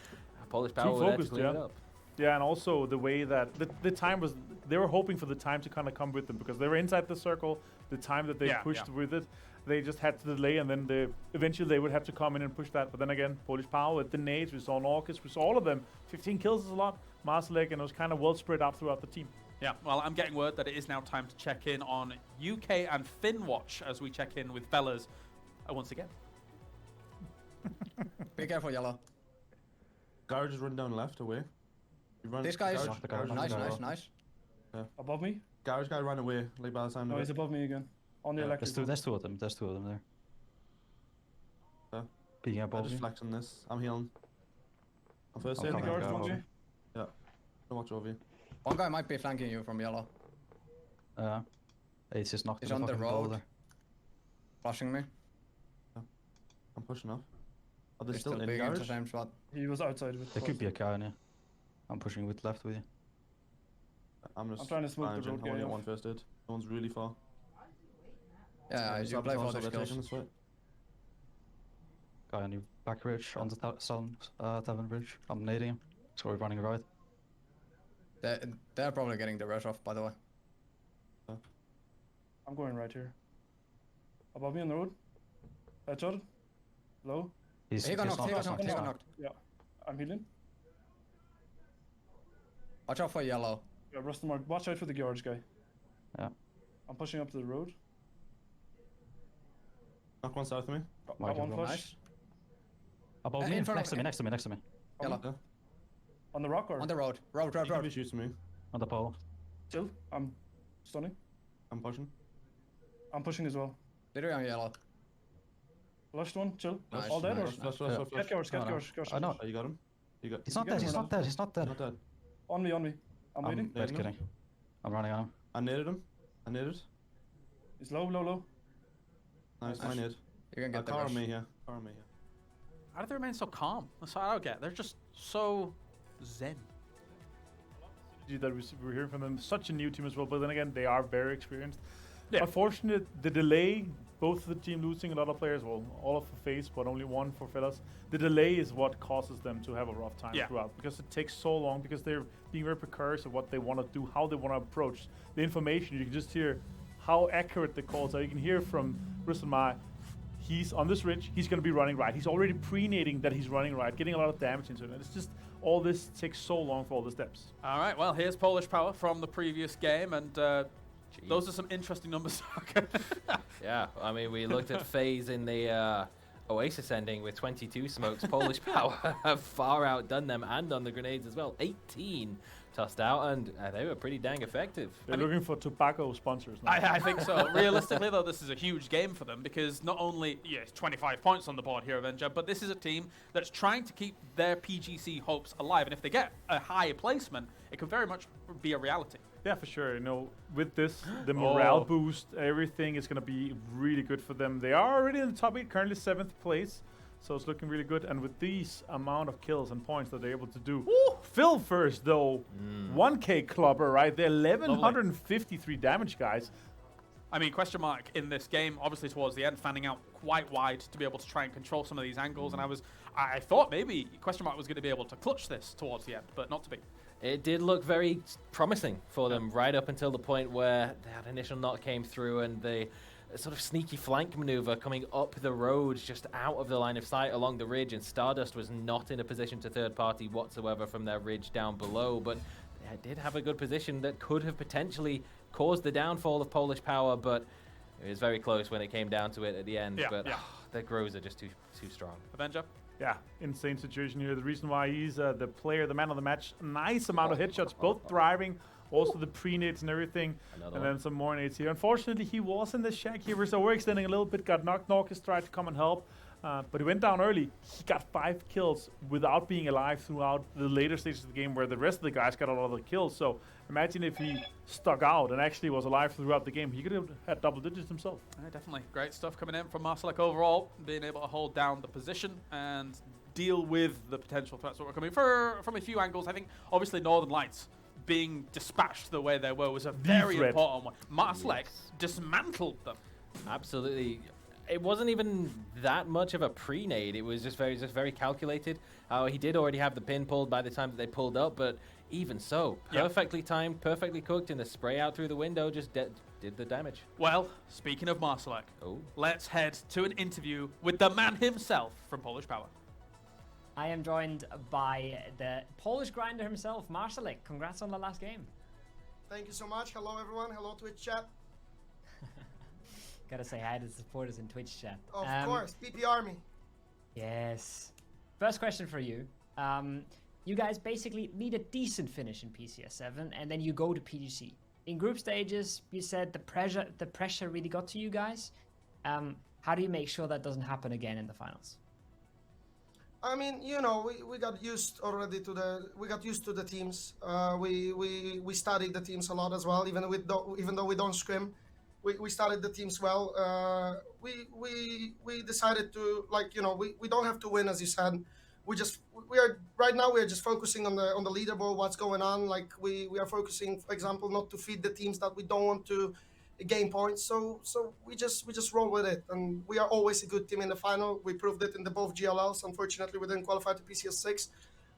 Polish Power were there to clean it up. Yeah, and also the way that the time was, they were hoping for the time to kind of come with them because they were inside the circle. The time that they pushed with it, they just had to delay, and then eventually they would have to come in and push that. But then again, Polish Power with the nades, we saw Norcus, we saw all of them. 15 kills is a lot. Marsalek, and it was kind of well spread out throughout the team. Yeah, well, I'm getting word that it is now time to check in on UK and Finwatch as we check in with Fellas once again. Be careful, Yellow. Garage is running down left away. This guy is nice. Yeah. Above me? Garage guy ran away like by the time. No, he's above me again. On the electric. There's two of them. There's two of them there. Yeah. Peeking above I'm just you. flexing this. I'm healing. I'm first in the garage, Yeah. Pubg. Don't watch over you. One guy might be flanking you from yellow. It's just knocked. He's on the road. Flushing me. Yeah. I'm pushing off. Are they He's still in big garage? into the same spot. He was outside with. There could be a car in here. I'm pushing with left with you. I'm trying to smoke the road I only guy got off. one first aid. No one's really far. Yeah, you play for the skills. Guy on the back ridge on the Tavern Bridge. I'm nading him. So we're running right. They're probably getting the rush off, by the way. I'm going right here. Above me on the road. Headshot. Low. He got knocked. Yeah. I'm healing. Watch out for yellow. Yeah, Rusty Mark. Watch out for the garage guy. Yeah. I'm pushing up to the road. Knock one south of me. Got one push. Above me, next to me. Yellow. Yeah. On the rock or? On the road. Road. He shoots me. On the pole. Chill. I'm stunning. I'm pushing. I'm pushing as well. Literally on yellow. Flushed one. Chill. Nice, All dead or? Flush. Get yours. I know. You got him? You got. He's not dead. He's not dead. Not dead. On me. I'm waiting. Dead kidding. I'm running on him. I naded him. He's low. Nice, I nade. You can get the car rush. on me here. How do they remain so calm? That's what I don't get. They're just so zen. That we're hearing from them. Such a new team as well, but then again, they are very experienced. Yeah. Unfortunate, the delay, both the team losing a lot of players, well, all of the FaZe, but only one for Fellas. The delay is what causes them to have a rough time throughout, because it takes so long, because they're being very precise of what they want to do, how they want to approach the information. You can just hear how accurate the calls are. You can hear from Russelmar, he's on this ridge, he's going to be running right. He's already pre-nading that he's running right, getting a lot of damage into it. And it's just, all this takes so long for all the steps. All right, well, here's Polish Power from the previous game, and Those are some interesting numbers. Yeah, I mean, we looked at FaZe in the Oasis ending with 22 smokes. Polish Power have far outdone them, and on the grenades as well. 18 tossed out, and they were pretty dang effective. They're looking for tobacco sponsors now. I think so. Realistically, though, this is a huge game for them because not only, it's 25 points on the board here, Avenger, but this is a team that's trying to keep their PGC hopes alive. And if they get a high placement, it could very much be a reality. Yeah, for sure. You know, with this, the morale boost, everything is going to be really good for them. They are already in the top 8, currently 7th place. So it's looking really good. And with these amount of kills and points that they're able to do. Phil first, though. 1K clubber right there. 1,153 damage, guys. I mean, question mark in this game, obviously towards the end, fanning out quite wide to be able to try and control some of these angles. And I thought maybe question mark was going to be able to clutch this towards the end, but not to be. It did look very promising for them right up until the point where that initial knock came through and the sort of sneaky flank maneuver coming up the road just out of the line of sight along the ridge, and Stardust was not in a position to third party whatsoever from their ridge down below, but they did have a good position that could have potentially caused the downfall of Polish Power, but it was very close when it came down to it at the end. The Grows are just too strong. Avenger? Yeah, insane situation here. The reason why he's the player, the man of the match. Nice amount of headshots, both driving, also the pre-nades and everything. And then some more nades here. Unfortunately, he was in the shack here, so we're extending a little bit. Got knocked. Norcus tried to come and help, but he went down early. He got 5 kills without being alive throughout the later stages of the game, where the rest of the guys got a lot of the kills. So imagine if he stuck out and actually was alive throughout the game. He could have had double digits himself. Definitely. Great stuff coming in from Marsalek overall, being able to hold down the position and deal with the potential threats that were coming from a few angles. I think, obviously, Northern Lights being dispatched the way they were was a very important one. Marsalek dismantled them. Absolutely. It wasn't even that much of a pre-nade. It was just very calculated. He did already have the pin pulled by the time that they pulled up, but even so, perfectly timed, perfectly cooked, and the spray out through the window just did the damage. Well, speaking of Marsalek, let's head to an interview with the man himself from Polish Power. I am joined by the Polish grinder himself, Marsalek. Congrats on the last game. Thank you so much. Hello, everyone. Hello, Twitch chat. Gotta say hi to the supporters in Twitch chat. Of course, PP Army. Yes. First question for you. You guys basically need a decent finish in PCS 7, and then you go to PGC. In group stages, you said the pressure really got to you guys. How do you make sure that doesn't happen again in the finals? I mean, you know, we got used already to the teams. We studied the teams a lot as well, even though we don't scrim. We studied the teams well. We decided to, like, you know, we don't have to win, as you said. We are right now. We are just focusing on the leaderboard, what's going on. Like we are focusing, for example, not to feed the teams that we don't want to gain points. So we just roll with it, and we are always a good team in the final. We proved it in the both GLLs. Unfortunately, we didn't qualify to PCS 6,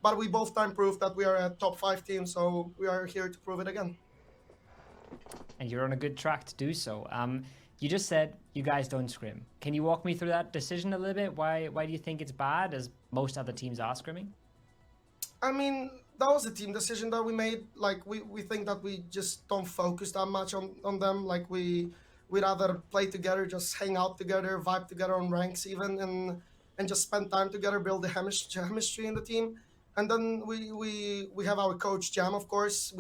but we both time proved that we are a top 5 team. So we are here to prove it again. And you're on a good track to do so. You just said you guys don't scrim. Can you walk me through that decision a little bit? Why do you think it's bad, as most other teams are scrimming? I mean, that was a team decision that we made. Like we think that we just don't focus that much on them. Like we rather play together, just hang out together, vibe together on ranks even, and just spend time together, build the chemistry in the team. And then we have our coach Jam, of course.